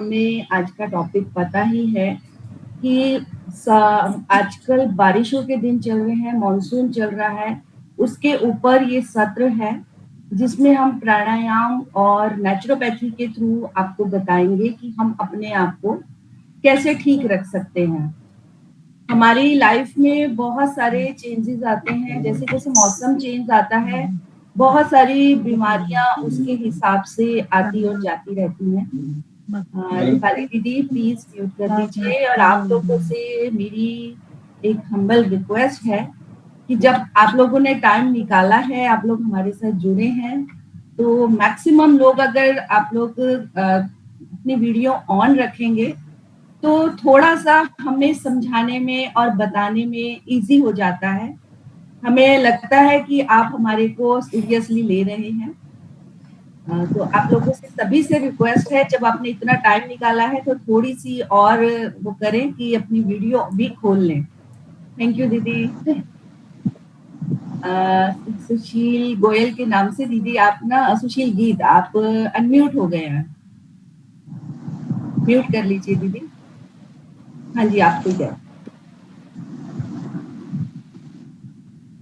हमें आज का टॉपिक पता ही है कि आजकल बारिशों के दिन चल रहे हैं, मानसून चल रहा है, उसके ऊपर ये सत्र है जिसमें हम प्राणायाम और नेचुरोपैथी के थ्रू आपको बताएंगे कि हम अपने आप को कैसे ठीक रख सकते हैं। हमारी लाइफ में बहुत सारे चेंजेस आते हैं, जैसे जैसे मौसम चेंज आता है, बहुत सारी बीमारियां उसके हिसाब से आती और जाती रहती हैं। रूपाली दीदी प्लीज म्यूट कर दीजिए। और आप लोगों से मेरी एक हम्बल रिक्वेस्ट है कि जब आप लोगों ने टाइम निकाला है, आप लोग हमारे साथ जुड़े हैं, तो मैक्सिमम लोग अगर आप लोग अपनी वीडियो ऑन रखेंगे तो थोड़ा सा हमें समझाने में और बताने में इजी हो जाता है। हमें लगता है कि आप हमारे को सीरियसली ले रहे हैं। तो आप लोगों से सभी से रिक्वेस्ट है, जब आपने इतना टाइम निकाला है तो थोड़ी सी और वो करें कि अपनी वीडियो भी खोल लें। थैंक यू दीदी। सुशील गोयल के नाम से दीदी आप ना, सुशील गीत, आप अनम्यूट हो गए हैं, म्यूट कर लीजिए दीदी। हाँ जी, आप ठीक है।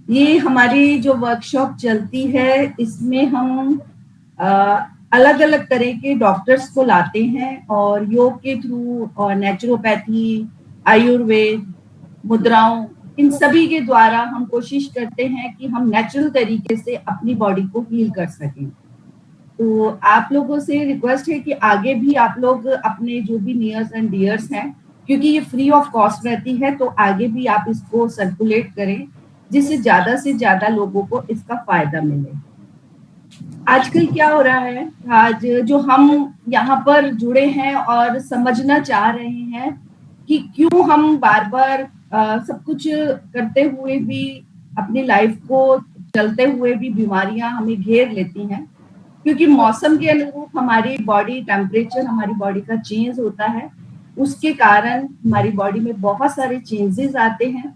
ये हमारी जो वर्कशॉप चलती है, इसमें हम अलग अलग तरह के डॉक्टर्स को लाते हैं और योग के थ्रू और नेचुरोपैथी, आयुर्वेद, मुद्राओं, इन सभी के द्वारा हम कोशिश करते हैं कि हम नेचुरल तरीके से अपनी बॉडी को हील कर सकें। तो आप लोगों से रिक्वेस्ट है कि आगे भी आप लोग अपने जो भी नियर्स एंड डियर्स हैं, क्योंकि ये फ्री ऑफ कॉस्ट रहती है, तो आगे भी आप इसको सर्कुलेट करें जिससे ज्यादा से ज्यादा लोगों को इसका फायदा मिले। आजकल क्या हो रहा है, आज जो हम यहाँ पर जुड़े हैं और समझना चाह रहे हैं कि क्यों हम बार बार सब कुछ करते हुए भी, अपनी लाइफ को चलते हुए भी बीमारियां हमें घेर लेती हैं, क्योंकि मौसम के अनुरूप हमारी बॉडी टेम्परेचर, हमारी बॉडी का चेंज होता है, उसके कारण हमारी बॉडी में बहुत सारे चेंजेस आते हैं।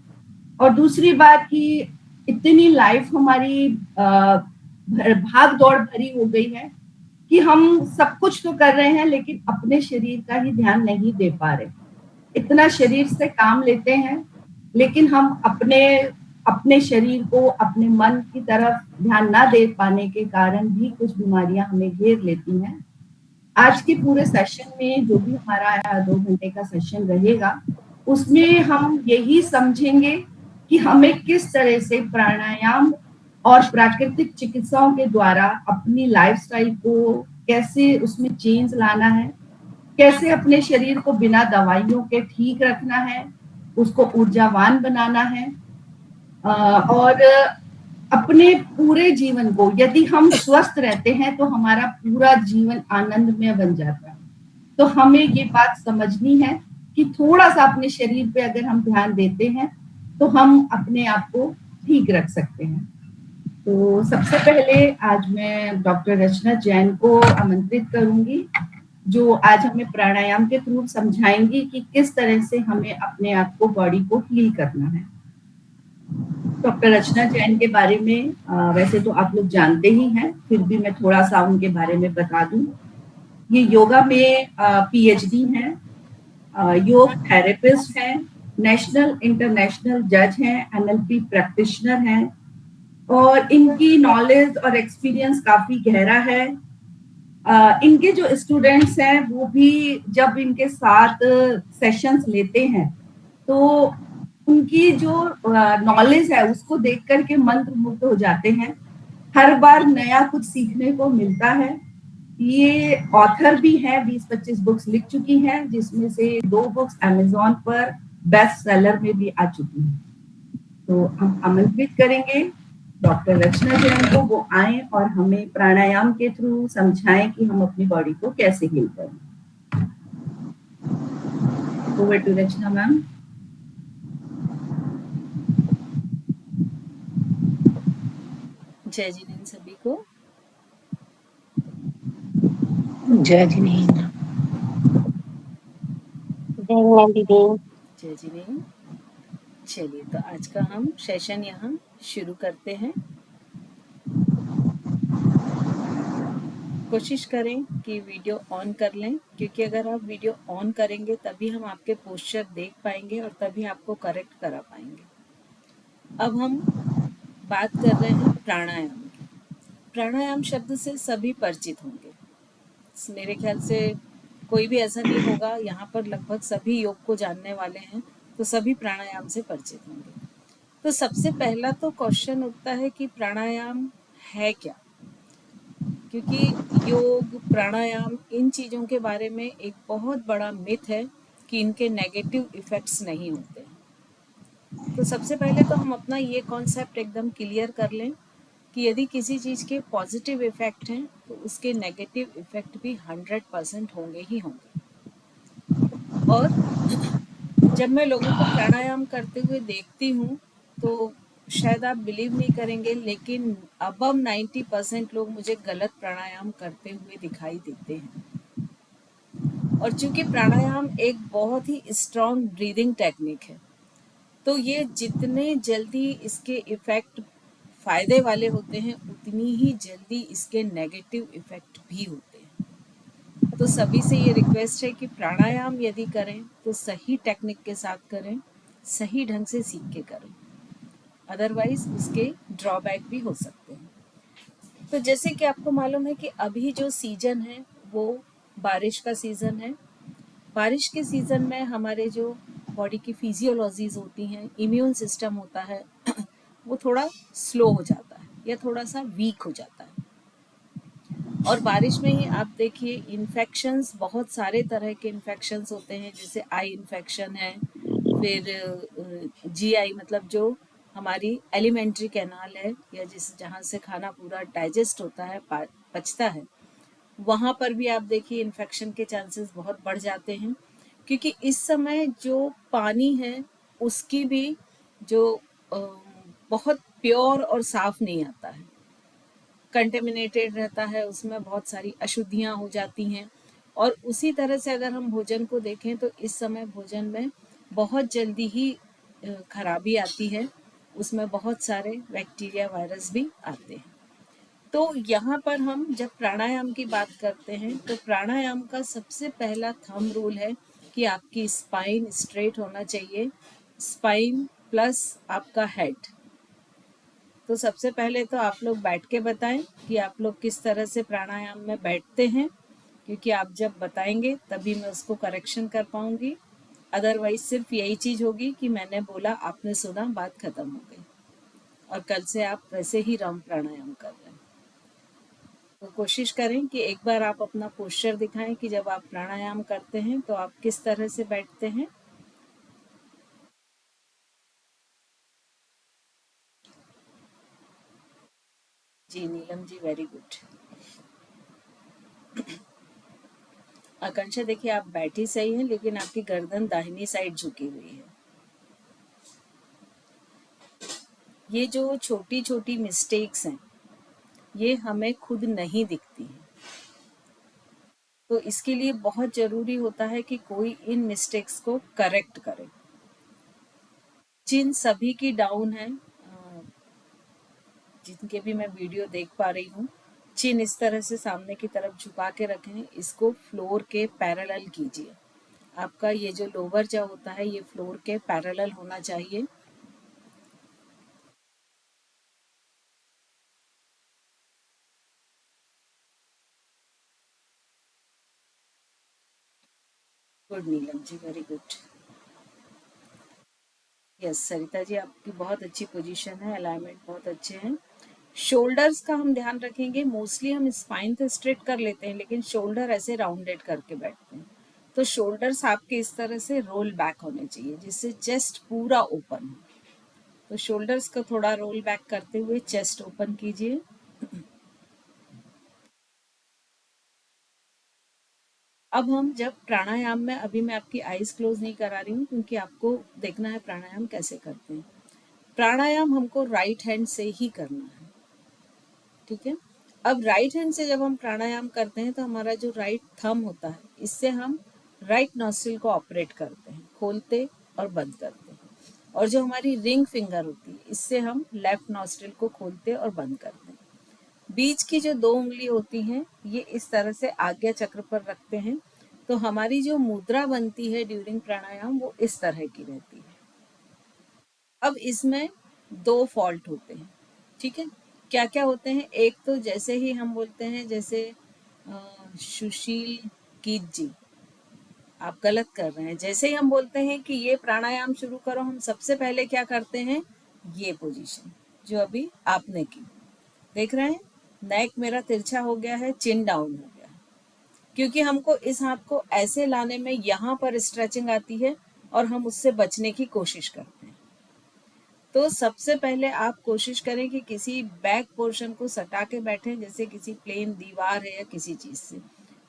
और दूसरी बात कि इतनी लाइफ हमारी भाग दौड़ भरी हो गई है कि हम सब कुछ तो कर रहे हैं लेकिन अपने शरीर का ही ध्यान नहीं दे पा रहे। इतना शरीर से काम लेते हैं लेकिन हम अपने अपने शरीर को, अपने मन की तरफ ध्यान ना दे पाने के कारण भी कुछ बीमारियां हमें घेर लेती हैं। आज के पूरे सेशन में जो भी हमारा 2 घंटे का सेशन रहेगा, उसमें हम यही समझेंगे कि हमें किस तरह से प्राणायाम और प्राकृतिक चिकित्साओं के द्वारा अपनी लाइफस्टाइल को कैसे उसमें चेंज लाना है, कैसे अपने शरीर को बिना दवाइयों के ठीक रखना है, उसको ऊर्जावान बनाना है। और अपने पूरे जीवन को, यदि हम स्वस्थ रहते हैं तो हमारा पूरा जीवन आनंदमय बन जाता है। तो हमें ये बात समझनी है कि थोड़ा सा अपने शरीर पे अगर हम ध्यान देते हैं तो हम अपने आप को ठीक रख सकते हैं। तो सबसे पहले आज मैं डॉक्टर रचना जैन को आमंत्रित करूंगी, जो आज हमें प्राणायाम के थ्रू समझाएंगी कि किस तरह से हमें अपने आप को, बॉडी को हील करना है। डॉक्टर रचना जैन के बारे में वैसे तो आप लोग जानते ही हैं, फिर भी मैं थोड़ा सा उनके बारे में बता दूं। ये योगा में पीएचडी हैं, योग थेरेपिस्ट हैं, नेशनल इंटरनेशनल जज हैं, एनएलपी प्रैक्टिशनर हैं और इनकी नॉलेज और एक्सपीरियंस काफी गहरा है। इनके जो स्टूडेंट्स हैं वो भी जब इनके साथ सेशंस लेते हैं तो उनकी जो नॉलेज है उसको देख करके मंत्रमुग्ध हो जाते हैं। हर बार नया कुछ सीखने को मिलता है। ये ऑथर भी हैं, 20-25 बुक्स लिख चुकी हैं, जिसमें से 2 बुक्स अमेजोन पर बेस्ट सेलर में भी आ चुकी हैं। तो हम आमंत्रित करेंगे डॉक्टर रचना जैन को, वो आए और हमें प्राणायाम के थ्रू समझाएं कि हम अपनी बॉडी को कैसे हील करें। Over to Rachna ma'am. जय जिनेन्द्र सभी को। जय जिनेन्द्र। जय दीदी। जय जिनेन्द्र। चलिए, तो आज का हम सेशन यहाँ शुरू करते हैं। कोशिश करें कि वीडियो ऑन कर लें, क्योंकि अगर आप वीडियो ऑन करेंगे तभी हम आपके पोस्चर देख पाएंगे और तभी आपको करेक्ट करा पाएंगे। अब हम बात कर रहे हैं प्राणायाम की। प्राणायाम शब्द से सभी परिचित होंगे। मेरे ख्याल से कोई भी ऐसा नहीं होगा, यहाँ पर लगभग सभी योग को जानने वाले हैं, तो सभी प्राणायाम से परिचित होंगे। तो सबसे पहला तो क्वेश्चन उठता है कि प्राणायाम है क्या, क्योंकि योग प्राणायाम इन चीज़ों के बारे में एक बहुत बड़ा मिथ है कि इनके नेगेटिव इफ़ेक्ट्स नहीं होते हैं। तो सबसे पहले तो हम अपना ये कॉन्सेप्ट एकदम क्लियर कर लें कि यदि किसी चीज़ के पॉजिटिव इफ़ेक्ट हैं तो उसके नेगेटिव इफ़ेक्ट भी 100% होंगे ही होंगे। और जब मैं लोगों को प्राणायाम करते हुए देखती हूँ तो शायद आप बिलीव नहीं करेंगे, लेकिन अबव 90% लोग मुझे गलत प्राणायाम करते हुए दिखाई देते हैं। और चूंकि प्राणायाम एक बहुत ही स्ट्रॉन्ग ब्रीदिंग टेक्निक है, तो ये जितने जल्दी इसके इफ़ेक्ट फ़ायदे वाले होते हैं उतनी ही जल्दी इसके नेगेटिव इफ़ेक्ट भी होते हैं। तो सभी से ये रिक्वेस्ट है कि प्राणायाम यदि करें तो सही टेक्निक के साथ करें, सही ढंग से सीख के करें, अदरवाइज उसके ड्रॉबैक भी हो सकते हैं। तो जैसे कि आपको मालूम है कि अभी जो सीजन है वो बारिश का सीज़न है। बारिश के सीज़न में हमारे जो बॉडी की फिजियोलॉजीज होती हैं, इम्यून सिस्टम होता है वो थोड़ा स्लो हो जाता है या थोड़ा सा वीक हो जाता है। और बारिश में ही आप देखिए इन्फेक्शंस, बहुत सारे तरह के इन्फेक्शंस होते हैं, जैसे आई इन्फेक्शन है, फिर जीआई मतलब जो हमारी एलिमेंट्री कैनाल है या जिस जहाँ से खाना पूरा डाइजेस्ट होता है, पचता है, वहाँ पर भी आप देखिए इन्फेक्शन के चांसेस बहुत बढ़ जाते हैं, क्योंकि इस समय जो पानी है उसकी भी जो बहुत प्योर और साफ नहीं आता है, कंटेमिनेटेड रहता है, उसमें बहुत सारी अशुद्धियाँ हो जाती हैं। और उसी तरह से अगर हम भोजन को देखें तो इस समय भोजन में बहुत जल्दी ही खराबी आती है, उसमें बहुत सारे बैक्टीरिया वायरस भी आते हैं। तो यहाँ पर हम जब प्राणायाम की बात करते हैं तो प्राणायाम का सबसे पहला थंब रूल है कि आपकी स्पाइन स्ट्रेट होना चाहिए, स्पाइन प्लस आपका हेड। तो सबसे पहले तो आप लोग बैठ के बताएं कि आप लोग किस तरह से प्राणायाम में बैठते हैं, क्योंकि आप जब बताएंगे तभी मैं उसको करेक्शन कर पाऊंगी, अदरवाइज सिर्फ यही चीज़ होगी कि मैंने बोला, आपने सुना, बात खत्म हो गई और कल से आप वैसे ही राउंड प्राणायाम कर रहे हैं। तो कोशिश करें कि एक बार आप अपना पोस्चर दिखाएं कि जब आप प्राणायाम करते हैं तो आप किस तरह से बैठते हैं। जी नीलम जी, वेरी गुड। आकांक्षा देखिए आप बैठी सही हैं, लेकिन आपकी गर्दन दाहिनी साइड झुकी हुई है। ये जो छोटी छोटी मिस्टेक्स हैं ये हमें खुद नहीं दिखती हैं, तो इसके लिए बहुत ज़रूरी होता है कि कोई इन मिस्टेक्स को करेक्ट करे। चिन सभी की डाउन है, जिनके भी मैं वीडियो देख पा रही हूँ, चिन इस तरह से सामने की तरफ झुका के रखें, इसको फ्लोर के पैरेलल कीजिए। आपका ये जो लोअर जॉ होता है ये फ्लोर के पैरेलल होना चाहिए। Good Neelam ji, very good. Yes Sarita ji, आपकी बहुत अच्छी पोजीशन है, अलाइनमेंट बहुत अच्छे हैं। शोल्डर्स का हम ध्यान रखेंगे, मोस्टली हम स्पाइन तो स्ट्रेट कर लेते हैं लेकिन शोल्डर ऐसे राउंडेड करके बैठते हैं, तो शोल्डर्स आपके इस तरह से रोल बैक होने चाहिए जिससे चेस्ट पूरा ओपन हो। तो शोल्डर्स को थोड़ा रोल बैक करते हुए चेस्ट ओपन कीजिए। अब हम जब प्राणायाम में, अभी मैं आपकी आईज क्लोज नहीं करा रही हूँ क्योंकि आपको देखना है प्राणायाम कैसे करते हैं। प्राणायाम हमको राइट हैंड से ही करना है, ठीक है। अब राइट हैंड से जब हम प्राणायाम करते हैं तो हमारा जो राइट थंब होता है इससे हम राइट नॉस्ट्रिल को ऑपरेट करते हैं, खोलते और बंद करते हैं। और जो हमारी रिंग फिंगर होती है इससे हम लेफ्ट नॉस्ट्रिल को खोलते और बंद करते हैं। बीच की जो 2 उंगली होती हैं ये इस तरह से आज्ञा चक्र पर रखते हैं, तो हमारी जो मुद्रा बनती है ड्यूरिंग प्राणायाम वो इस तरह की रहती है। अब इसमें 2 फॉल्ट होते हैं, ठीक है? क्या क्या होते हैं? एक तो जैसे ही हम बोलते हैं, जैसे सुशील कीत जी, आप गलत कर रहे हैं। जैसे ही हम बोलते हैं कि ये प्राणायाम शुरू करो, हम सबसे पहले क्या करते हैं, ये पोजीशन जो अभी आपने की, देख रहे हैं, नेक मेरा तिरछा हो गया है, चिन डाउन हो गया है, क्योंकि हमको इस हाथ को ऐसे लाने में यहाँ पर स्ट्रेचिंग आती है और हम उससे बचने की कोशिश करते हैं। तो सबसे पहले आप कोशिश करें कि किसी बैक पोर्शन को सटा के बैठें, जैसे किसी प्लेन दीवार है या किसी चीज से,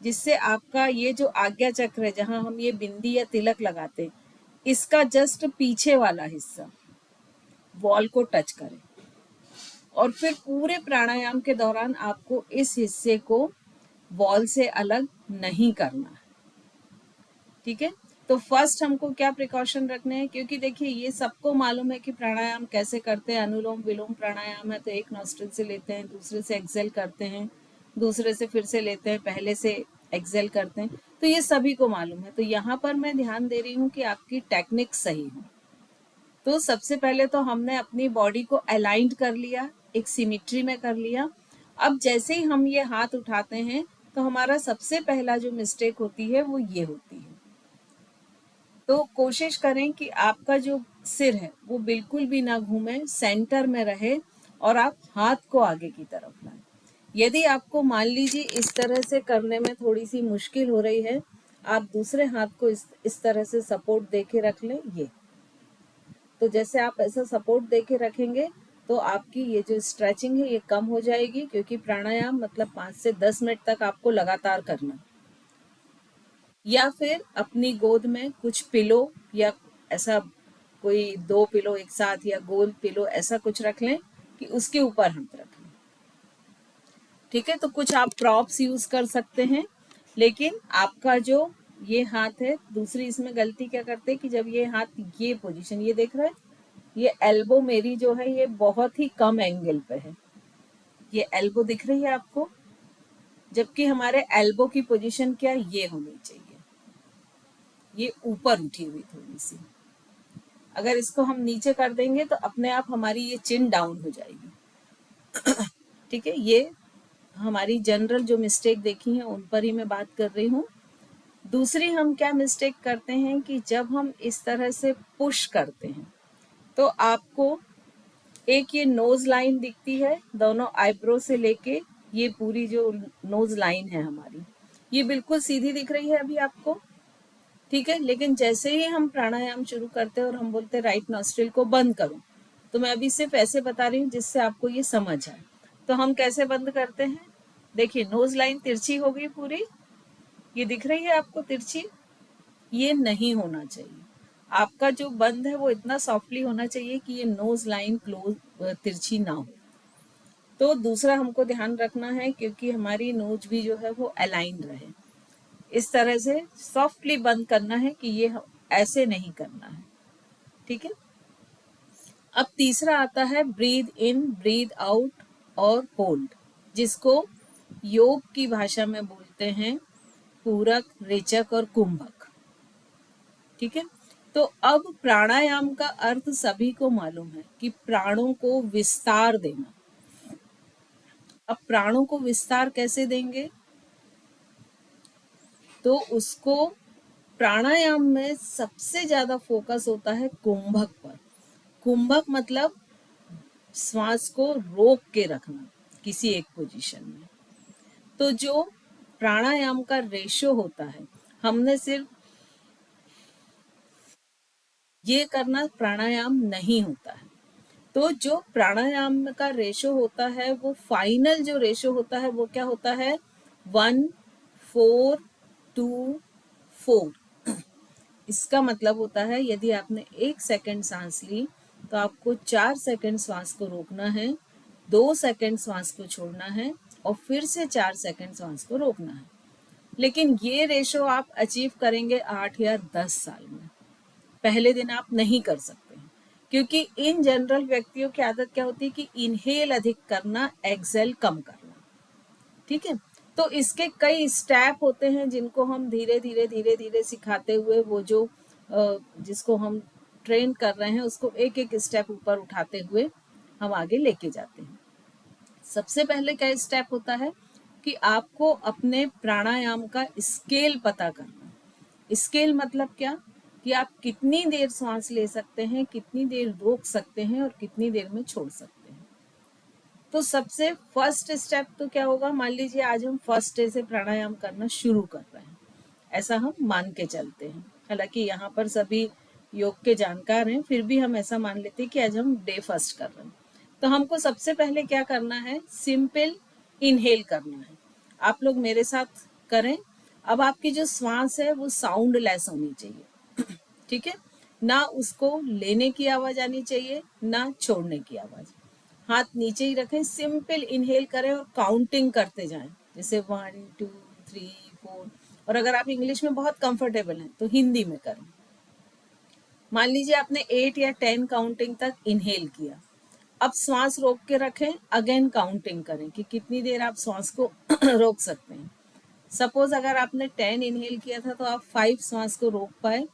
जिससे आपका ये जो आज्ञा चक्र है, जहां हम ये बिंदी या तिलक लगाते हैं, इसका जस्ट पीछे वाला हिस्सा वॉल को टच करे। और फिर पूरे प्राणायाम के दौरान आपको इस हिस्से को वॉल से अलग नहीं करना है, ठीक है? तो फर्स्ट हमको क्या प्रिकॉशन रखने हैं, क्योंकि देखिए ये सबको मालूम है कि प्राणायाम कैसे करते हैं। अनुलोम विलोम प्राणायाम है तो एक नॉस्ट्रिल से लेते हैं, दूसरे से एक्सेल करते हैं, दूसरे से फिर से लेते हैं, पहले से एक्सेल करते हैं, तो ये सभी को मालूम है। तो यहाँ पर मैं ध्यान दे रही हूँ कि आपकी टेक्निक सही हो। तो सबसे पहले तो हमने अपनी बॉडी को अलाइंड कर लिया, एक सिमिट्री में कर लिया। अब जैसे ही हम ये हाथ उठाते हैं तो हमारा सबसे पहला जो मिस्टेक होती है वो ये होती है। तो कोशिश करें कि आपका जो सिर है वो बिल्कुल भी ना घूमे, सेंटर में रहे और आप हाथ को आगे की तरफ लाएं। यदि आपको मान लीजिए इस तरह से करने में थोड़ी सी मुश्किल हो रही है, आप दूसरे हाथ को इस तरह से सपोर्ट दे के रख लें। ये तो जैसे आप ऐसा सपोर्ट दे के रखेंगे तो आपकी ये जो स्ट्रेचिंग है ये कम हो जाएगी, क्योंकि प्राणायाम मतलब 5 से 10 मिनट तक आपको लगातार करना। या फिर अपनी गोद में कुछ पिलो या ऐसा कोई 2 पिलो एक साथ या गोल पिलो ऐसा कुछ रख लें कि उसके ऊपर हाथ रख लें, ठीक है? तो कुछ आप प्रॉप्स यूज कर सकते हैं, लेकिन आपका जो ये हाथ है, दूसरी इसमें गलती क्या करते हैं कि जब ये हाथ ये पोजीशन, ये देख रहे हैं, ये एल्बो मेरी जो है ये बहुत ही कम एंगल पे है, ये एल्बो दिख रही है आपको, जबकि हमारे एल्बो की पोजीशन क्या ये होनी चाहिए, ये ऊपर उठी हुई थोड़ी सी। अगर इसको हम नीचे कर देंगे तो अपने आप हमारी ये चिन डाउन हो जाएगी, ठीक है? ये हमारी जनरल जो मिस्टेक देखी है उन पर ही मैं बात कर रही हूँ। दूसरी हम क्या मिस्टेक करते हैं कि जब हम इस तरह से पुश करते हैं तो आपको एक ये नोज लाइन दिखती है, दोनों आईब्रो से लेके ये पूरी जो नोज लाइन है हमारी, ये बिल्कुल सीधी दिख रही है अभी आपको, ठीक है? लेकिन जैसे ही हम प्राणायाम शुरू करते हैं और हम बोलते हैं राइट नॉस्ट्रिल को बंद करो, तो मैं अभी सिर्फ ऐसे बता रही हूँ जिससे आपको ये समझ आए। तो हम कैसे बंद करते हैं, देखिए नोज लाइन तिरछी हो गई पूरी, ये दिख रही है आपको तिरछी, ये नहीं होना चाहिए। आपका जो बंद है वो इतना सॉफ्टली होना चाहिए कि ये नोज लाइन क्लोज तिरछी ना हो। तो दूसरा हमको ध्यान रखना है, क्योंकि हमारी नोज भी जो है वो अलाइन रहे, इस तरह से सॉफ्टली बंद करना है कि ये ऐसे नहीं करना है, ठीक है? अब तीसरा आता है ब्रीद इन ब्रीद आउट और होल्ड, जिसको योग की भाषा में बोलते हैं पूरक, रेचक और कुंभक, ठीक है? तो अब प्राणायाम का अर्थ सभी को मालूम है कि प्राणों को विस्तार देना। अब प्राणों को विस्तार कैसे देंगे, तो उसको प्राणायाम में सबसे ज्यादा फोकस होता है कुंभक पर। कुंभक मतलब श्वास को रोक के रखना किसी एक पोजीशन में। तो जो प्राणायाम का रेशो होता है, हमने सिर्फ ये करना प्राणायाम नहीं होता है। तो जो प्राणायाम का रेशो होता है वो फाइनल जो रेशो होता है वो क्या होता है, 1-4-2-4। इसका मतलब होता है यदि आपने 1 सेकंड सांस ली तो आपको 4 सेकंड श्वास को रोकना है, 2 सेकंड श्वास को छोड़ना है और फिर से 4 सेकंड श्वास को रोकना है। लेकिन ये रेशो आप अचीव करेंगे 8 या 10 साल में, पहले दिन आप नहीं कर सकते हैं, क्योंकि इन जनरल व्यक्तियों की आदत क्या होती है कि इनहेल अधिक करना, एक्सेल कम करना। ठीक है। तो इसके कई स्टेप होते हैं जिनको हम धीरे धीरे सिखाते हुए वो जो जिसको हम ट्रेन कर रहे हैं उसको एक एक स्टेप ऊपर उठाते हुए हम आगे लेके जाते हैं। सबसे पहले क्या स्टेप होता है कि आपको अपने प्राणायाम का स्केल पता करना। स्केल मतलब क्या, कि आप कितनी देर सांस ले सकते हैं, कितनी देर रोक सकते हैं और कितनी देर में छोड़ सकते हैं। तो सबसे फर्स्ट स्टेप तो क्या होगा, मान लीजिए आज हम फर्स्ट डे से प्राणायाम करना शुरू कर रहे हैं, ऐसा हम मान के चलते हैं। हालांकि यहाँ पर सभी योग के जानकार हैं, फिर भी हम ऐसा मान लेते हैं कि आज हम डे फर्स्ट कर रहे हैं। तो हमको सबसे पहले क्या करना है, सिंपल इनहेल करना है। आप लोग मेरे साथ करें। अब आपकी जो श्वास है वो साउंड लेस होनी चाहिए, ठीक है। ना उसको लेने की आवाज आनी चाहिए, ना छोड़ने की आवाज। हाथ नीचे ही रखें, सिंपल इनहेल करें और काउंटिंग करते जाएं, जैसे 1 2 3 4। और अगर आप इंग्लिश में बहुत कंफर्टेबल हैं तो हिंदी में करें। मान लीजिए आपने 8 या 10 काउंटिंग तक इनहेल किया। अब श्वास रोक के रखें, अगेन काउंटिंग करें कि कितनी देर आप श्वास को रोक सकते हैं। सपोज अगर आपने 10 इनहेल किया था तो आप 5 श्वास को रोक पाए।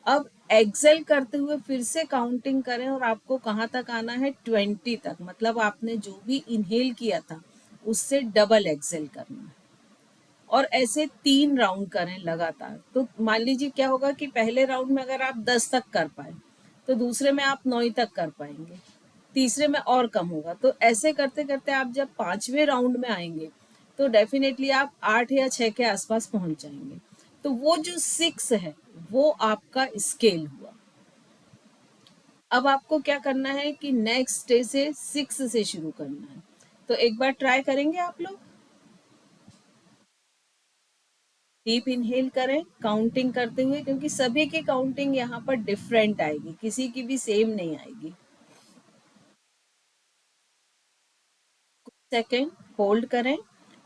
अब एक्सेल करते हुए फिर से काउंटिंग करें और आपको कहाँ तक आना है, 20 तक। मतलब आपने जो भी इनहेल किया था उससे डबल एक्सेल करना है। और ऐसे 3 राउंड करें लगातार। तो मान लीजिए क्या होगा कि पहले राउंड में अगर आप 10 तक कर पाए तो दूसरे में आप 9 तक कर पाएंगे, तीसरे में और कम होगा। तो ऐसे करते करते आप जब 5वें राउंड में आएंगे तो डेफिनेटली आप 8 या 6 के आसपास पहुंच जाएंगे। तो वो जो 6 है वो आपका स्केल हुआ। अब आपको क्या करना है कि नेक्स्ट डे से 6 से शुरू करना है। तो एक बार ट्राई करेंगे आप लोग। डीप इनहेल करें काउंटिंग करते हुए, क्योंकि सभी की काउंटिंग यहाँ पर डिफरेंट आएगी, किसी की भी सेम नहीं आएगी। कुछ सेकेंड होल्ड करें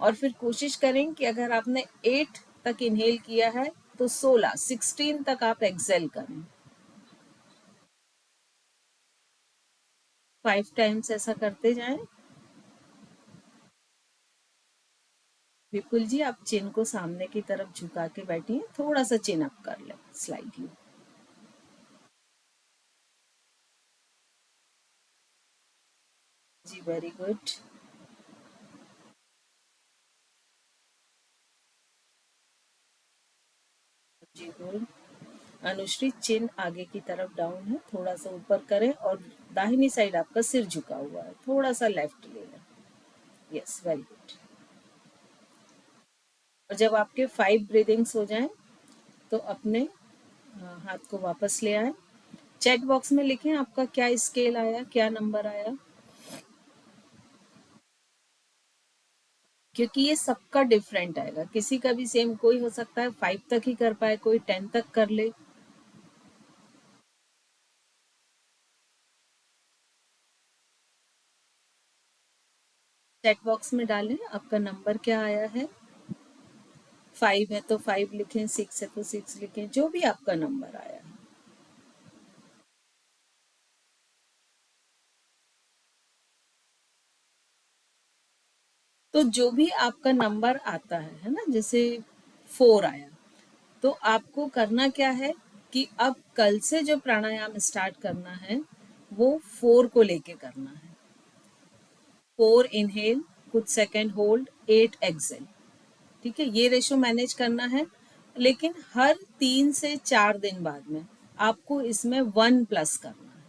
और फिर कोशिश करें कि अगर आपने 8 तक इनहेल किया है तो 16 तक आप एक्सेल करें। 5 टाइम्स ऐसा करते जाएं। विपुल जी, आप चिन को सामने की तरफ झुका के बैठिए, थोड़ा सा चिन अप कर लें स्लाइडली। जी वेरी गुड। जी गुड। अनुश्री, चिन आगे की तरफ डाउन है, थोड़ा सा ऊपर करें और दाहिनी साइड आपका सिर झुका हुआ है, थोड़ा सा लेफ्ट ले लें। Yes very good. और जब आपके 5 ब्रीदिंग्स हो जाएं तो अपने हाथ को वापस ले आए। चैट बॉक्स में लिखें आपका क्या स्केल आया, क्या नंबर आया, क्योंकि ये सबका डिफरेंट आएगा। किसी का भी सेम, कोई हो सकता है 5 तक ही कर पाए, कोई 10 तक कर ले। चैट बॉक्स में डालें आपका नंबर क्या आया है। 5 है तो 5 लिखें, 6 है तो 6 लिखें, जो भी आपका नंबर आया है। तो जो भी आपका नंबर आता है ना, जैसे 4 आया, तो आपको करना क्या है कि अब कल से जो प्राणायाम स्टार्ट करना है वो 4 को लेके करना है। 4 इनहेल, कुछ सेकंड होल्ड, 8 एक्सेल। ठीक है, ये रेशो मैनेज करना है। लेकिन हर 3 से 4 दिन बाद में आपको इसमें 1 प्लस करना है।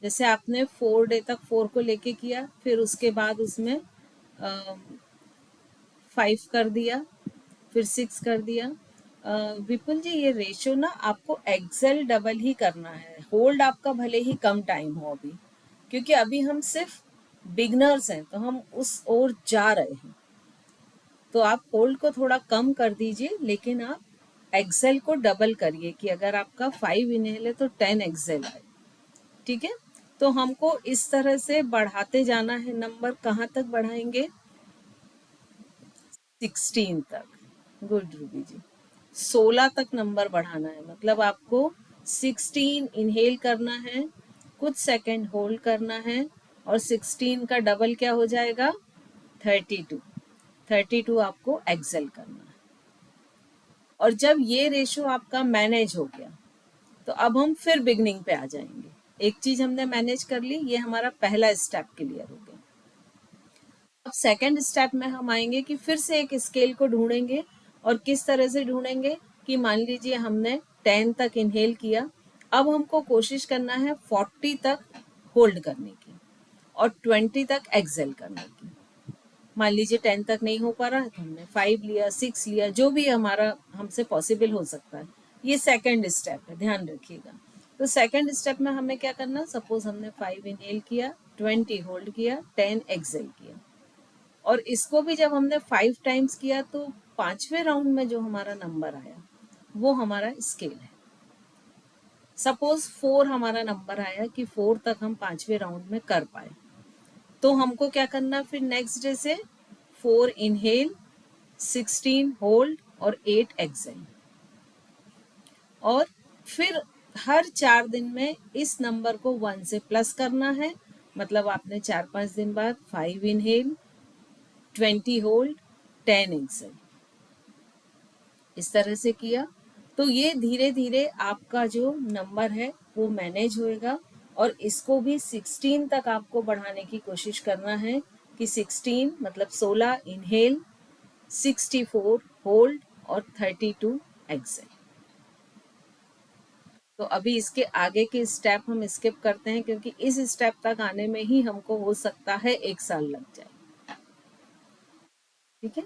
जैसे आपने 4 डे तक 4 को लेके किया, फिर उसके बाद उसमें 5 कर दिया, फिर 6 कर दिया। विपुल जी, ये रेशो ना आपको एक्सेल डबल ही करना है। होल्ड आपका भले ही कम टाइम हो अभी, क्योंकि अभी हम सिर्फ बिगनर्स हैं, तो हम उस ओर जा रहे हैं। तो आप होल्ड को थोड़ा कम कर दीजिए, लेकिन आप एक्सेल को डबल करिए कि अगर आपका 5 इनहेल है तो 10 एक्सेल आए। ठीक है, तो हमको इस तरह से बढ़ाते जाना है। नंबर कहाँ तक बढ़ाएंगे, 16 तक। गुड रूबी जी, 16 तक नंबर बढ़ाना है। मतलब आपको 16 इनहेल करना है, कुछ सेकंड होल्ड करना है, और 16 का डबल क्या हो जाएगा, 32। 32 आपको एक्सेल करना है। और जब ये रेशो आपका मैनेज हो गया तो अब हम फिर बिगनिंग पे आ जाएंगे। एक चीज हमने मैनेज कर ली, ये हमारा पहला स्टेप क्लियर हो गया। अब सेकंड स्टेप में हम आएंगे कि फिर से एक स्केल को ढूंढेंगे। और किस तरह से ढूंढेंगे कि मान लीजिए हमने 10 तक इनहेल किया, अब हमको कोशिश करना है 40 तक होल्ड करने की और 20 तक एक्सेल करने की। मान लीजिए 10 तक नहीं हो पा रहा है तो हमने 5 लिया, 6 लिया, जो भी हमारा हमसे पॉसिबल हो सकता है। ये सेकंड स्टेप है, ध्यान रखिएगा। तो सेकंड स्टेप में हमें क्या करना, सपोज हमने 5 इनहेल किया, 20 होल्ड किया, 10 एक्सेल किया। और इसको भी जब हमने 5 टाइम्स किया तो पांचवें राउंड में जो हमारा नंबर आया वो हमारा स्केल है। सपोज 4 हमारा नंबर आया कि 4 तक हम पांचवें राउंड में कर पाए, तो हमको क्या करना, फिर नेक्स्ट डे से 4 इनहेल, 16 होल्ड और 8 एक्सेल। और फिर हर 4 दिन में इस नंबर को 1 से प्लस करना है। मतलब आपने 4-5 दिन बाद 5 इनहेल, 20 होल्ड, 10 एक्सेल इस तरह से किया। तो ये धीरे धीरे आपका जो नंबर है वो मैनेज होएगा। और इसको भी 16 तक आपको बढ़ाने की कोशिश करना है कि 16 मतलब 16 इनहेल, 64 होल्ड और 32 एक्सेल। तो अभी इसके आगे के स्टेप हम स्किप करते हैं क्योंकि इस स्टेप तक आने में ही हमको हो सकता है 1 साल लग जाए। ठीक है,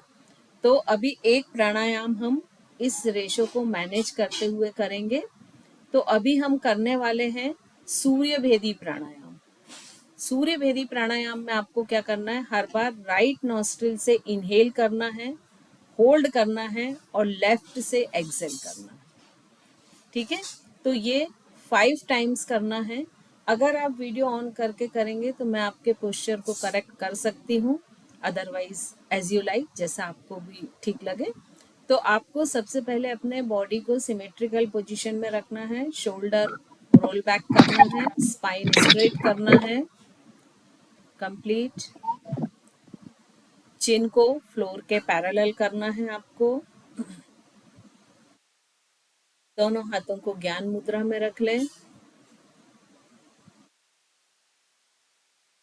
तो अभी एक प्राणायाम हम इस रेशो को मैनेज करते हुए करेंगे। तो अभी हम करने वाले हैं सूर्य भेदी प्राणायाम। सूर्य भेदी प्राणायाम में आपको क्या करना है, हर बार राइट नॉस्ट्रिल से इनहेल करना है, होल्ड करना है और लेफ्ट से एक्सेल करना है। ठीक है, तो ये 5 टाइम्स करना है। अगर आप वीडियो ऑन करके करेंगे तो मैं आपके पोस्चर को करेक्ट कर सकती हूँ, अदरवाइज एज यू लाइक, जैसा आपको भी ठीक लगे। तो आपको सबसे पहले अपने बॉडी को सिमेट्रिकल पोजीशन में रखना है, शोल्डर रोल बैक करना है, स्पाइन स्ट्रेट करना है कंप्लीट, चिन को फ्लोर के पैरेलल करना है आपको। दोनों हाथों को ज्ञान मुद्रा में रख लें।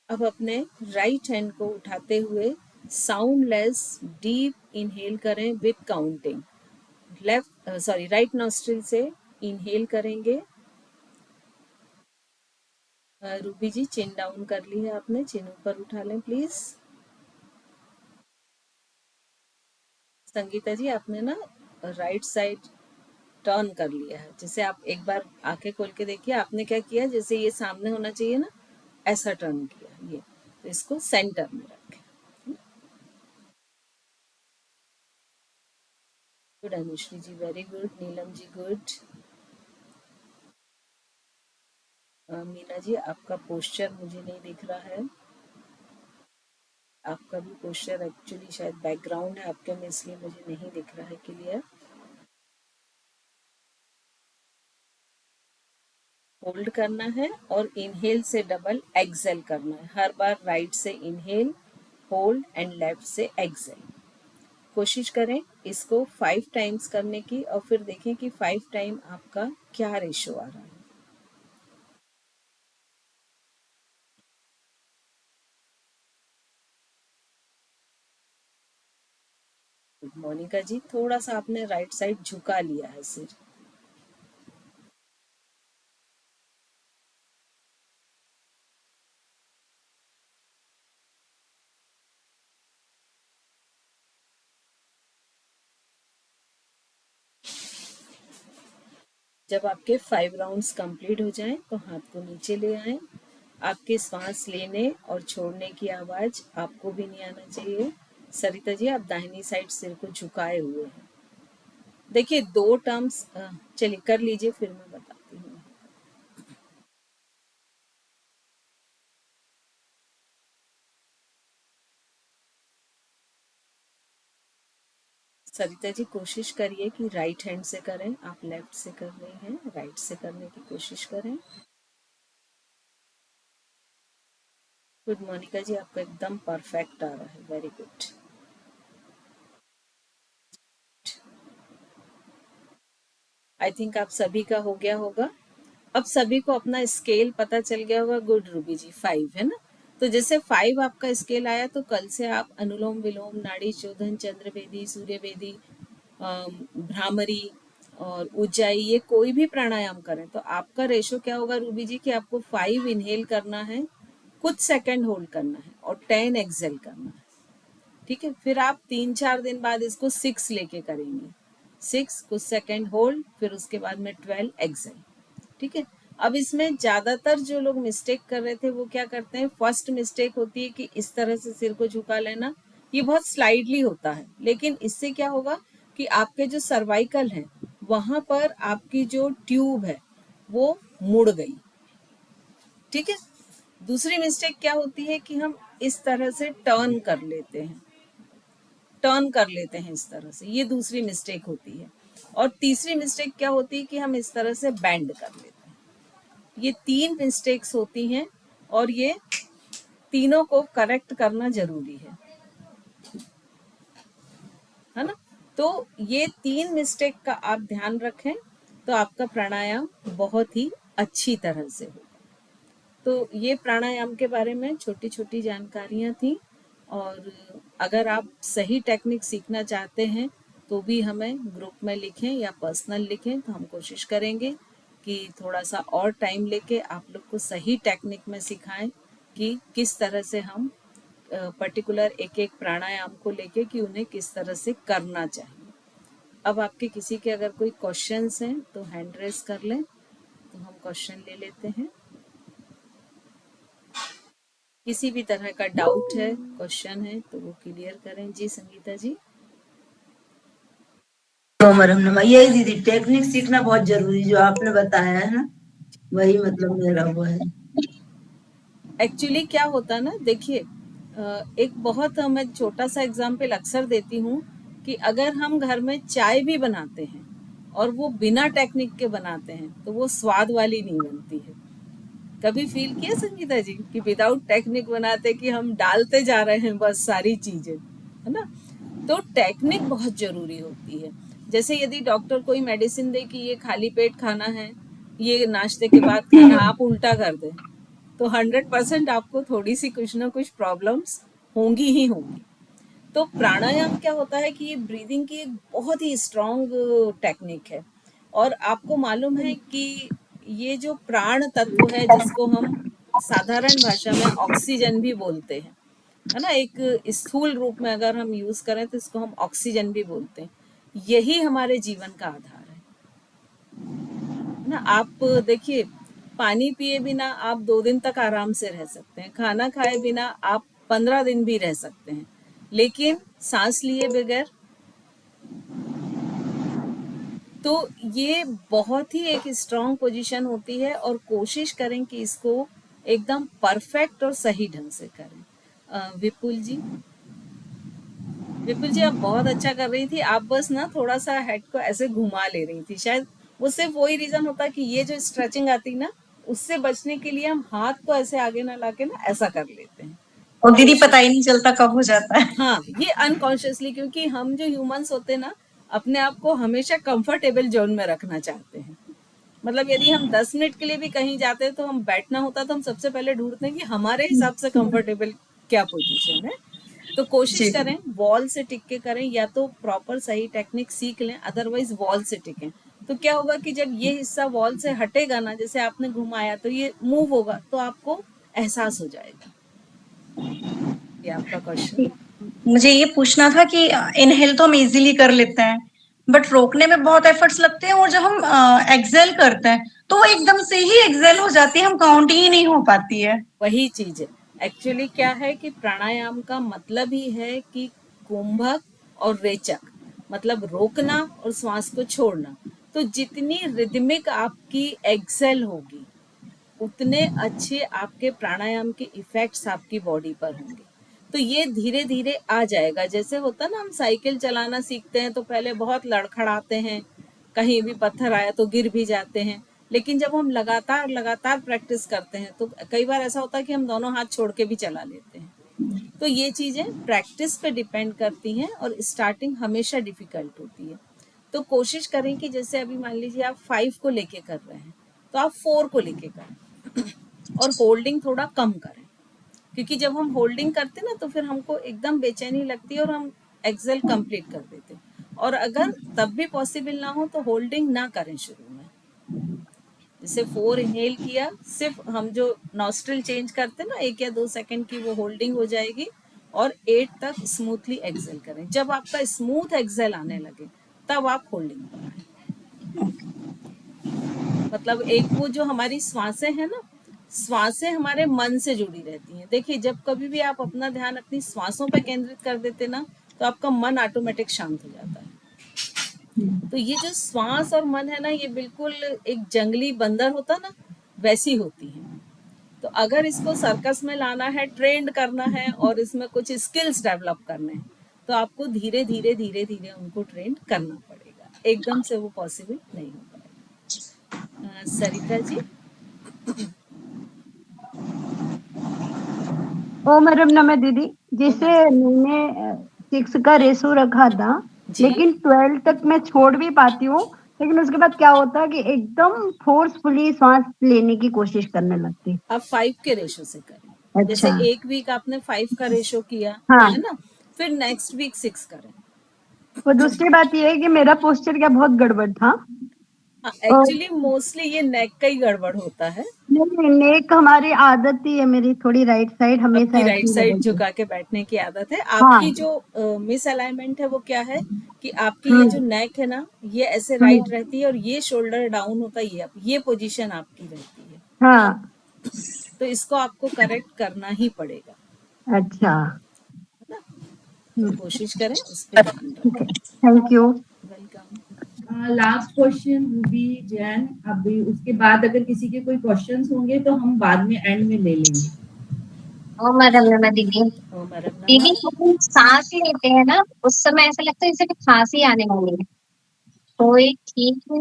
अब अपने राइट हैंड को उठाते हुए साउंडलेस डीप इनहेल करें विद काउंटिंग। राइट नॉस्ट्रिल से इनहेल करेंगे। रूबी जी चिन डाउन कर ली है आपने, चिन ऊपर उठा लें प्लीज। संगीता जी आपने ना राइट साइड टर्न कर लिया है, जैसे आप एक बार आंखें खोल के देखिए, आपने क्या किया, जैसे ये सामने होना चाहिए ना, ऐसा टर्न किया ये। तो इसको सेंटर में रखें। गुड अनुश्री जी, very good. Neelam ji good. Meena ji आपका पोस्चर मुझे नहीं दिख रहा है, आपका भी पोस्चर एक्चुअली शायद बैकग्राउंड है आपके में, इसलिए मुझे नहीं दिख रहा है क्लियर। होल्ड करना है और इनहेल से डबल एक्सेल करना है। हर बार राइट से इनहेल, होल्ड एंड लेफ्ट से एक्सेल। कोशिश करें इसको 5 टाइम्स करने की और फिर देखें कि 5 टाइम आपका क्या रेशो आ रहा है। मोनिका जी थोड़ा सा आपने राइट साइड झुका लिया है सिर। जब आपके 5 राउंड्स कंप्लीट हो जाएं तो हाथ को नीचे ले आएं। आपके सांस लेने और छोड़ने की आवाज आपको भी नहीं आना चाहिए। सरिता जी आप दाहिनी साइड सिर को झुकाए हुए हैं। देखिए 2 टर्म्स, चलिए कर लीजिए फिर मैं बताती हूँ। सरिता जी कोशिश करिए कि राइट हैंड से करें, आप लेफ्ट से कर रही हैं, राइट से करने की कोशिश करें। गुड मोनिका जी आपका एकदम परफेक्ट आ रहा है, वेरी गुड। आई थिंक आप सभी का हो गया होगा। अब सभी को अपना स्केल पता चल गया होगा। गुड रूबी जी, 5 है ना। तो जैसे 5 आपका स्केल आया तो कल से आप अनुलोम विलोम, नाड़ी शोधन, चंद्र बेदी, सूर्य बेदी, भ्रामरी और उज्जाई, ये कोई भी प्राणायाम करें तो आपका रेशो क्या होगा रूबी जी कि आपको 5 इनहेल करना है, कुछ सेकंड होल्ड करना है और 10 एक्सेल करना है। ठीक है, फिर आप 3-4 दिन बाद इसको 6 लेके करेंगे। 6 कुछ सेकंड होल्ड, फिर उसके बाद में 12 एक्सेल। ठीक है। अब इसमें ज्यादातर जो लोग मिस्टेक कर रहे थे वो क्या करते हैं, फर्स्ट मिस्टेक होती है कि इस तरह से सिर को झुका लेना। ये बहुत स्लाइडली होता है, लेकिन इससे क्या होगा कि आपके जो सर्वाइकल है वहां पर आपकी जो ट्यूब है वो मुड़ गई। ठीक है। दूसरी मिस्टेक क्या होती है कि हम इस तरह से टर्न कर लेते हैं, टर्न कर लेते हैं इस तरह से, ये दूसरी मिस्टेक होती है। और तीसरी मिस्टेक क्या होती है कि हम इस तरह से बेंड कर लेते हैं। ये 3 मिस्टेक्स होती हैं और ये तीनों को करेक्ट करना जरूरी है ना। तो ये 3 मिस्टेक का आप ध्यान रखें तो आपका प्राणायाम बहुत ही अच्छी तरह से हो। तो ये प्राणायाम के बारे में छोटी छोटी जानकारियां थी। और अगर आप सही टेक्निक सीखना चाहते हैं तो भी हमें ग्रुप में लिखें या पर्सनल लिखें, तो हम कोशिश करेंगे कि थोड़ा सा और टाइम लेके आप लोग को सही टेक्निक में सिखाएं कि किस तरह से हम पर्टिकुलर एक एक प्राणायाम को लेके कि उन्हें किस तरह से करना चाहिए। अब आपके किसी के अगर कोई क्वेश्चंस हैं तो हैंड रेस कर लें, तो हम क्वेश्चन ले लेते हैं। किसी भी तरह का डाउट है, क्वेश्चन है तो वो क्लियर करें। जी संगीता जी। मरहम नमा, यही दीदी टेक्निक सीखना बहुत जरूरी जो आपने बताया है ना, वही मतलब मेरा वो है। एक्चुअली क्या होता ना, देखिए एक बहुत मैं छोटा सा एग्जाम्पल अक्सर देती हूँ कि अगर हम घर में चाय भी बनाते हैं और वो बिना टेक्निक के बनाते हैं तो वो स्वाद वाली नहीं बनती है। कभी फील किया संगीता जी कि विदाउट टेक्निक बनाते कि हम डालते जा रहे हैं बस सारी चीजें, है ना। तो टेक्निक बहुत जरूरी होती है। जैसे यदि डॉक्टर कोई मेडिसिन दे कि ये खाली पेट खाना है, ये नाश्ते के बाद खाना, आप उल्टा कर दें तो 100% आपको थोड़ी सी कुछ ना कुछ प्रॉब्लम्स होंगी ही होंगी। तो प्राणायाम क्या होता है कि ये ब्रीदिंग की एक बहुत ही स्ट्रॉन्ग टेक्निक है। और आपको मालूम है कि ये जो प्राण तत्व है जिसको हम साधारण भाषा में ऑक्सीजन भी बोलते हैं, है ना, एक स्थूल रूप में अगर हम यूज करें तो इसको हम ऑक्सीजन भी बोलते हैं। यही हमारे जीवन का आधार है ना। आप देखिए, पानी पिए बिना आप 2 दिन तक आराम से रह सकते हैं, खाना खाए बिना आप 15 दिन भी रह सकते हैं, लेकिन सांस लिए बगैर। तो ये बहुत ही एक स्ट्रांग पोजीशन होती है और कोशिश करें कि इसको एकदम परफेक्ट और सही ढंग से करें। विपुल जी, विपुल जी आप बहुत अच्छा कर रही थी। आप बस ना थोड़ा सा हेड को ऐसे घुमा ले रही थी, शायद वो सिर्फ वही रीजन होता कि ये जो स्ट्रेचिंग आती ना, उससे बचने के लिए हम हाथ को ऐसे आगे ना लाके ना ऐसा कर लेते हैं। और दीदी पता ही नहीं चलता कब हो जाता है। हाँ, ये अनकॉन्शियसली, क्योंकि हम जो ह्यूमंस होते हैं ना अपने आप को हमेशा कंफर्टेबल जोन में रखना चाहते हैं। मतलब यदि हम 10 मिनट के लिए भी कहीं जाते हैं तो हम बैठना होता तो हम सबसे पहले ढूंढते हैं कि हमारे हिसाब से कंफर्टेबल क्या पोजीशन है। तो कोशिश करें वॉल से टिक के करें, या तो प्रॉपर सही टेक्निक सीख लें, अदरवाइज वॉल से टिकें। तो क्या होगा कि जब ये हिस्सा वॉल से हटेगा ना, जैसे आपने घुमाया तो ये मूव होगा तो आपको एहसास हो जाएगा। ये आपका क्वेश्चन। मुझे ये पूछना था कि इनहेल तो हम इजीली कर लेते हैं, बट रोकने में बहुत एफर्ट्स लगते हैं, और जब हम एक्सेल करते हैं तो वो एकदम से ही एक्सेल हो जाती है, हम काउंटिंग ही नहीं हो पाती है। वही चीज है। एक्चुअली क्या है कि प्राणायाम का मतलब ही है कि कुंभक और रेचक, मतलब रोकना और श्वास को छोड़ना। तो जितनी रिदमिक आपकी एक्सेल होगी उतने अच्छे आपके प्राणायाम के इफेक्ट्स आपकी बॉडी पर होंगे। तो ये धीरे धीरे आ जाएगा। जैसे होता ना, हम साइकिल चलाना सीखते हैं तो पहले बहुत लड़खड़ाते हैं, कहीं भी पत्थर आया तो गिर भी जाते हैं, लेकिन जब हम लगातार लगातार प्रैक्टिस करते हैं तो कई बार ऐसा होता है कि हम दोनों हाथ छोड़ के भी चला लेते हैं। तो ये चीजें प्रैक्टिस पे डिपेंड करती हैं और स्टार्टिंग हमेशा डिफिकल्ट होती है। तो कोशिश करें कि जैसे अभी मान लीजिए आप 5 को लेके कर रहे हैं तो आप 4 को लेके करें और होल्डिंग थोड़ा कम करें, क्योंकि जब हम होल्डिंग करते हैं ना तो फिर हमको एकदम बेचैनी लगती है और हम एक्सेल कंप्लीट कर देते हैं। और अगर तब भी पॉसिबल ना हो तो होल्डिंग ना करें शुरू में। जैसे 4 इनहेल किया, सिर्फ हम जो नॉस्ट्रिल चेंज करते हैं ना 1 या 2 सेकंड की, वो होल्डिंग हो जाएगी और 8 तक स्मूथली एक्सेल करें। जब आपका स्मूथ एक्सेल आने लगे तब आप होल्डिंग बढ़ाएं। मतलब एक वो जो हमारी श्वासें हैं ना, श्वासें हमारे मन से जुड़ी रहती हैं। देखिए जब कभी भी आप अपना ध्यान अपनी श्वासों पर केंद्रित कर देते ना तो आपका मन ऑटोमेटिक शांत हो जाता है। तो ये जो श्वास और मन है ना, ये बिल्कुल एक जंगली बंदर होता ना वैसी होती है। तो अगर इसको सर्कस में लाना है, ट्रेंड करना है और इसमें कुछ स्किल्स डेवलप करने हैं तो आपको धीरे धीरे धीरे धीरे उनको ट्रेंड करना पड़ेगा, एकदम से वो पॉसिबल नहीं हो पाएगा। सरिता जी। ओ मैडम नमः दीदी, जैसे मैंने 6 का रेशो रखा था जी। लेकिन 12 तक मैं छोड़ भी पाती हूँ, लेकिन उसके बाद क्या होता है कि एकदम फोर्सफुली सांस लेने की कोशिश करने लगती है। आप 5 के रेशो से करें। अच्छा। जैसे एक वीक आपने 5 का रेशो किया, हाँ। है ना, फिर नेक्स्ट वीक 6 करें। और दूसरी बात ये है कि मेरा पोस्चर क्या बहुत गड़बड़ था। एक्चुअली मोस्टली ये नेक का ही गड़बड़ होता है। नहीं, नेक हमारी आदत ही है, मेरी थोड़ी राइट साइड हमेशा आपकी राइट ऐसी साइड रहती है। झुका के बैठने की आदत है। हाँ। आपकी जो मिस अलाइनमेंट है वो क्या है कि आपकी ये जो नेक है ना, ये ऐसे राइट रहती है और ये शोल्डर डाउन होता है, ये पोजीशन आपकी रहती है। हाँ। तो इसको आपको करेक्ट करना ही पड़ेगा। अच्छा। है ना, तो कोशिश करें उस पर ध्यान रखें। Thank you. Welcome. Last question Ruby Jain. अभी उसके बाद अगर किसी के कोई क्वेश्चंस होंगे तो हम बाद में एंड में ले लेंगे। ओ मैडम नमा दीदी, ओ मैडम दीदी हम सांस ही लेते हैं ना, उस समय ऐसा लगता है जैसे कि खांसी आने वाली है, तो ये ठीक है?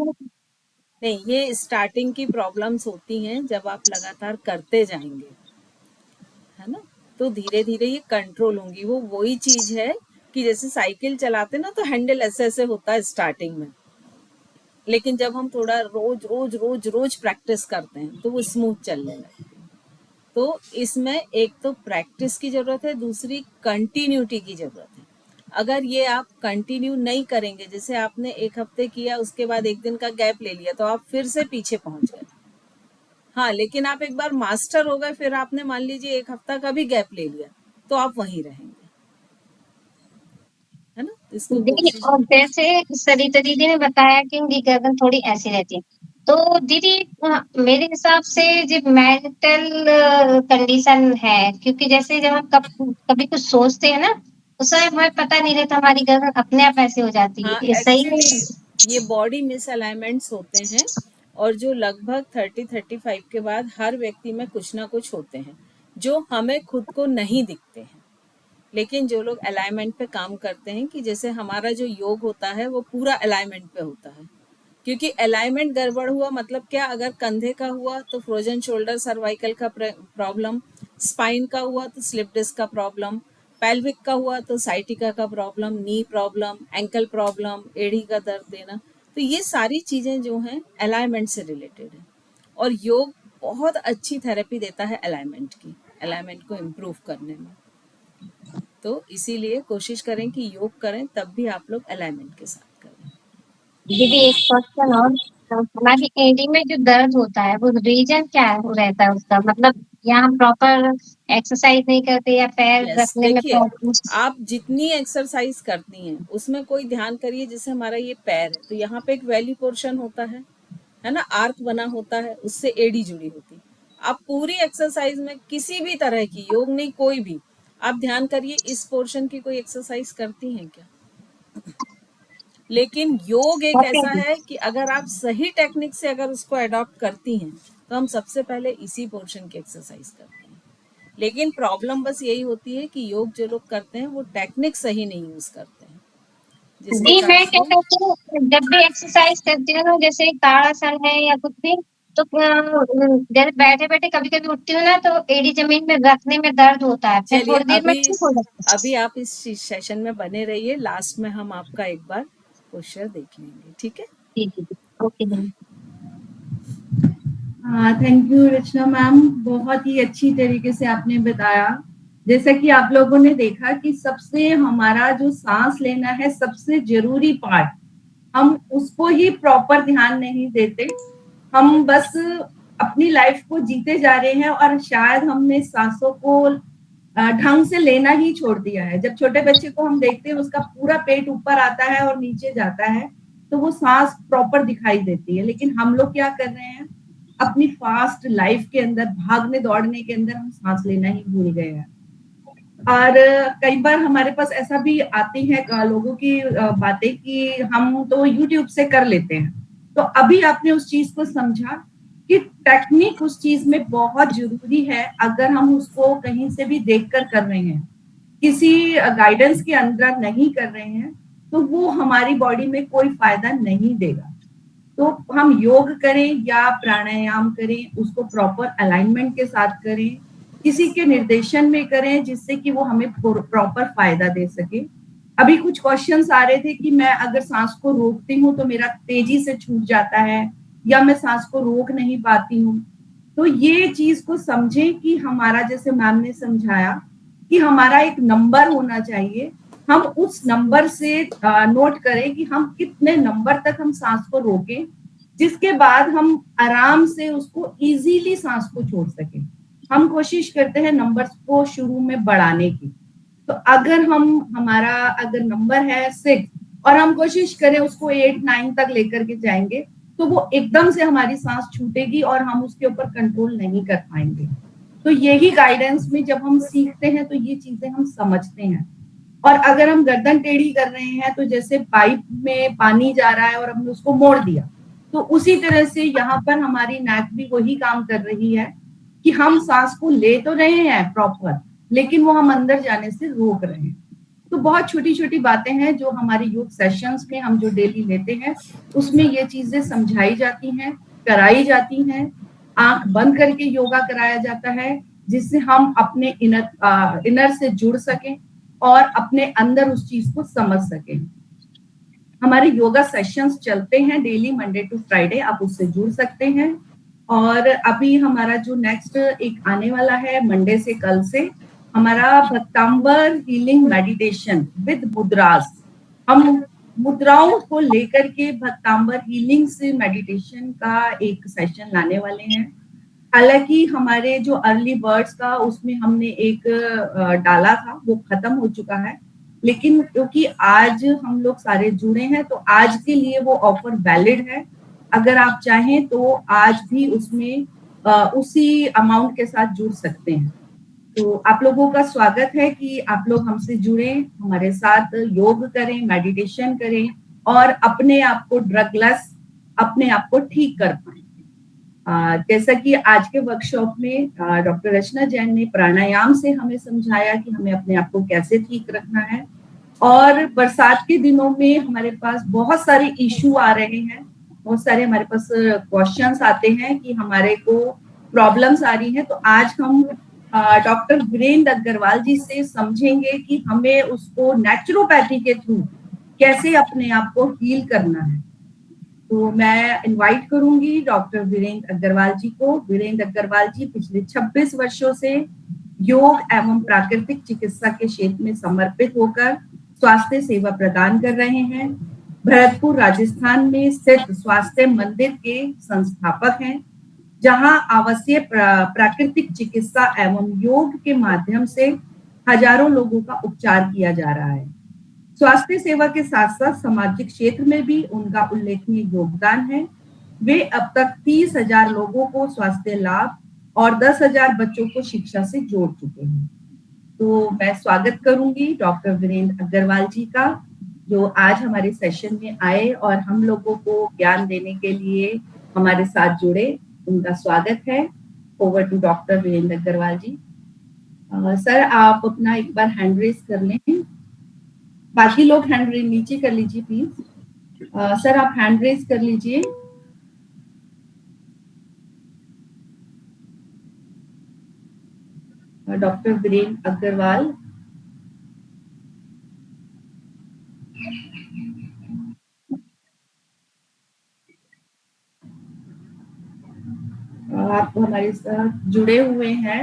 नहीं, ये स्टार्टिंग की प्रॉब्लम्स होती हैं जब आप लगातार करते जाएंगे, है ना, तो धीरे धीरे ये कंट्रोल होंगी। वो वही चीज है कि जैसे साइकिल चलाते ना तो हैंडल ऐसे ऐसे होता है स्टार्टिंग में, लेकिन जब हम थोड़ा रोज रोज रोज रोज प्रैक्टिस करते हैं तो वो स्मूथ चलने लगती है। तो इसमें एक तो प्रैक्टिस की जरूरत है, दूसरी कंटिन्यूटी की जरूरत है। अगर ये आप कंटिन्यू नहीं करेंगे, जैसे आपने 1 हफ्ते किया उसके बाद 1 दिन का गैप ले लिया तो आप फिर से पीछे पहुंच गए। हाँ, लेकिन आप एक बार मास्टर हो गए, फिर आपने मान लीजिए 1 हफ्ता का भी गैप ले लिया तो आप वहीं रहेंगे, है ना। तो इसको दीदी कोशिश। और जैसे सरिता दीदी ने बताया कि उनकी गर्दन थोड़ी ऐसी रहती है, तो दीदी मेरे हिसाब से जो मेंटल कंडीशन है, क्योंकि जैसे जब हम कभी कुछ सोचते हैं ना, उस समय हमें पता नहीं रहता, हमारी गर्दन अपने आप ऐसे हो जाती हाँ, है, ये सही है? एक्चुअली ये बॉडी मिसअलाइनमेंट्स होते हैं और जो लगभग 30-35 के बाद हर व्यक्ति में कुछ ना कुछ होते हैं जो हमें खुद को नहीं दिखते हैं। लेकिन जो लोग अलाइनमेंट पे काम करते हैं, कि जैसे हमारा जो योग होता है वो पूरा अलाइनमेंट पे होता है, क्योंकि अलाइनमेंट गड़बड़ हुआ मतलब क्या, अगर कंधे का हुआ तो फ्रोजन शोल्डर सर्वाइकल का प्रॉब्लम, स्पाइन का हुआ तो स्लिप डिस्क का प्रॉब्लम, पेल्विक का हुआ तो साइटिका का प्रॉब्लम, नी प्रॉब्लम, एंकल प्रॉब्लम, एड़ी का दर्द देना। तो ये सारी चीजें जो हैं अलाइनमेंट से रिलेटेड है और योग बहुत अच्छी थेरेपी देता है अलाइनमेंट की, अलाइनमेंट को इम्प्रूव करने में। तो इसीलिए कोशिश करें कि योग करें तब भी आप लोग अलाइनमेंट के साथ करें। दीदी एक क्वेश्चन और, हमारी एडी में जो दर्द होता है वो रीजन क्या रहता है उसका, मतलब यहाँ प्रॉपर एक्सरसाइज नहीं करते या पैर रखने में देखिए प्रॉब्लम? आप जितनी एक्सरसाइज करती हैं उसमें कोई ध्यान करिए, जैसे हमारा ये पैर है तो यहाँ पे एक वैली पोर्शन होता है ना, आर्क बना होता है, उससे एडी जुड़ी होती है। आप पूरी एक्सरसाइज में किसी भी तरह की, योग नहीं कोई भी, आप ध्यान करिए इस पोर्शन की कोई एक्सरसाइज करती हैं क्या। लेकिन योग एक ऐसा है कि अगर आप सही टेक्निक से अगर उसको अडॉप्ट करती हैं तो हम सबसे पहले इसी पोर्शन की एक्सरसाइज करते हैं। लेकिन प्रॉब्लम बस यही होती है कि योग जो लोग करते हैं वो टेक्निक सही नहीं यूज करते हैं, जिसके जी मैं क्या कारण करती हूँ, जब भी एक्सरसाइज करती हूँ ना, जैसे ताड़ासन है या कुछ भी, तो जैसे बैठे बैठे कभी कभी उठती हूँ ना, तो एड़ी जमीन में रखने में दर्द होता है, फिर चलिए थोड़ी देर में ठीक हो जाता है। अभी आप इस सेशन में बने रहिए, लास्ट में हम आपका एक बार पोस्चर देख लेंगे, ठीक है? ठीक है, okay ma'am. Thank you Rachna ma'am, बहुत ही अच्छी तरीके से आपने बताया। जैसा कि आप लोगों ने देखा कि सबसे हमारा जो सांस लेना है सबसे जरूरी पार्ट, हम उसको ही प्रॉपर ध्यान नहीं देते। हम बस अपनी लाइफ को जीते जा रहे हैं और शायद हमने सांसों को ढंग से लेना ही छोड़ दिया है। जब छोटे बच्चे को हम देखते हैं उसका पूरा पेट ऊपर आता है और नीचे जाता है तो वो सांस प्रॉपर दिखाई देती है, लेकिन हम लोग क्या कर रहे हैं, अपनी फास्ट लाइफ के अंदर भागने दौड़ने के अंदर हम सांस लेना ही भूल गए हैं। और कई बार हमारे पास ऐसा भी आती है लोगों की बातें कि हम तो यूट्यूब से कर लेते हैं। तो अभी आपने उस चीज को समझा कि टेक्निक उस चीज में बहुत जरूरी है। अगर हम उसको कहीं से भी देखकर कर रहे हैं, किसी गाइडेंस के अंदर नहीं कर रहे हैं, तो वो हमारी बॉडी में कोई फायदा नहीं देगा। तो हम योग करें या प्राणायाम करें, उसको प्रॉपर अलाइनमेंट के साथ करें, किसी के निर्देशन में करें जिससे कि वो हमें प्रॉपर फायदा दे सके। अभी कुछ क्वेश्चंस आ रहे थे कि मैं अगर सांस को रोकती हूँ तो मेरा तेजी से छूट जाता है या मैं सांस को रोक नहीं पाती हूँ। तो ये चीज को समझें कि हमारा, जैसे मैम ने समझाया कि हमारा एक नंबर होना चाहिए, हम उस नंबर से नोट करें कि हम कितने नंबर तक हम सांस को रोकें, जिसके बाद हम आराम से उसको इजीली सांस को छोड़ सकें। हम कोशिश करते हैं नंबर्स को शुरू में बढ़ाने की। तो अगर हमारा अगर नंबर है 6 और हम कोशिश करें उसको 8-9 तक लेकर के जाएंगे, तो वो एकदम से हमारी सांस छूटेगी और हम उसके ऊपर कंट्रोल नहीं कर पाएंगे। तो यही गाइडेंस में जब हम सीखते हैं तो ये चीजें हम समझते हैं। और अगर हम गर्दन टेढ़ी कर रहे हैं तो जैसे पाइप में पानी जा रहा है और हमने उसको मोड़ दिया, तो उसी तरह से यहाँ पर हमारी नाक भी वही काम कर रही है कि हम सांस को ले तो रहे हैं प्रॉपर, लेकिन वो हम अंदर जाने से रोक रहे हैं। तो बहुत छोटी छोटी बातें हैं जो हमारे योग सेशंस में हम जो डेली लेते हैं उसमें ये चीजें समझाई जाती हैं, कराई जाती हैं। आंख बंद करके योगा कराया जाता है जिससे हम अपने इनर से जुड़ सकें और अपने अंदर उस चीज को समझ सकें। हमारे योगा सेशंस चलते हैं डेली मंडे टू फ्राइडे, आप उससे जुड़ सकते हैं। और अभी हमारा जो नेक्स्ट एक आने वाला है मंडे से, कल से हमारा भक्तांबर हीलिंग मेडिटेशन विद मुद्रास, हम मुद्राओं को लेकर के भक्तांबर हीलिंग से मेडिटेशन का एक सेशन लाने वाले हैं। हालांकि हमारे जो अर्ली बर्ड्स का उसमें हमने एक डाला था, वो खत्म हो चुका है, लेकिन क्योंकि आज हम लोग सारे जुड़े हैं तो आज के लिए वो ऑफर वैलिड है। अगर आप चाहें तो आज भी उसमें उसी अमाउंट के साथ जुड़ सकते हैं। तो आप लोगों का स्वागत है कि आप लोग हमसे जुड़े, हमारे साथ योग करें, मेडिटेशन करें और अपने आप को ड्रगलेस, अपने आप को ठीक कर पाए। जैसा कि आज के वर्कशॉप में डॉक्टर रचना जैन ने प्राणायाम से हमें समझाया कि हमें अपने आप को कैसे ठीक रखना है। और बरसात के दिनों में हमारे पास बहुत सारे इश्यू आ रहे हैं, बहुत सारे हमारे पास क्वेश्चंस आते हैं कि हमारे को प्रॉब्लम्स आ रही हैं। तो आज हम डॉक्टर वीरेंद्र अग्रवाल जी से समझेंगे कि हमें उसको नेचुरोपैथी के थ्रू कैसे अपने आप को हील करना है। तो मैं इनवाइट करूंगी डॉक्टर वीरेंद्र अग्रवाल जी को। वीरेंद्र अग्रवाल जी पिछले 26 वर्षों से योग एवं प्राकृतिक चिकित्सा के क्षेत्र में समर्पित होकर स्वास्थ्य सेवा प्रदान कर रहे हैं। भरतपुर राजस्थान में स्थित स्वास्थ्य मंदिर के संस्थापक हैं, जहां आवश्यक प्राकृतिक चिकित्सा एवं योग के माध्यम से हजारों लोगों का उपचार किया जा रहा है। स्वास्थ्य सेवा के साथ साथ सामाजिक क्षेत्र में भी उनका उल्लेखनीय योगदान है। वे अब तक 30,000 लोगों को स्वास्थ्य लाभ और 10,000 बच्चों को शिक्षा से जोड़ चुके हैं। तो मैं स्वागत करूंगी डॉक्टर वीरेंद्र अग्रवाल जी का, जो आज हमारे सेशन में आए और हम लोगों को ज्ञान देने के लिए हमारे साथ जुड़े। उनका स्वागत है। Over to doctor Virendra Agarwal ji. Sir आप अपना एक बार हैंड रेज कर लें, बाकी लोग हैंड रेज नीचे कर लीजिए प्लीज। सर आप हैंड रेज कर लीजिए। डॉक्टर वीरेंद्र अग्रवाल। आप हमारे साथ जुड़े हुए हैं।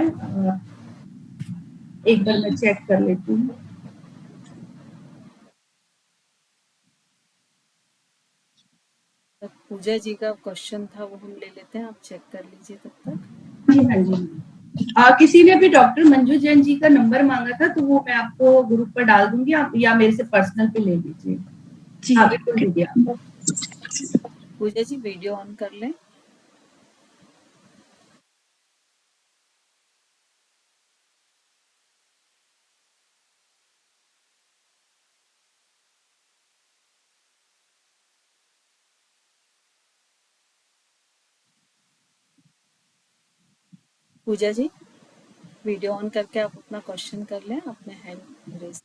एक बार मैं चेक कर लेती हूँ। पूजा जी का क्वेश्चन था वो हम ले लेते हैं, आप चेक कर लीजिए तब तक। जी हाँ जी। किसी ने भी डॉक्टर मंजू जैन जी का नंबर मांगा था, तो वो मैं आपको ग्रुप पर डाल दूंगी, आप या मेरे से पर्सनल पे ले लीजिए। हाँ बिल्कुल दीदी। आप पूजा जी वीडियो ऑन कर लें। पूजा जी वीडियो ऑन करके आप अपना क्वेश्चन कर लें, अपने हैंड रेज।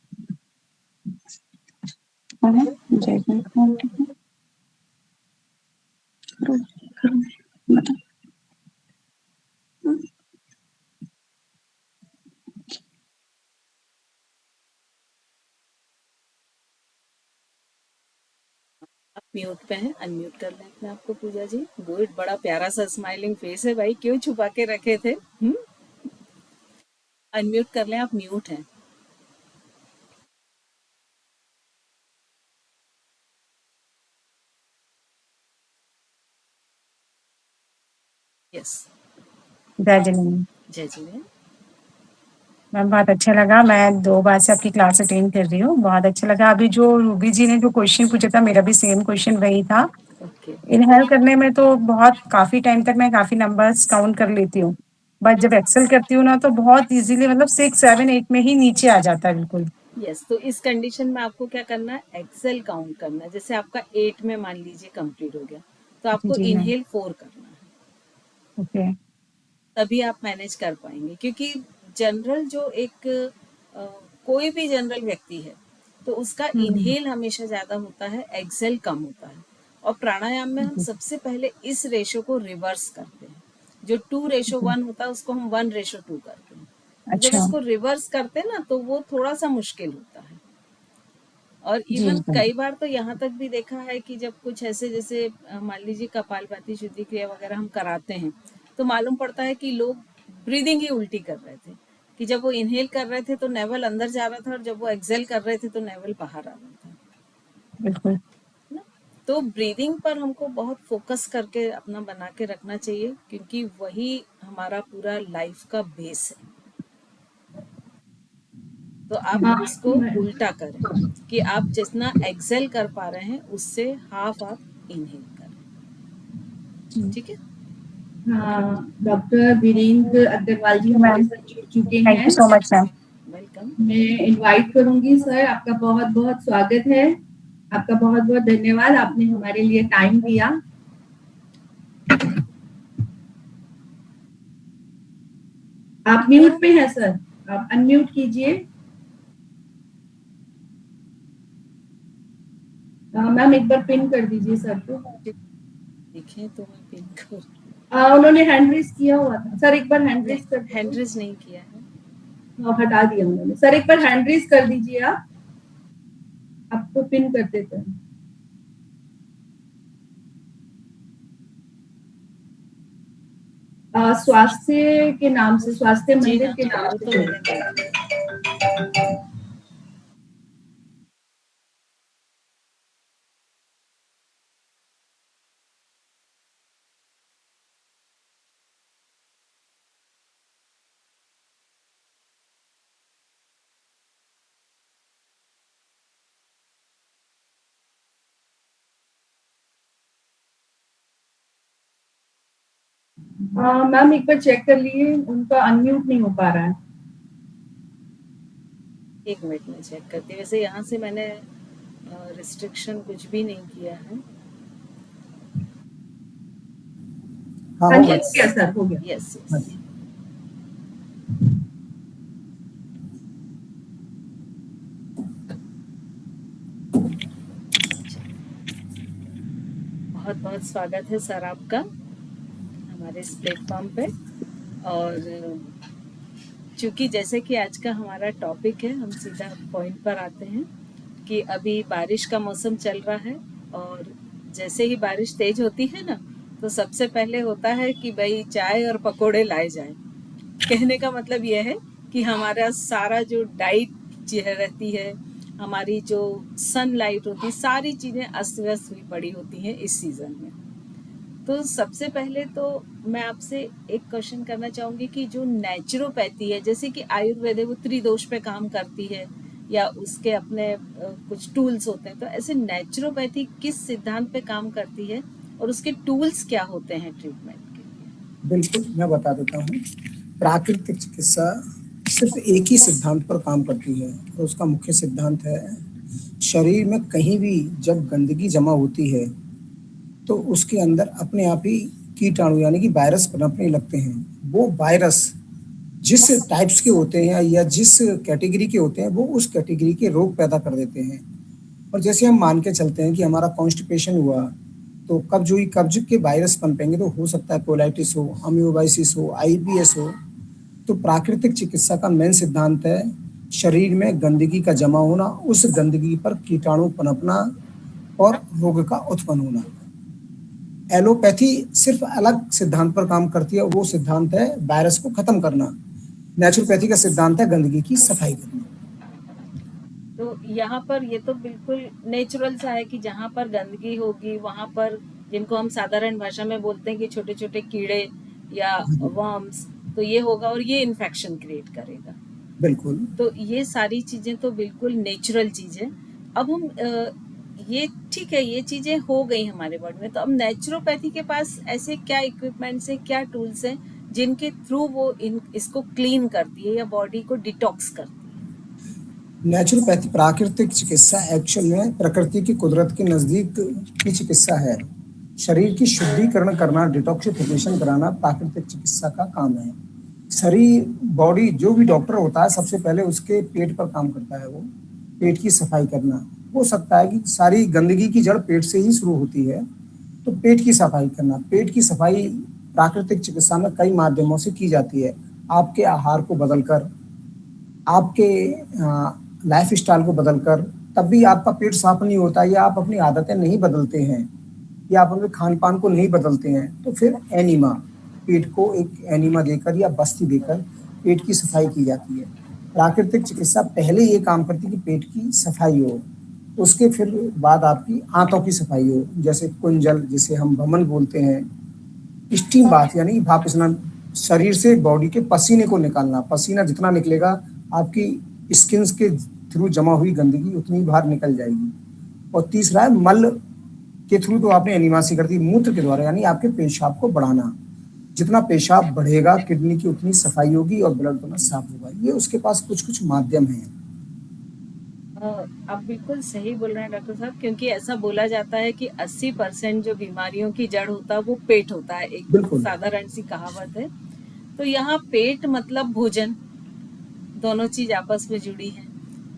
आप म्यूट पे हैं, अनम्यूट कर लें अपने आप को। पूजा जी गुड, बड़ा प्यारा सा स्माइलिंग फेस है भाई, क्यों छुपा के रखे थे? अनम्यूट कर लें, आप म्यूट हैं। यस। जय जिनेंद्र जय जी ने। मैम, बहुत अच्छा लगा। मैं 2 बार से आपकी क्लास अटेंड कर रही हूँ, बहुत अच्छा लगा। अभी जो रूबी जी ने जो क्वेश्चन पूछा था, मेरा भी सेम क्वेश्चन वही था। ओके। इनहेल करने में तो बहुत काफी टाइम तक मैं काफी नंबर्स काउंट कर लेती हूँ, बट जब एक्सेल करती हूँ ना तो बहुत इजीली मतलब 6, 7, 8 में ही नीचे आ जाता है बिल्कुल। यस, तो इस कंडीशन में आपको क्या करना है, एक्सेल काउंट करना है। जैसे आपका 8 में मान लीजिए कंप्लीट हो गया, तो आपको जी मैम। इनहेल 4 करना है, ओके। तभी आप मैनेज कर पाएंगे। क्योंकि जनरल जो एक कोई भी जनरल व्यक्ति है तो उसका इनहेल हमेशा ज्यादा होता है, एक्सेल कम होता है। और प्राणायाम में हम सबसे पहले इस रेशो को रिवर्स करते हैं। जो 2:1 होता है उसको हम 1:2 करते हैं। तो जब अच्छा। इसको रिवर्स करते हैं ना तो वो थोड़ा सा मुश्किल होता है। और जी इवन जी। कई बार तो यहाँ तक भी देखा है कि जब कुछ ऐसे जैसे मान लीजिए कपालभाति शुद्धि क्रिया वगैरह हम कराते हैं, तो मालूम पड़ता है कि लोग ब्रीदिंग ही उल्टी कर रहे थे। कि जब वो इनहेल कर रहे थे तो नेवल अंदर जा रहा था, और जब वो एक्सेल कर रहे थे तो नेवल बाहर आ रहा था। बिल्कुल। है ना? तो ब्रीदिंग पर हमको बहुत फोकस करके अपना बना के रखना चाहिए, क्योंकि वही हमारा पूरा लाइफ का बेस है। तो आप हाँ इसको उल्टा करें कि आप जितना एक्सेल कर पा रहे हैं उससे हाफ आप इनहेल करें। ठीक है। हाँ, डॉक्टर वीरेंद्र अग्रवाल जी हमारे मैम, साथ जुड़ चुके थैंक हैं। You so much ma'am. Welcome. मैं इनवाइट करूंगी सर, आपका बहुत बहुत स्वागत है। आपका बहुत बहुत धन्यवाद, आपने हमारे लिए टाइम दिया। आप म्यूट पे हैं सर, आप अनम्यूट कीजिए। मैम एक बार पिन कर दीजिए सर को। देखें तो मैं पिन कर, उन्होंने हैंड रेज किया हुआ था सर, एक बार हैंड रेज कर हैंड दीजिए। रेज नहीं किया है। हटा दिया उन्होंने सर, एक बार हैंड रेज कर दीजिए आप, आपको पिन कर देते हैं। स्वास्थ्य के नाम से, स्वास्थ्य जी मंदिर हाँ, के नाम वो से तो जुड़े। मैंने देख लिया। मैम एक बार चेक कर लिए, उनका अनम्यूट नहीं हो पा रहा है। एक मिनट में चेक करती हूँ। वैसे यहाँ से मैंने रिस्ट्रिक्शन कुछ भी नहीं किया है। हाँ हाँ जी, यस हो गया सर, हो गया। Yes yes. बहुत बहुत स्वागत है सर आपका हमारे इस प्लेटफॉर्म पे। और चूंकि जैसे कि आज का हमारा टॉपिक है, हम सीधा पॉइंट पर आते हैं कि अभी बारिश का मौसम चल रहा है, और जैसे ही बारिश तेज होती है ना तो सबसे पहले होता है कि भाई चाय और पकोड़े लाए जाएं। कहने का मतलब यह है कि हमारा सारा जो डाइट रहती है, हमारी जो सनलाइट होती है, सारी चीज़ें अस्त व्यस्त हुई पड़ी होती हैं इस सीज़न में। तो सबसे पहले तो मैं आपसे एक क्वेश्चन करना चाहूँगी कि जो नेचुरोपैथी है, जैसे कि आयुर्वेद है वो त्रिदोष पे काम करती है या उसके अपने कुछ टूल्स होते हैं, तो ऐसे नेचुरोपैथी किस सिद्धांत पे काम करती है और उसके टूल्स क्या होते हैं ट्रीटमेंट के लिए? बिल्कुल, मैं बता देता हूँ। प्राकृतिक चिकित्सा सिर्फ एक ही सिद्धांत पर काम करती है और उसका मुख्य सिद्धांत है, शरीर में कहीं भी जब गंदगी जमा होती है तो उसके अंदर अपने आप ही कीटाणु यानी कि वायरस पनपने लगते हैं। वो वायरस जिस टाइप्स के होते हैं या जिस कैटेगरी के होते हैं वो उस कैटेगरी के रोग पैदा कर देते हैं। और जैसे हम मान के चलते हैं कि हमारा कॉन्स्टिपेशन हुआ तो कब्ज के वायरस पनपेंगे, तो हो सकता है कोलाइटिस हो, अम्योबाइसिस हो, IBS हो। तो प्राकृतिक चिकित्सा का मेन सिद्धांत है शरीर में गंदगी का जमा होना, उस गंदगी पर कीटाणु पनपना और रोग का उत्पन्न होना। एलोपैथी सिर्फ अलग सिद्धांत पर काम करती है, वो सिद्धांत है वायरस को खत्म करना। नेचुरोपैथी का सिद्धांत है गंदगी की सफाई करना। तो यहाँ पर ये तो बिल्कुल नेचुरल सा है कि जहाँ पर गंदगी होगी वहाँ पर, जिनको हम साधारण भाषा में बोलते हैं कि छोटे छोटे कीड़े या वर्म्स, तो ये होगा और ये इन्फेक्शन क्रिएट करेगा। बिल्कुल। तो ये सारी चीजें तो बिल्कुल नेचुरल चीज है। अब हम ये ठीक है, ये चीजें हो गई हमारे बॉडी में, तो अब नेचुरोपैथी के पास ऐसे क्या इक्विपमेंट्स हैं, क्या टूल्स हैं जिनके थ्रू वो इसको क्लीन करती है या बॉडी को डिटॉक्स करती है? नेचुरोपैथी प्राकृतिक चिकित्सा एक्चुअल में प्रकृति की कुदरत के नजदीक की चिकित्सा है। शरीर की शुद्धिकरण करना, डिटॉक्सिफिकेशन कराना प्राकृतिक चिकित्सा का काम है। शरीर बॉडी जो भी डॉक्टर होता है सबसे पहले उसके पेट पर काम करता है, वो पेट की सफाई करना। हो सकता है कि सारी गंदगी की जड़ पेट से ही शुरू होती है, तो पेट की सफाई करना। पेट की सफाई प्राकृतिक चिकित्सा में कई माध्यमों से की जाती है। आपके आहार को बदलकर, आपके लाइफ स्टाइल को बदलकर, तब भी आपका पेट साफ नहीं होता या आप अपनी आदतें नहीं बदलते हैं या आप अपने खान पान को नहीं बदलते हैं, तो फिर एनीमा, पेट को एक एनीमा देकर या बस्ती देकर पेट की सफाई की जाती है। प्राकृतिक चिकित्सा पहले ये काम करती है कि पेट की सफाई हो, उसके फिर बाद आपकी आंतों की सफाई हो, जैसे कुंजल, जिसे हम भमन बोलते हैं, स्टीम बाथ यानी भाप स्नान, शरीर से बॉडी के पसीने को निकालना। पसीना जितना निकलेगा आपकी स्किन के थ्रू जमा हुई गंदगी उतनी बाहर निकल जाएगी। और तीसरा है मल के थ्रू, तो आपने एनिमासी कर दी, मूत्र के द्वारा यानी आपके पेशाब को बढ़ाना। जितना पेशाब बढ़ेगा किडनी की उतनी सफाई होगी और ब्लड उतना साफ होगा। ये उसके पास कुछ कुछ माध्यम हैं। आप बिल्कुल सही बोल रहे हैं डॉक्टर साहब, क्योंकि ऐसा बोला जाता है कि 80% जो बीमारियों की जड़ होता है वो पेट होता है, एक साधारण सी कहावत है। तो यहाँ पेट मतलब भोजन, दोनों चीज आपस में जुड़ी है।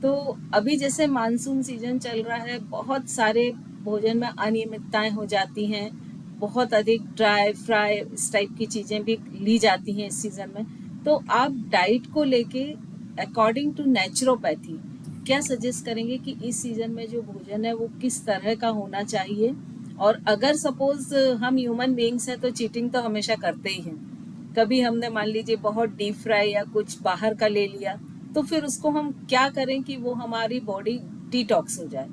तो अभी जैसे मानसून सीजन चल रहा है, बहुत सारे भोजन में अनियमितताएं हो जाती हैं, बहुत अधिक ड्राई फ्राई इस टाइप की चीजें भी ली जाती हैं इस सीजन में। तो आप डाइट को लेके अकॉर्डिंग टू नेचुरोपैथी क्या सजेस्ट करेंगे कि इस सीजन में जो भोजन है वो किस तरह का होना चाहिए? और अगर सपोज हम ह्यूमन बीइंग्स हैं तो चीटिंग तो हमेशा करते ही हैं। कभी हमने मान लीजिए बहुत डीप फ्राई या कुछ बाहर का ले लिया, तो फिर उसको हम क्या करें कि वो हमारी बॉडी डिटॉक्स हो जाए?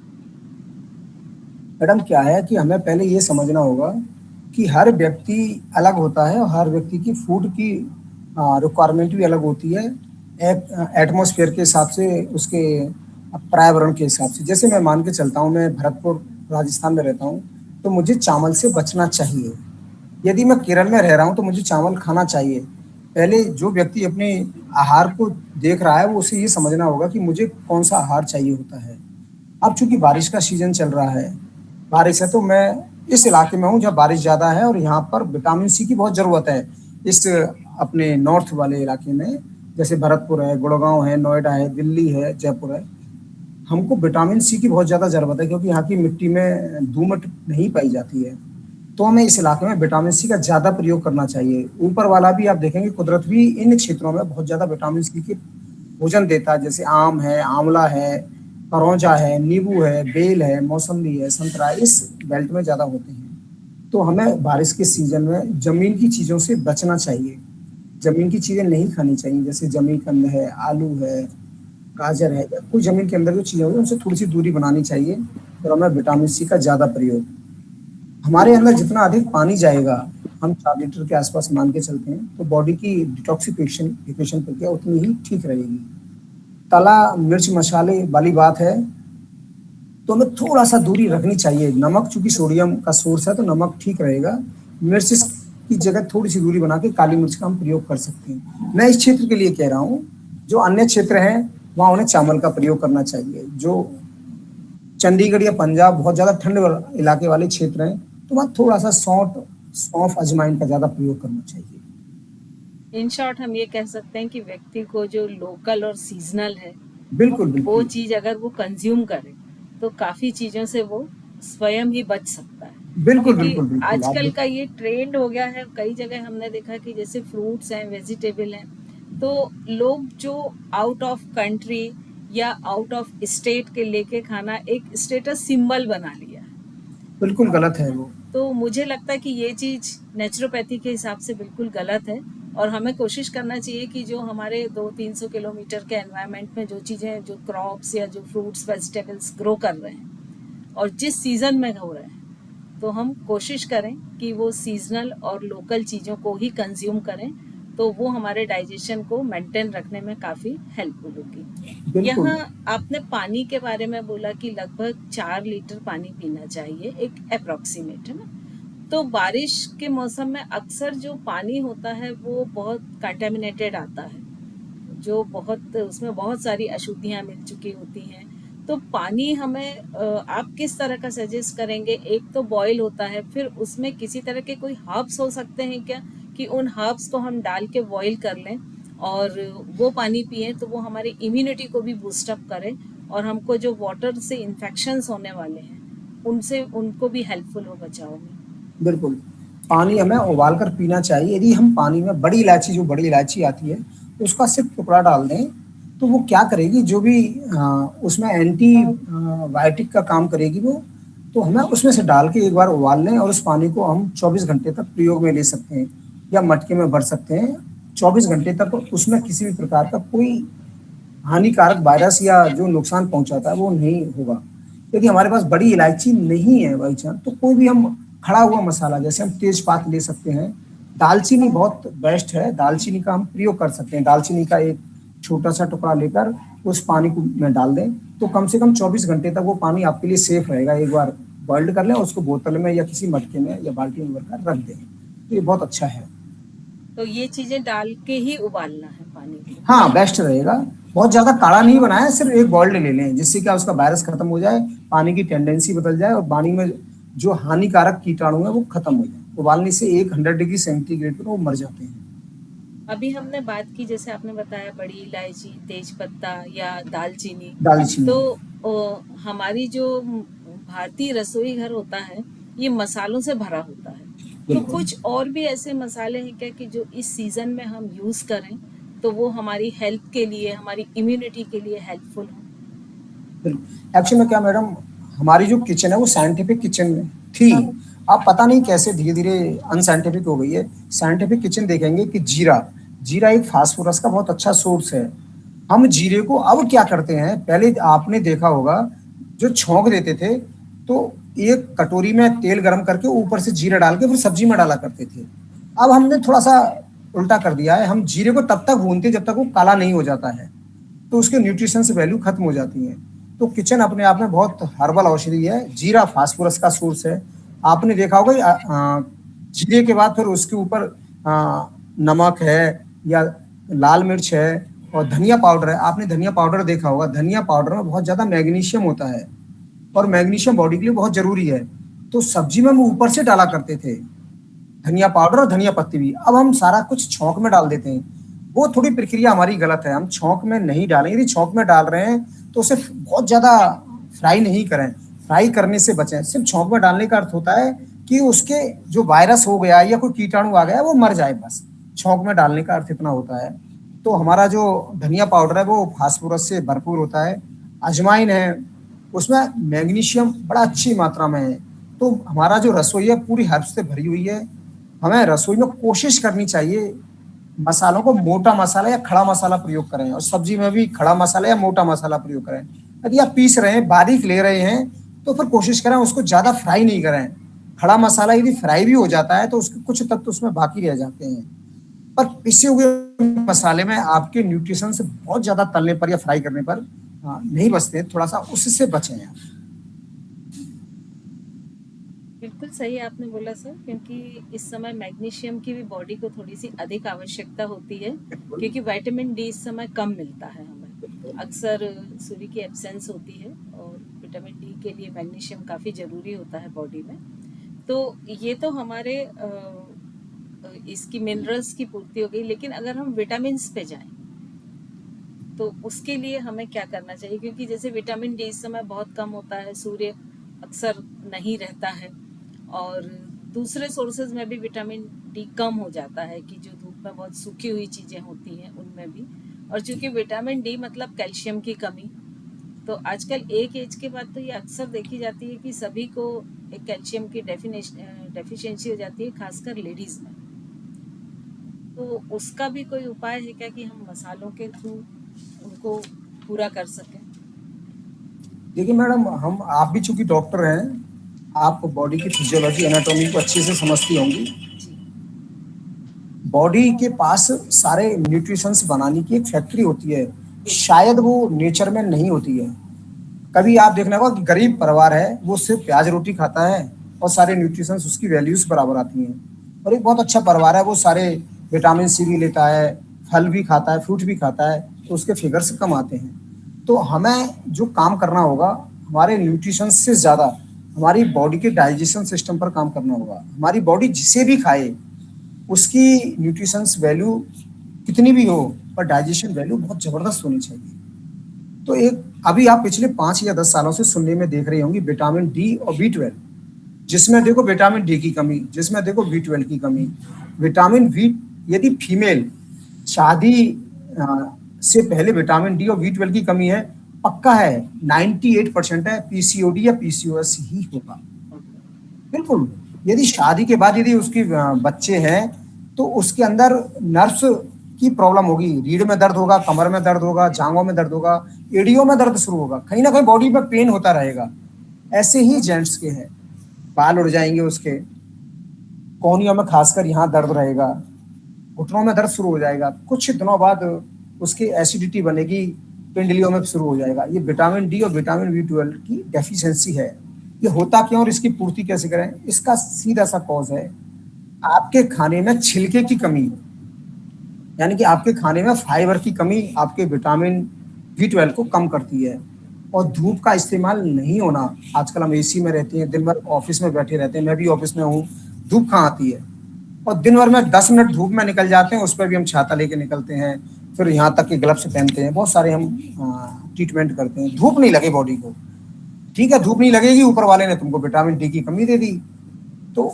मैडम क्या है कि हमें पहले ये समझना होगा कि हर व्यक्ति अलग होता है और हर व्यक्ति की फूड की रिक्वायरमेंट भी अलग होती है, एटमॉस्फेयर के हिसाब से, उसके पर्यावरण के हिसाब से। जैसे मैं मान के चलता हूँ, मैं भरतपुर राजस्थान में रहता हूँ, तो मुझे चावल से बचना चाहिए। यदि मैं केरल में रह रहा हूँ तो मुझे चावल खाना चाहिए। पहले जो व्यक्ति अपने आहार को देख रहा है वो उसे ये समझना होगा कि मुझे कौन सा आहार चाहिए होता है। अब चूंकि बारिश का सीजन चल रहा है, बारिश है, तो मैं इस इलाके में हूँ जहाँ बारिश ज़्यादा है और यहाँ पर विटामिन सी की बहुत ज़रूरत है। इस अपने नॉर्थ वाले इलाके में, जैसे भरतपुर है, गुड़गांव है, नोएडा है, दिल्ली है, जयपुर है, हमको विटामिन सी की बहुत ज़्यादा ज़रूरत है, क्योंकि यहाँ की मिट्टी में दोमट नहीं पाई जाती है। तो हमें इस इलाके में विटामिन सी का ज़्यादा प्रयोग करना चाहिए। ऊपर वाला भी आप देखेंगे, कुदरत भी इन क्षेत्रों में बहुत ज़्यादा विटामिन सी के भोजन देता है, जैसे आम है, आंवला है, करौंजा है, नींबू है, बेल है, मौसम्बी है, संतरा, इस बेल्ट में ज़्यादा होते हैं। तो हमें बारिश के सीजन में जमीन की चीजों से बचना चाहिए। जमीन की चीजें नहीं खानी चाहिए, जैसे जमीकंद है, आलू है, गाजर है, कोई जमीन के अंदर जो चीजें होती है उनसे थोड़ी सी दूरी बनानी चाहिए। और हमें विटामिन सी का ज्यादा प्रयोग, हमारे अंदर जितना अधिक पानी जाएगा, हम 4 लीटर के आसपास मान के चलते हैं, तो बॉडी की डिटॉक्सिफिकेशन प्रक्रिया उतनी ही ठीक रहेगी। तला मिर्च मसाले वाली बात है तो हमें थोड़ा सा दूरी रखनी चाहिए। नमक चूंकि सोडियम का सोर्स है तो नमक ठीक रहेगा। मिर्च की जगह थोड़ी सी दूरी बना के काली मिर्च का हम प्रयोग कर सकते हैं। मैं इस क्षेत्र के लिए कह रहा हूँ, जो अन्य क्षेत्र हैं वहाँ उन्हें चावल का प्रयोग करना चाहिए। जो चंडीगढ़ या पंजाब बहुत ज्यादा ठंड इलाके वाले क्षेत्र हैं तो वहाँ थोड़ा सा सौंफ अजवाइन का ज्यादा प्रयोग करना चाहिए। इन शॉर्ट हम ये कह सकते हैं कि व्यक्ति को जो लोकल और सीजनल है, बिल्कुल वो बिल्कुल चीज अगर वो कंज्यूम करे तो काफी चीजों से वो स्वयं ही बच सकता है। बिल्कुल क्योंकि बिल्कुल बिल्कुल आप आजकल का ये ट्रेंड हो गया है, कई जगह हमने देखा कि जैसे फ्रूट्स हैं, वेजिटेबल हैं, तो लोग जो आउट ऑफ कंट्री या आउट ऑफ स्टेट के लेके खाना एक स्टेटस सिंबल बना लिया है। बिल्कुल गलत है वो। तो मुझे लगता है कि ये चीज नेचुरोपैथी के हिसाब से बिल्कुल गलत है और हमें कोशिश करना चाहिए कि जो हमारे 200-300 किलोमीटर के एनवायरनमेंट में जो चीजें, जो क्रॉप्स या जो फ्रूट्स वेजिटेबल्स ग्रो कर रहे हैं और जिस सीजन में हो रहे हैं, तो हम कोशिश करें कि वो सीजनल और लोकल चीज़ों को ही कंज्यूम करें, तो वो हमारे डाइजेशन को मेंटेन रखने में काफ़ी हेल्पफुल होगी। बिल्कुल यहाँ आपने पानी के बारे में बोला कि लगभग 4 लीटर पानी पीना चाहिए, एक अप्रॉक्सीमेट, है ना। तो बारिश के मौसम में अक्सर जो पानी होता है वो बहुत कंटेमिनेटेड आता है, जो बहुत उसमें बहुत सारी अशुद्धियाँ मिल चुकी होती हैं। तो पानी हमें आप किस तरह का सजेस्ट करेंगे? एक तो बॉयल होता है, फिर उसमें किसी तरह के कोई हर्ब्स हो सकते हैं क्या कि उन हर्ब्स को हम डाल के बॉयल कर लें और वो पानी पिएं तो वो हमारी इम्यूनिटी को भी बूस्ट अप करे और हमको जो वाटर से इन्फेक्शंस होने वाले हैं उनसे उनको भी हेल्पफुल हो बचाव में। बिल्कुल, पानी हमें उबाल कर पीना चाहिए। यदि हम पानी में बड़ी इलायची आती है उसका सिर्फ टुकड़ा डाल दें तो वो क्या करेगी, जो भी उसमें एंटी बायोटिक का काम करेगी वो, तो हमें उसमें से डाल के एक बार उबाल लें और उस पानी को हम 24 घंटे तक प्रयोग में ले सकते हैं या मटके में भर सकते हैं। 24 घंटे तक उसमें किसी भी प्रकार का कोई हानिकारक वायरस या जो नुकसान पहुंचाता है वो नहीं होगा। यदि हमारे पास बड़ी इलायची नहीं है बाई चांस तो कोई भी हम खड़ा हुआ मसाला, जैसे हम तेजपात ले सकते हैं, दालचीनी बहुत बेस्ट है, दालचीनी का हम प्रयोग कर सकते हैं। दालचीनी का एक छोटा सा टुकड़ा लेकर उस पानी को में डाल दें तो कम से कम 24 घंटे तक वो पानी आपके लिए सेफ रहेगा। एक बार बॉइल्ड कर लें, उसको बोतल में या किसी मटके में या बाल्टी में भरकर रख दें, तो ये बहुत अच्छा है। तो ये चीजें डाल के ही उबालना है पानी को? हाँ, बेस्ट रहेगा। बहुत ज्यादा काढ़ा नहीं बनाया, सिर्फ एक बॉइल्ड ले लें जिससे क्या उसका वायरस खत्म हो जाए, पानी की टेंडेंसी बदल जाए और पानी में जो हानिकारक कीटाणु है वो खत्म हो जाए। उबालने से 100 डिग्री सेंटीग्रेड पर वो मर जाते हैं। अभी हमने बात की, जैसे आपने बताया, बड़ी इलायची, तेज पत्ता या दालचीनी। तो हमारी जो भारतीय रसोई घर होता है ये मसालों से भरा होता है, तो कुछ और भी ऐसे मसाले हैं क्या कि जो इस सीजन में हम यूज करें तो वो हमारी हेल्थ के लिए, हमारी इम्यूनिटी के लिए हेल्पफुल हो? एक्चुअली में क्या मैडम, हमारी जो किचन है वो साइंटिफिक किचन थी, अब पता नहीं कैसे धीरे धीरे अनसाइंटिफिक हो गई है। साइंटिफिक किचन देखेंगे कि जीरा एक फास्फोरस का बहुत अच्छा सोर्स है। हम जीरे को अब क्या करते हैं, पहले आपने देखा होगा जो छौंक देते थे तो एक कटोरी में तेल गरम करके ऊपर से जीरा डाल के फिर सब्जी में डाला करते थे। अब हमने थोड़ा सा उल्टा कर दिया है, हम जीरे को तब तक भूनते जब तक वो काला नहीं हो जाता है, तो उसके न्यूट्रिशन से वैल्यू खत्म हो जाती है। तो किचन अपने आप में बहुत हर्बल औषधि है। जीरा फास्फोरस का सोर्स है। आपने देखा होगा जीरे के बाद फिर उसके ऊपर नमक है या लाल मिर्च है और धनिया पाउडर है। आपने धनिया पाउडर देखा होगा, धनिया पाउडर में बहुत ज्यादा मैग्नीशियम होता है और मैग्नीशियम बॉडी के लिए बहुत जरूरी है। तो सब्जी में हम ऊपर से डाला करते थे धनिया पाउडर और धनिया पत्ती भी, अब हम सारा कुछ छौंक में डाल देते हैं। वो थोड़ी प्रक्रिया हमारी गलत है, हम छौंक में नहीं डालें। यदि छौंक में डाल रहे हैं तो उसे बहुत ज्यादा फ्राई नहीं करें, फ्राई करने से बचें। सिर्फ छौंक में डालने का अर्थ होता है कि उसके जो वायरस हो गया या कोई कीटाणु आ गया वो मर जाए, बस। छौंक में डालने का अर्थ इतना होता है। तो हमारा जो धनिया पाउडर है वो फास्फोरस से भरपूर होता है। अजवाइन है, उसमें मैग्नीशियम बड़ा अच्छी मात्रा में है। तो हमारा जो रसोई है पूरी हर्ब्स से भरी हुई है। हमें रसोई में कोशिश करनी चाहिए मसालों को मोटा मसाला या खड़ा मसाला प्रयोग करें, और सब्जी में भी खड़ा मसाला या मोटा मसाला प्रयोग करें। यदि आप पीस रहे हैं, बारीक ले रहे हैं, तो फिर कोशिश करें उसको ज्यादा फ्राई नहीं करें। खड़ा मसाला यदि फ्राई भी हो जाता है तो उसके कुछ तत्व उसमें बाकी रह जाते हैं। पर पिसे हुए मसाले में आपके न्यूट्रिशन से बहुत ज्यादा तलने पर या फ्राई करने पर नहीं बचते, थोड़ा सा उससे बचें आप। बिल्कुल सही आपने बोला सर, क्योंकि इस समय मैग्नीशियम की भी बॉडी को थोड़ी सी अधिक आवश्यकता होती है, क्योंकि विटामिन डी इस समय कम मिलता है हमें। अक्सर सूर्य की एब्सेंस होती है और विटामिन डी के लिए मैग्नीशियम काफ़ी ज़रूरी होता है बॉडी में। तो ये तो हमारे इसकी मिनरल्स की पूर्ति हो गई, लेकिन अगर हम विटामिन्स पे जाएं तो उसके लिए हमें क्या करना चाहिए? क्योंकि जैसे विटामिन डी इस समय बहुत कम होता है, सूर्य अक्सर नहीं रहता है, और दूसरे सोर्सेज में भी विटामिन डी कम हो जाता है कि जो धूप में बहुत सूखी हुई चीज़ें होती हैं उनमें भी। और चूंकि विटामिन डी मतलब कैल्शियम की कमी, तो आजकल एक एज के बाद तो ये अक्सर देखी जाती है कि सभी को एक कैल्शियम की डेफिशिएंसी हो जाती है, खासकर लेडीज़ में। तो उसका भी कोई उपाय है क्या कि हम मसालों के थ्रू उनको पूरा कर सकें? देखिए मैडम, आप भी चूंकि डॉक्टर हैं, आप बॉडी की फिजियोलॉजी एनाटॉमी को अच्छे से समझती होंगी। बॉडी के पास सारे न्यूट्रिशंस बनाने की एक फैक्ट्री होती है, शायद वो नेचर में नहीं होती है। कभी आप देखना होगा कि गरीब परिवार है, वो सिर्फ प्याज रोटी खाता है और सारे न्यूट्रिशंस उसकी वैल्यूज बराबर आती हैं। और एक बहुत अच्छा परिवार है, वो सारे विटामिन सी भी लेता है, फल भी खाता है, फ्रूट भी खाता है, तो उसके फिगर्स कम आते हैं। तो हमें जो काम करना होगा, हमारे न्यूट्रिशन से ज़्यादा हमारी बॉडी के डाइजेशन सिस्टम पर काम करना होगा। हमारी बॉडी जिसे भी खाए उसकी न्यूट्रिशंस वैल्यू कितनी भी हो, पर डाइजेशन वैल्यू बहुत ज़बरदस्त होनी चाहिए। तो एक अभी आप पिछले 5 या 10 सालों से सुनने में देख रही होंगी विटामिन डी और B12, जिसमें देखो विटामिन डी की कमी, जिसमें देखो B12 की कमी। विटामिन बी, यदि फीमेल शादी से पहले विटामिन डी और B12 की कमी है, पक्का है 98% है पीसीओडी या पीसीओएस ही होगा। बिल्कुल। यदि शादी के बाद यदि उसकी बच्चे हैं तो उसके अंदर नर्व्स की प्रॉब्लम होगी, रीढ़ में दर्द होगा, कमर में दर्द होगा, जांघों में दर्द होगा, एड़ियों में दर्द शुरू होगा, कहीं ना कहीं बॉडी में पेन होता रहेगा। ऐसे ही जेंट्स के हैं, बाल उड़ जाएंगे उसके, कोहनियों में खासकर यहाँ दर्द रहेगा, घुटनों में दर्द शुरू हो जाएगा, कुछ दिनों बाद उसकी एसिडिटी बनेगी, पिंडलियों में शुरू हो जाएगा। ये विटामिन डी और विटामिन B12 की डेफिशिएंसी है। ये होता क्यों और इसकी पूर्ति कैसे करें? इसका सीधा सा कॉज है आपके खाने में छिलके की कमी, यानी कि आपके खाने में फाइबर की कमी आपके विटामिन B12 को कम करती है। और धूप का इस्तेमाल नहीं होना, आजकल हम एसी में रहते हैं, दिन भर ऑफिस में बैठे रहते हैं, मैं भी ऑफिस में हूँ, धूप कहाँ आती है? और दिन भर में 10 मिनट धूप में निकल जाते हैं, उस पर भी हम छाता लेके निकलते हैं, फिर यहाँ तक कि ग्लव्स पहनते हैं, बहुत सारे हम ट्रीटमेंट करते हैं, धूप नहीं लगे बॉडी को। ठीक है, धूप नहीं लगेगी, ऊपर वाले ने तुमको विटामिन डी की कमी दे दी। तो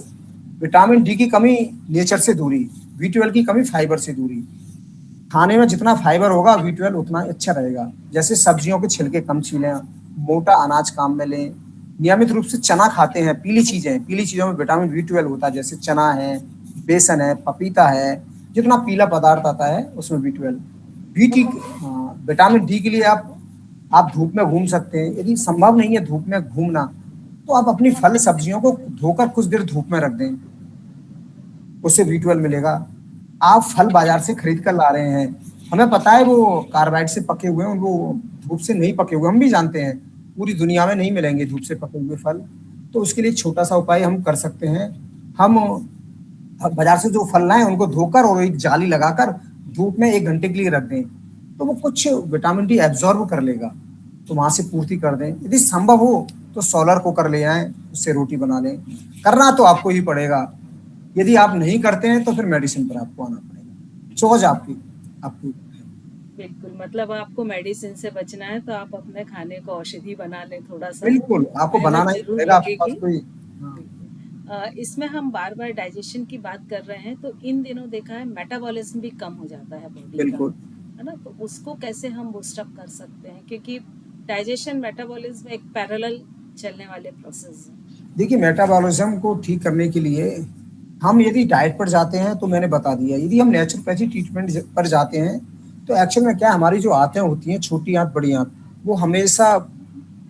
विटामिन डी की कमी नेचर से दूरी, B12 की कमी फाइबर से दूरी। खाने में जितना फाइबर होगा B12 उतना अच्छा रहेगा। जैसे सब्जियों के छिलके कम छीलें, मोटा अनाज काम में लें, नियमित रूप से चना खाते हैं, पीली चीजों में विटामिन B12 होता है, जैसे चना है, बेसन है, पपीता है, जितना पीला पदार्थ आता है उसमें B12। विटामिन डी के लिए आप धूप में घूम सकते हैं। यदि संभव नहीं है धूप में घूमना, तो आप अपनी फल सब्जियों को धोकर कुछ देर धूप में रख दें, उससे B12 मिलेगा। आप फल बाजार से खरीद कर ला रहे हैं, हमें पता है वो कार्बाइड से पके हुए हैं, वो धूप से नहीं पके हुए, हम भी जानते हैं पूरी दुनिया में नहीं मिलेंगे धूप से पके हुए फल। तो उसके लिए छोटा सा उपाय हम कर सकते हैं, हम बाजार से जो फल लाएं उनको धोकर और एक जाली लगाकर धूप में 1 घंटे के लिए रख दें, तो वो कुछ विटामिन डी एब्जॉर्ब कर लेगा, तो वहां से पूर्ति कर दें। यदि संभव हो तो सोलर कुकर ले आएं, उससे रोटी बना लें। करना तो आपको ही पड़ेगा, यदि आप नहीं करते हैं तो फिर मेडिसिन पर आपको आना पड़ेगा। चॉइस आपकी। बिल्कुल, मतलब आपको मेडिसिन से बचना है तो आप अपने खाने को औषधि बना लें थोड़ा सा। बिल्कुल, आपको बनाना ही पड़ेगा, आपके पास कोई। इसमें हम बार बार डाइजेशन की बात कर रहे हैं, तो इन दिनों देखा है मेटाबॉलिज्म भी कम हो जाता है बॉडी का, है ना? तो उसको कैसे हम बूस्ट अप कर सकते हैं? क्योंकि डाइजेशन मेटाबॉलिज्म एक पैरेलल चलने वाले प्रोसेस है। देखिए, मेटाबॉलिज्म को ठीक करने के लिए हम यदि डाइट पर जाते हैं तो मैंने बता दिया, यदि हम नेचुरोपैथी ट्रीटमेंट पर जाते हैं तो एक्चुअल में क्या हमारी जो आंतें होती हैं, छोटी आंत बड़ी आंत, वो हमेशा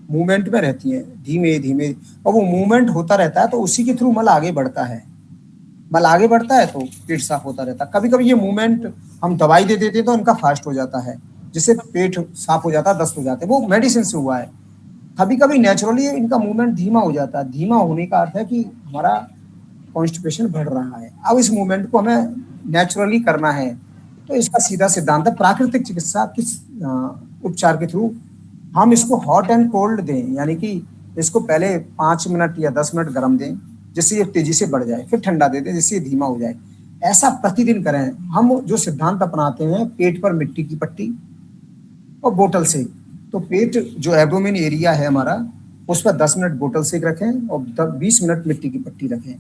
मूवमेंट में रहती हैं, धीमे धीमे, और वो मूवमेंट होता रहता है तो उसी के थ्रू मल आगे बढ़ता है। मल आगे बढ़ता है तो पेट साफ होता रहता है। कभी कभी ये मूवमेंट हम दवाई दे देते हैं तो इनका फास्ट हो जाता है, जिससे पेट साफ हो जाता है, दस्त हो जाते हैं, वो मेडिसिन से हुआ है। कभी कभी नेचुरली इनका मूवमेंट धीमा हो जाता है। धीमा होने का अर्थ है कि हमारा कॉन्स्टिपेशन बढ़ रहा है। अब इस मूवमेंट को हमें नेचुरली करना है, तो इसका सीधा सिद्धांत है प्राकृतिक चिकित्सा किस उपचार के थ्रू हम इसको हॉट एंड कोल्ड दें, यानी कि इसको पहले 5 मिनट या 10 मिनट गर्म दें जिससे ये तेजी से बढ़ जाए, फिर ठंडा दे दें जिससे ये धीमा हो जाए। ऐसा प्रतिदिन करें। हम जो सिद्धांत अपनाते हैं, पेट पर मिट्टी की पट्टी और बोतल से, तो पेट जो एब्डोमेन एरिया है हमारा, उस पर 10 मिनट बोतल से रखें और 20 मिनट मिट्टी की पट्टी रखें।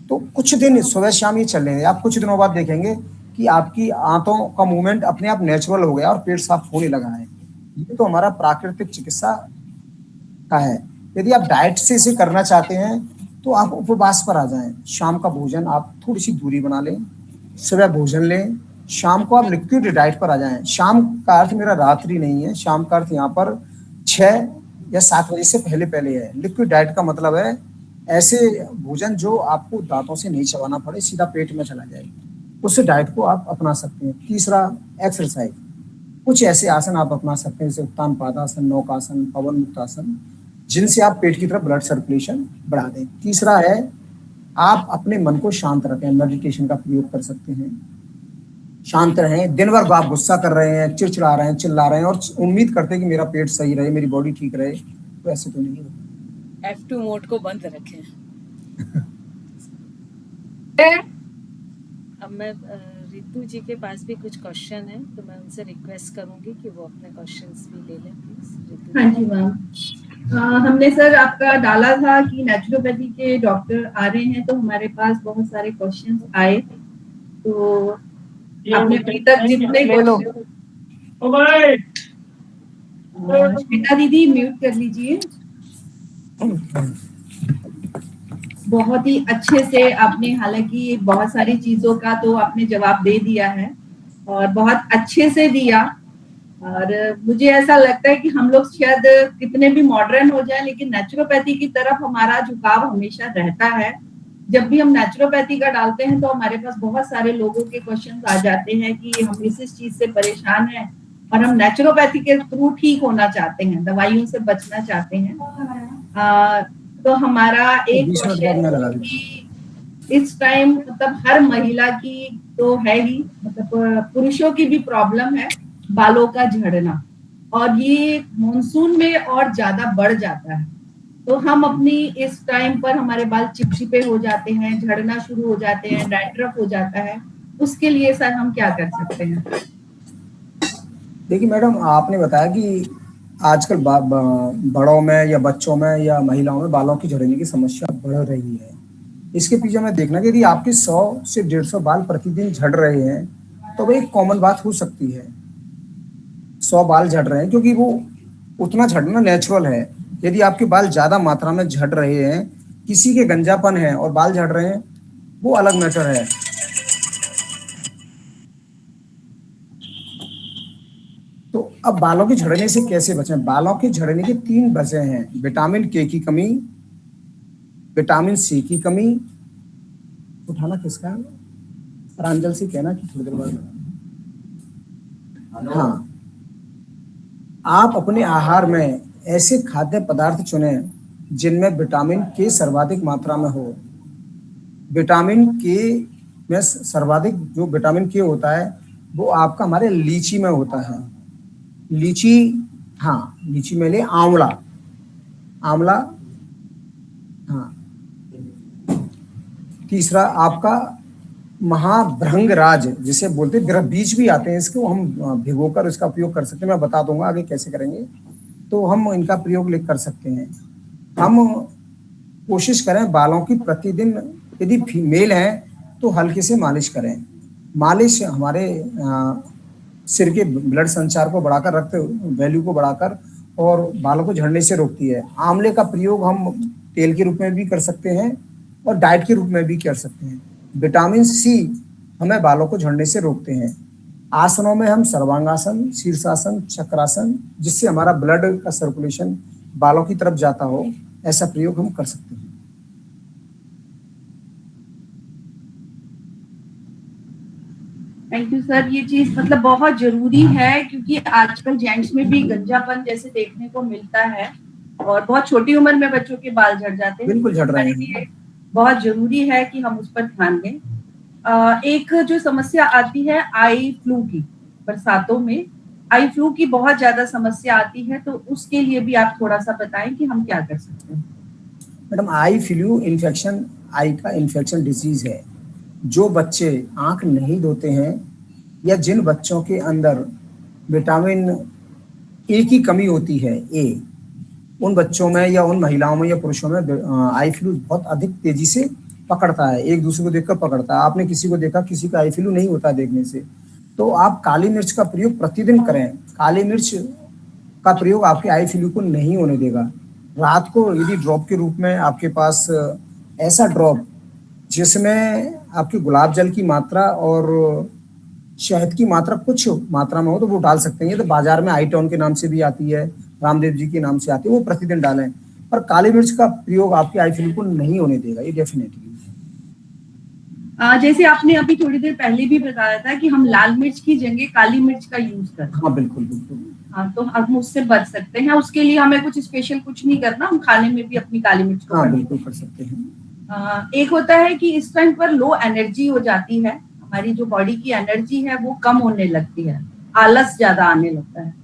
तो कुछ दिन सुबह शाम ये चल रहे, आप कुछ दिनों बाद देखेंगे कि आपकी आंतों का मूवमेंट अपने आप नेचुरल हो गया और पेट साफ होने लगा है। ये तो हमारा प्राकृतिक चिकित्सा का है। यदि आप डाइट से इसे करना चाहते हैं तो आप उपवास पर आ जाएं। शाम का भोजन आप थोड़ी सी दूरी बना लें, सुबह भोजन लें, शाम को आप लिक्विड डाइट पर आ जाएं। शाम का अर्थ मेरा रात्रि नहीं है, शाम का अर्थ यहाँ पर 6 या 7 बजे से पहले पहले है। लिक्विड डाइट का मतलब है ऐसे भोजन जो आपको दांतों से नहीं चबाना पड़े, सीधा पेट में चला जाए, उस डाइट को आप अपना सकते हैं। तीसरा, एक्सरसाइज। कुछ ऐसे आसन आप अपना सकते हैं जैसे उत्तान पादासन, नौकासन, पवन मुक्तासन, जिनसे आप पेट की तरफ ब्लड सर्कुलेशन बढ़ा दें। तीसरा है, आप अपने मन को शांत रखें, मेडिटेशन का प्रयोग कर सकते हैं। शांत रहें। दिन भर आप गुस्सा कर रहे हैं, चिड़चिड़ा रहे हैं, चिल्ला रहे हैं और उम्मीद करते हैं कि मेरा पेट सही रहे, मेरी बॉडी ठीक रहे, तो ऐसे तो नहीं होता। F2 मोड को बंद रखें। अब मैं रितु जी के पास भी कुछ क्वेश्चन है, तो मैं उनसे रिक्वेस्ट करूंगी कि वो अपने क्वेश्चंस भी ले लें प्लीज। हाँ जी मैम, हमने सर आपका डाला था कि नेचुरोपैथी के डॉक्टर आ रहे हैं, तो हमारे पास बहुत सारे क्वेश्चंस आए, तो आपने अभी तक जितने श्वेता दीदी म्यूट कर लीजिए। बहुत ही अच्छे से आपने, हालांकि बहुत सारी चीजों का तो आपने जवाब दे दिया है और बहुत अच्छे से दिया, और मुझे ऐसा लगता है कि हम लोग शायद कितने भी मॉडर्न हो जाए, लेकिन नेचुरोपैथी की तरफ हमारा झुकाव हमेशा रहता है। जब भी हम नेचुरोपैथी का डालते हैं तो हमारे पास बहुत सारे लोगों के क्वेश्चंस आ जाते हैं कि हम इस चीज से परेशान हैं और हम नेचुरोपैथी के थ्रू ठीक होना चाहते हैं, दवाइयों से बचना चाहते हैं। तो हमारा एक क्वेश्चन कि इस टाइम मतलब हर महिला की तो है ही, मतलब पुरुषों की भी प्रॉब्लम है बालों का झड़ना, और ये मानसून में और ज्यादा बढ़ जाता है। तो हम अपनी इस टाइम पर हमारे बाल चिपचिपे हो जाते हैं, झड़ना शुरू हो जाते हैं, डैंड्रफ हो जाता है, उसके लिए सर हम क्या कर सकते हैं? देखिए मैडम, आपने बताया कि आजकल बड़ों में या बच्चों में या महिलाओं में बालों की झड़ने की समस्या बढ़ रही है। इसके पीछे हमें देखना कि यदि आपके 100 से 150 बाल प्रतिदिन झड़ रहे हैं तो वो एक कॉमन बात हो सकती है। 100 बाल झड़ रहे हैं क्योंकि वो उतना झड़ना नेचुरल है। यदि आपके बाल ज्यादा मात्रा में झड़ रहे हैं, किसी के गंजापन है और बाल झड़ रहे हैं, वो अलग मैटर है। तो अब बालों के झड़ने से कैसे बचें? बालों के झड़ने की 3 वजह हैं। विटामिन के की कमी, विटामिन सी की कमी, उठाना किसका है? प्रांजल से कहना कि थोड़ी देर बाद। हाँ, आप अपने आहार में ऐसे खाद्य पदार्थ चुनें जिनमें विटामिन के सर्वाधिक मात्रा में हो। विटामिन के में सर्वाधिक जो विटामिन के होता है वो आपका हमारे लीची में होता है। लीची, हाँ लीची में ले आंवला, आंवला, हाँ। तीसरा आपका महाभृंगराज, जिसे बोलते हैं, बीज भी आते हैं इसको, हम भिगोकर इसका उपयोग कर सकते हैं। मैं बता दूंगा आगे कैसे करेंगे, तो हम इनका प्रयोग कर सकते हैं। हम कोशिश करें बालों की प्रतिदिन, यदि फीमेल हैं तो हल्के से मालिश करें। मालिश हमारे सिर के ब्लड संचार को बढ़ाकर, रक्त वैल्यू को बढ़ाकर और बालों को झड़ने से रोकती है। आंवले का प्रयोग हम तेल के रूप में भी कर सकते हैं और डाइट के रूप में भी कर सकते हैं। विटामिन सी हमें बालों को झड़ने से रोकते हैं। आसनों में हम सर्वांगासन, शीर्षासन, चक्रासन, जिससे हमारा ब्लड का सर्कुलेशन बालों की तरफ जाता हो, ऐसा प्रयोग हम कर सकते हैं। Thank you sir. ये चीज मतलब बहुत जरूरी है, क्योंकि आजकल जेंट्स में भी गंजापन जैसे देखने को मिलता है और बहुत छोटी उम्र में बच्चों के बाल झड़ जाते हैं। बिल्कुल झड़ रहे हैं। इसलिए बहुत जरूरी है कि हम उस पर ध्यान दें। एक जो समस्या आती है आई फ्लू की, बरसातों में आई फ्लू की बहुत ज्यादा समस्या आती है, तो उसके लिए भी आप थोड़ा सा बताएं कि हम क्या कर सकते हैं। मैडम, आई फ्लू इन्फेक्शन आई का इन्फेक्शन डिजीज है। जो बच्चे आंख नहीं धोते हैं या जिन बच्चों के अंदर विटामिन ए की कमी होती है, ए, उन बच्चों में या उन महिलाओं में या पुरुषों में आई फ्लू बहुत अधिक तेजी से पकड़ता है। एक दूसरे को देखकर पकड़ता है। आपने किसी को देखा, किसी का आई फ्लू नहीं होता देखने से। तो आप काली मिर्च का प्रयोग प्रतिदिन करें। काली मिर्च का प्रयोग आपके आई फ्लू को नहीं होने देगा। रात को यदि ड्रॉप के रूप में आपके पास ऐसा ड्रॉप जिसमें आपकी गुलाब जल की मात्रा और शहद की मात्रा कुछ मात्रा में हो, तो वो डाल सकते हैं। तो बाजार में आईटॉन के नाम से भी आती है, रामदेव जी के नाम से आती है, वो प्रतिदिन डालें। पर काली मिर्च का प्रयोग आपके आई फ्लू को नहीं होने देगा, ये डेफिनेटली। जैसे आपने अभी थोड़ी देर पहले भी बताया था कि हम लाल मिर्च की जगह काली मिर्च का यूज करें। हाँ, बिल्कुल बिल्कुल। हाँ, तो हम उससे बच सकते हैं। उसके लिए हमें कुछ स्पेशल कुछ नहीं करना, हम खाने में भी अपनी काली मिर्च को बिल्कुल कर सकते हैं। एक होता है कि इस टाइम पर लो एनर्जी हो जाती है, हमारी जो बॉडी की एनर्जी है वो कम होने लगती है, आलस ज्यादा आने लगता है।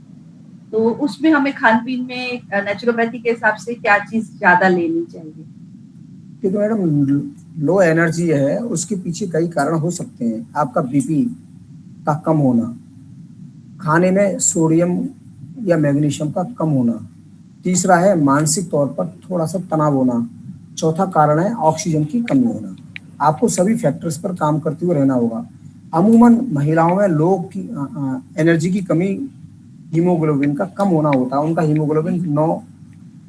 तो उसमें हमें खान पीन में नेचुरोपैथी के हिसाब से क्या चीज ज्यादा लेनी चाहिए? क्योंकि मैडम लो एनर्जी है, उसके पीछे कई कारण हो सकते हैं। आपका बीपी का कम होना, खाने में सोडियम या मैग्नीशियम का कम होना, तीसरा है मानसिक तौर पर थोड़ा सा तनाव होना, चौथा कारण है ऑक्सीजन की कमी होना। आपको सभी फैक्टर्स पर काम करते हुए रहना होगा। अमूमन महिलाओं में लोग की एनर्जी की कमी, हीमोग्लोबिन का कम होना होता है। उनका हीमोग्लोबिन 9,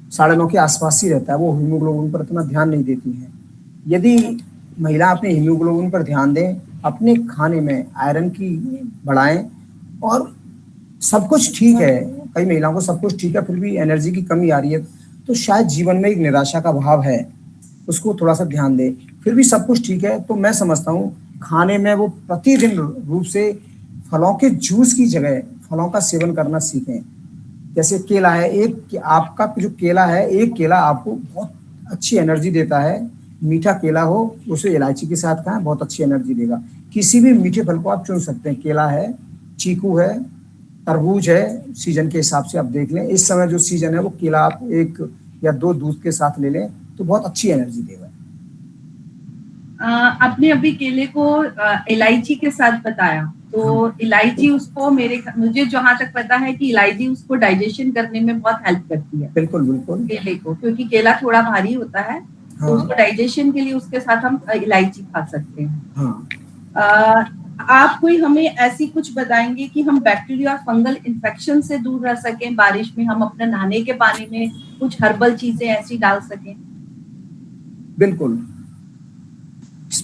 9.5 के आसपास ही रहता है। वो हीमोग्लोबिन पर इतना ध्यान नहीं देती है। यदि महिला अपने हीमोग्लोबिन पर ध्यान दें, अपने खाने में आयरन की बढ़ाएं, और सब कुछ ठीक है, कई महिलाओं को सब कुछ ठीक है फिर भी एनर्जी की कमी आ रही है, तो शायद जीवन में एक निराशा का भाव है, उसको थोड़ा सा ध्यान दें। फिर भी सब कुछ ठीक है तो मैं समझता हूँ खाने में वो प्रतिदिन रूप से फलों के जूस की जगह फलों का सेवन करना सीखें। जैसे केला है, एक आपका जो केला है, एक केला आपको बहुत अच्छी एनर्जी देता है। मीठा केला हो, उसे इलायची के साथ खाएं, बहुत अच्छी एनर्जी देगा। किसी भी मीठे फल को आप चुन सकते हैं। केला है, चीकू है, तरबूज है, सीजन के हिसाब से आप देख लें। इस समय जो सीजन है वो केला आप 1 या 2 दूध के साथ ले लें तो बहुत अच्छी एनर्जी देगा। आपने अभी केले को इलायची के साथ बताया, तो इलायची उसको मुझे जहाँ तक पता है कि इलायची उसको डाइजेशन करने में बहुत हेल्प करती है। बिल्कुल बिल्कुल। केले को, क्योंकि केला थोड़ा भारी होता है, तो उसको डाइजेशन के लिए उसके साथ हम इलायची खा सकते हैं। आप कोई हमें ऐसी कुछ बताएंगे कि हम बैक्टीरिया और फंगल इन्फेक्शन से दूर रह सकें? बारिश में हम अपने नहाने के पानी में कुछ हर्बल चीजें ऐसी डाल सकें? बिल्कुल।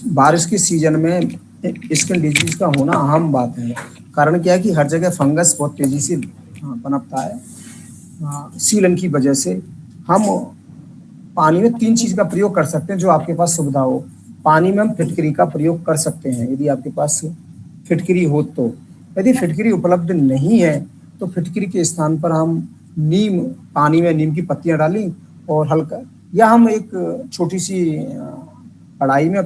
बारिश के सीजन में स्किन डिजीज का होना आम बात है। कारण क्या है कि हर जगह फंगस बहुत तेजी से पनपता है। सीलन की वजह से हम पानी में 3 चीज का प्रयोग कर सकते हैं जो आपके पास सुविधा हो। पानी में हम फिटकरी का प्रयोग कर सकते हैं यदि आपके पास फिटकरी हो तो। यदि फिटकरी उपलब्ध नहीं है तो फिटकरी के स्थान पर हम नीम, पानी में नीम की पत्तियां डाली और हल्का, या हम एक छोटी सी कढ़ाई में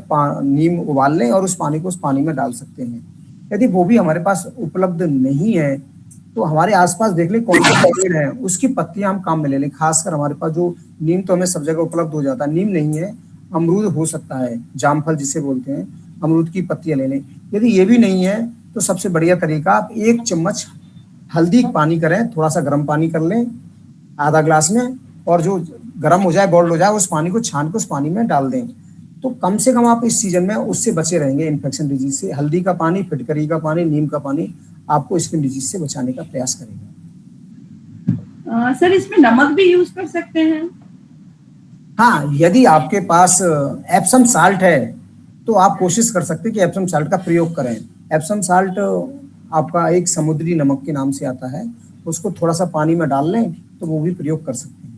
नीम उबाल लें और उस पानी को उस पानी में डाल सकते हैं। यदि वो भी हमारे पास उपलब्ध नहीं है तो हमारे आसपास देख लें कौन सा पेड़ है, उसकी पत्तियां हम काम में ले लें। खासकर हमारे पास जो नीम तो हमें सब जगह उपलब्ध हो जाता है, नीम नहीं है, अमरूद हो सकता है, जामफल जिसे बोलते हैं, अमरूद की पत्तियां ले लें। यदि ये भी नहीं है तो सबसे बढ़िया तरीका, आप 1 चम्मच हल्दी पानी करें, थोड़ा सा गर्म पानी कर लें आधा ग्लास में, और जो गर्म हो जाए, बॉइल्ड हो जाए, उस पानी को छान के उस पानी में डाल दें। तो कम से कम आप इस सीजन में उससे बचे रहेंगे, इन्फेक्शन डिजीज से। हल्दी का पानी, फिटकरी का पानी, नीम का पानी आपको स्किन डिजीज से बचाने का प्रयास करेगा। सर, इसमें नमक भी यूज कर सकते हैं? हाँ, यदि आपके पास एप्सम साल्ट है तो आप कोशिश कर सकते हैं कि एप्सम साल्ट का प्रयोग करें। एप्सम साल्ट आपका एक समुद्री नमक के नाम से आता है, उसको थोड़ा सा पानी में डाल लें तो वो भी प्रयोग कर सकते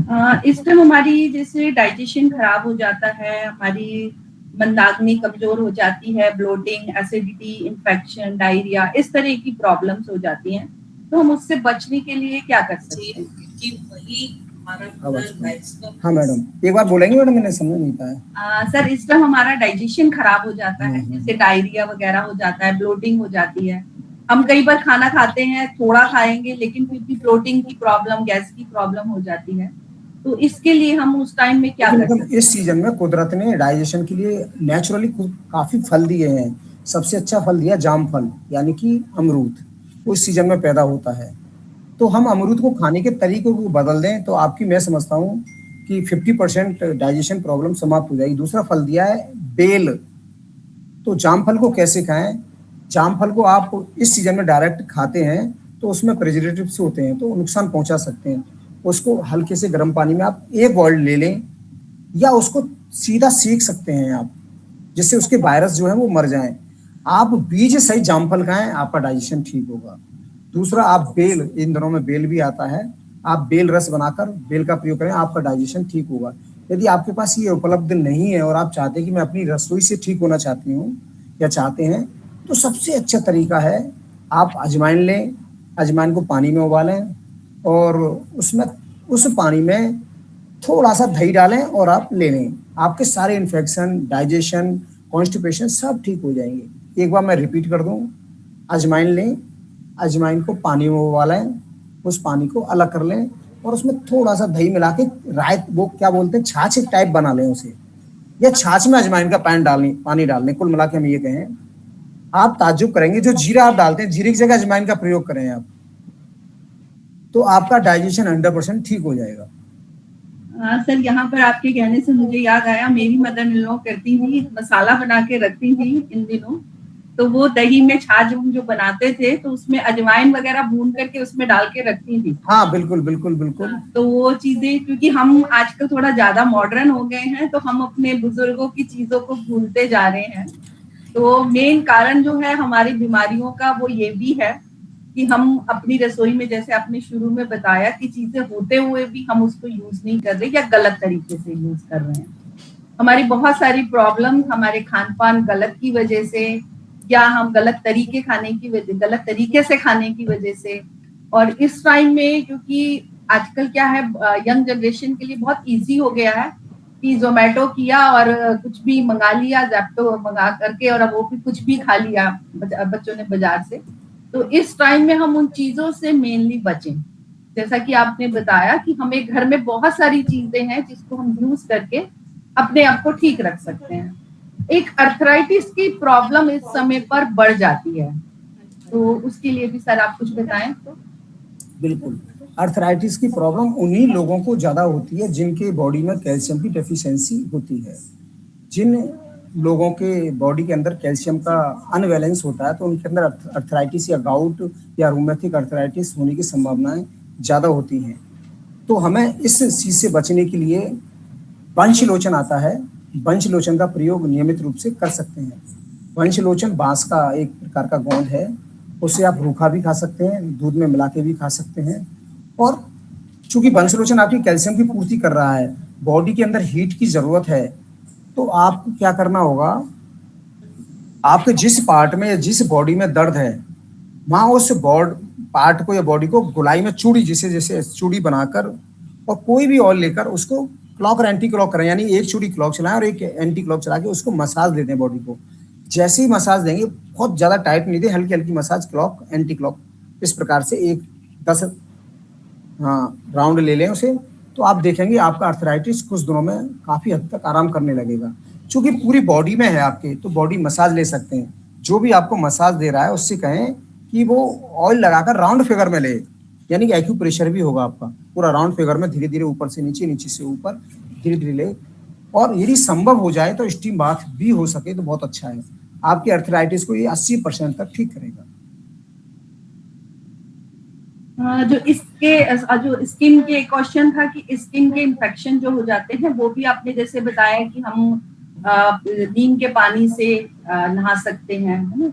हैं। इस टाइम हमारी जैसे डाइजेशन खराब हो जाता है, हमारी मंदाग्नि कमजोर हो जाती है, ब्लोटिंग, एसिडिटी, इन्फेक्शन, डायरिया, इस तरह की प्रॉब्लम्स हो जाती हैं, तो हम उससे बचने के लिए क्या कर सकते हैं? हाँ मैडम, एक बार बोलेंगे मैडम, मैंने समझ नहीं पाया। सर, इस टाइम हमारा डाइजेशन खराब हो जाता है, जैसे डायरिया वगैरह हो जाता है, ब्लोटिंग हो जाती है। हम कई बार खाना खाते हैं, थोड़ा खाएंगे लेकिन फिर भी ब्लोटिंग की प्रॉब्लम, गैस की प्रॉब्लम हो जाती है, तो इसके लिए हम उस टाइम में क्या कर सकते हैं? इस सीजन में कुदरत ने डाइजेशन के लिए नेचुरली काफी फल दिए हैं। सबसे अच्छा फल दिया जाम फल, यानी कि अमरूद, उस सीजन में पैदा होता है। तो हम अमरूद को खाने के तरीकों को बदल दें तो आपकी, मैं समझता हूँ कि 50% डाइजेशन प्रॉब्लम समाप्त हो जाएगी। दूसरा फल दिया है बेल। तो जाम फल को कैसे खाएं? जाम फल को आप इस सीजन में डायरेक्ट खाते हैं तो उसमें प्रिजर्वेटिव्स होते हैं, तो नुकसान पहुंचा सकते हैं। उसको हल्के से गर्म पानी में आप एक बॉइल ले लें, या उसको सीधा सेक सकते हैं आप, जिससे उसके वायरस जो है वो मर जाएं। आप बीज सही जामफल खाएं, आपका डाइजेशन ठीक होगा। दूसरा, आप बेल, इन दिनों में बेल भी आता है, आप बेल रस बनाकर बेल का प्रयोग करें, आपका डाइजेशन ठीक होगा। यदि आपके पास ये उपलब्ध नहीं है और आप चाहते हैं कि मैं अपनी रसोई से ठीक होना चाहती हूँ या चाहते हैं, तो सबसे अच्छा तरीका है आप अजवाइन लें, अजवाइन को पानी में उबालें और उसमें उस पानी में थोड़ा सा दही डालें और आप ले लें। आपके सारे इन्फेक्शन, डाइजेशन, कॉन्स्टिपेशन सब ठीक हो जाएंगे। एक बार मैं रिपीट कर दूं, अजवाइन लें, अजवाइन को पानी में उबालें, उस पानी को अलग कर लें और उसमें थोड़ा सा दही मिला के रायत, वो क्या बोलते हैं, छाछ टाइप बना लें उसे, या छाछ में अजवाइन का पानी डाल लें। कुल मिला के हम ये कहें, आप ताज्जुब करेंगे, जो जीरा आप डालते हैं, जीरे की जगह अजवाइन का प्रयोग करें आप, तो आपका डाइजेशन 100% ठीक हो जाएगा। सर, यहाँ पर आपके कहने से मुझे याद आया, मेरी मदर इन लॉ करती थी, मसाला बना के रखती थी इन दिनों, तो वो दही में छाछ जो बनाते थे तो उसमें अजवाइन वगैरह भून करके उसमें डाल के रखती थी। हाँ बिल्कुल बिल्कुल बिल्कुल। तो वो चीजें, क्योंकि हम आजकल थोड़ा ज्यादा मॉडर्न हो गए हैं, तो हम अपने बुजुर्गों की चीजों को भूलते जा रहे हैं। तो मेन कारण जो है हमारी बीमारियों का, वो ये भी है कि हम अपनी रसोई में, जैसे आपने शुरू में बताया, कि चीजें होते हुए भी हम उसको यूज नहीं कर रहे या गलत तरीके से यूज कर रहे हैं। हमारी बहुत सारी प्रॉब्लम हमारे खान पान गलत की वजह से, या हम गलत तरीके से खाने की वजह से। और इस टाइम में, क्योंकि आजकल क्या है, यंग जनरेशन के लिए बहुत इजी हो गया है कि जोमेटो किया और कुछ भी मंगा लिया, ज़ेप्टो मंगा करके, और अब वो भी कुछ भी खा लिया बच्चों ने बाजार से। तो इस टाइम में हम उन चीजों से मेनली बचें। जैसा कि आपने बताया कि हमें घर में बहुत सारी चीजें हैं जिसको हम यूज करके अपने आप को ठीक रख सकते हैं। एक अर्थराइटिस की प्रॉब्लम इस समय पर बढ़ जाती है, तो उसके लिए भी सर आप कुछ बताएं तो। बिल्कुल, अर्थराइटिस की प्रॉब्लम उन्हीं लोगों को ज्यादा होती है जिनके बॉडी में कैल्शियम की डेफिशिएंसी होती है। जिन लोगों के बॉडी के अंदर कैल्शियम का अनबैलेंस होता है तो उनके अंदर अर्थराइटिस या गाउट या रूमेटिक अर्थराइटिस होने की संभावनाएं ज़्यादा होती हैं। तो हमें इस चीज़ से बचने के लिए वंशलोचन आता है, वंशलोचन का प्रयोग नियमित रूप से कर सकते हैं। वंशलोचन बांस का एक प्रकार का गोंद है, उसे आप रूखा भी खा सकते हैं, दूध में मिला के भी खा सकते हैं। और चूंकि वंशलोचन आपकी कैल्शियम की पूर्ति कर रहा है, बॉडी के अंदर हीट की जरूरत है, तो आपको क्या करना होगा, आपके जिस पार्ट में या जिस बॉडी में दर्द है, वहां उस पार्ट को या बॉडी को गोलाई में चूड़ी, जैसे चूड़ी बनाकर और कोई भी ऑयल लेकर उसको क्लॉक और एंटी क्लॉक करें, यानी एक चूड़ी क्लॉक चलाएं और एक एंटी क्लॉक चला के उसको मसाज देते हैं बॉडी को। जैसे ही मसाज देंगे, बहुत ज्यादा टाइट नहीं दे, हल्की हल्की मसाज, क्लॉक एंटी क्लॉक, इस प्रकार से 10 राउंड ले लें उसे, तो आप देखेंगे आपका अर्थराइटिस कुछ दिनों में काफी हद तक आराम करने लगेगा। चूंकि पूरी बॉडी में है आपके, तो बॉडी मसाज ले सकते हैं। जो भी आपको मसाज दे रहा है उससे कहें कि वो ऑयल लगाकर राउंड फिगर में ले, यानी कि एक्यूप्रेशर भी होगा आपका, पूरा राउंड फिगर में धीरे धीरे ऊपर से नीचे, नीचे से ऊपर धीरे धीरे ले। और यदि संभव हो जाए तो स्टीम बाथ भी हो सके तो बहुत अच्छा है, आपके अर्थराइटिस को ये 80% तक ठीक करेगा। जो जो स्किन के क्वेश्चन था कि स्किन के इन्फेक्शन जो हो जाते हैं, वो भी आपने जैसे बताया कि हम नीम के पानी से नहा सकते हैं, है ना,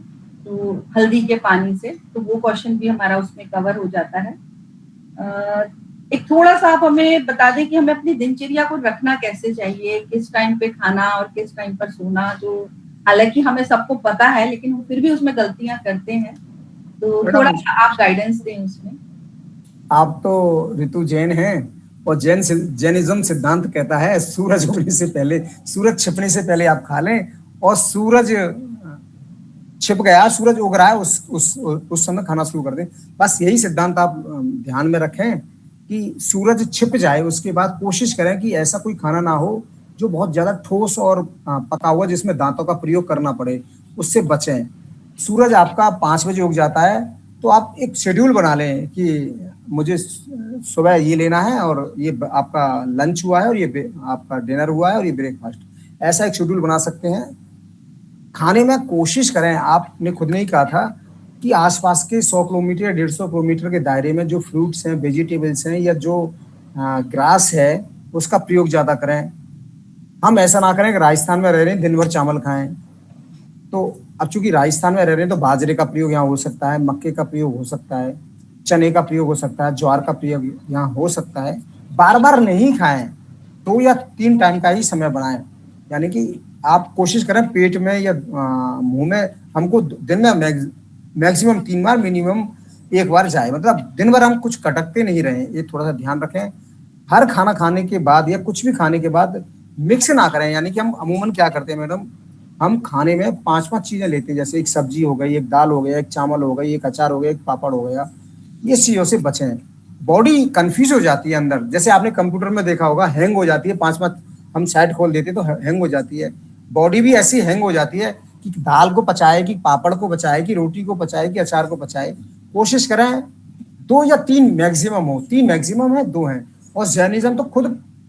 तो हल्दी के पानी से, तो वो क्वेश्चन भी हमारा उसमें कवर हो जाता है। एक थोड़ा सा आप हमें बता दें कि हमें अपनी दिनचर्या को रखना कैसे चाहिए, किस टाइम पे खाना और किस टाइम पर सोना, जो हालांकि हमें सबको पता है लेकिन वो फिर भी उसमें गलतियां करते हैं, तो थोड़ा सा आप गाइडेंस दें उसमें। आप तो ऋतु जैन हैं, और जैनिज्म सिद्धांत कहता है सूरज उगने से पहले, सूरज छिपने से पहले आप खा लें, और सूरज छिप गया, सूरज उग रहा है, उस समय खाना शुरू कर दें। बस यही सिद्धांत आप ध्यान में रखें कि सूरज छिप जाए, उसके बाद कोशिश करें कि ऐसा कोई खाना ना हो जो बहुत ज्यादा ठोस और पका हुआ जिसमें दांतों का प्रयोग करना पड़े, उससे बचें। सूरज आपका 5 बजे उग जाता है, तो आप एक शेड्यूल बना लें कि मुझे सुबह ये लेना है, और ये आपका लंच हुआ है, और ये आपका डिनर हुआ है, और ये ब्रेकफास्ट, ऐसा एक शेड्यूल बना सकते हैं। खाने में कोशिश करें, आपने खुद ने ही कहा था कि आसपास के 100 किलोमीटर या 150 किलोमीटर के दायरे में जो फ्रूट्स हैं, वेजिटेबल्स हैं, या जो ग्रास है, उसका प्रयोग ज्यादा करें। हम ऐसा ना करें कि राजस्थान में रह रहे हैं, दिन भर चावल खाएं। तो अब चूंकि राजस्थान में रह रहे हैं, तो बाजरे का प्रयोग यहाँ हो सकता है, मक्के का प्रयोग हो सकता है, चने का प्रयोग हो सकता है, ज्वार का प्रयोग यहाँ हो सकता है। बार बार नहीं खाएं, 2 या 3 टाइम का ही समय बनाएं। यानी कि आप कोशिश करें पेट में या मुंह में हमको दिन में मैक्सिमम 3 बार, मिनिमम 1 बार जाए, मतलब दिन भर हम कुछ कटकते नहीं रहे, ये थोड़ा सा ध्यान रखें। हर खाना खाने के बाद या कुछ भी खाने के बाद मिक्स ना करें। यानी कि हम अमूमन क्या करते हैं मैडम, हम खाने में 5-5 चीजें लेते हैं, जैसे एक सब्जी हो गई, एक दाल हो गया, एक चावल हो गई, एक अचार हो गया, एक पापड़ हो गया। ये चीजों से बचें। बॉडी कंफ्यूज हो जाती है अंदर, जैसे आपने कंप्यूटर में देखा होगा, हैंग हो जाती है, 5-5 हम साइड खोल देते तो हैंग हो जाती है। बॉडी भी ऐसी हैंग हो जाती है कि दाल को पचाए, कि पापड़ को पचाए, कि रोटी को पचाए, कि अचार को पचाए। कोशिश करें 2 या 3 मैक्सिमम हो, 3 मैक्सिमम है, 2 है। और जैनिज्म तो खुद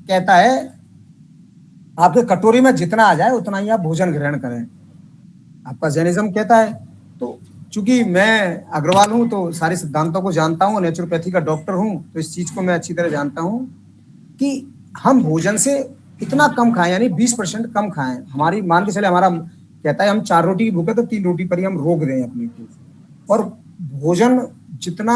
कहता है आपके कटोरी में जितना आ जाए उतना ही आप भोजन ग्रहण करें, आपका जैनिज्म कहता है। तो चूंकि मैं अग्रवाल हूं, तो सारे सिद्धांतों को जानता हूं, नेचुरोपैथी का डॉक्टर हूं, तो इस चीज को मैं अच्छी तरह जानता हूं कि हम भोजन से इतना कम खाएं, यानी 20% कम खाएं। हमारी मान के चले, हमारा कहता है हम 4 रोटी की भूख है तो 3 रोटी पर ही हम रोक दें अपने को। और भोजन जितना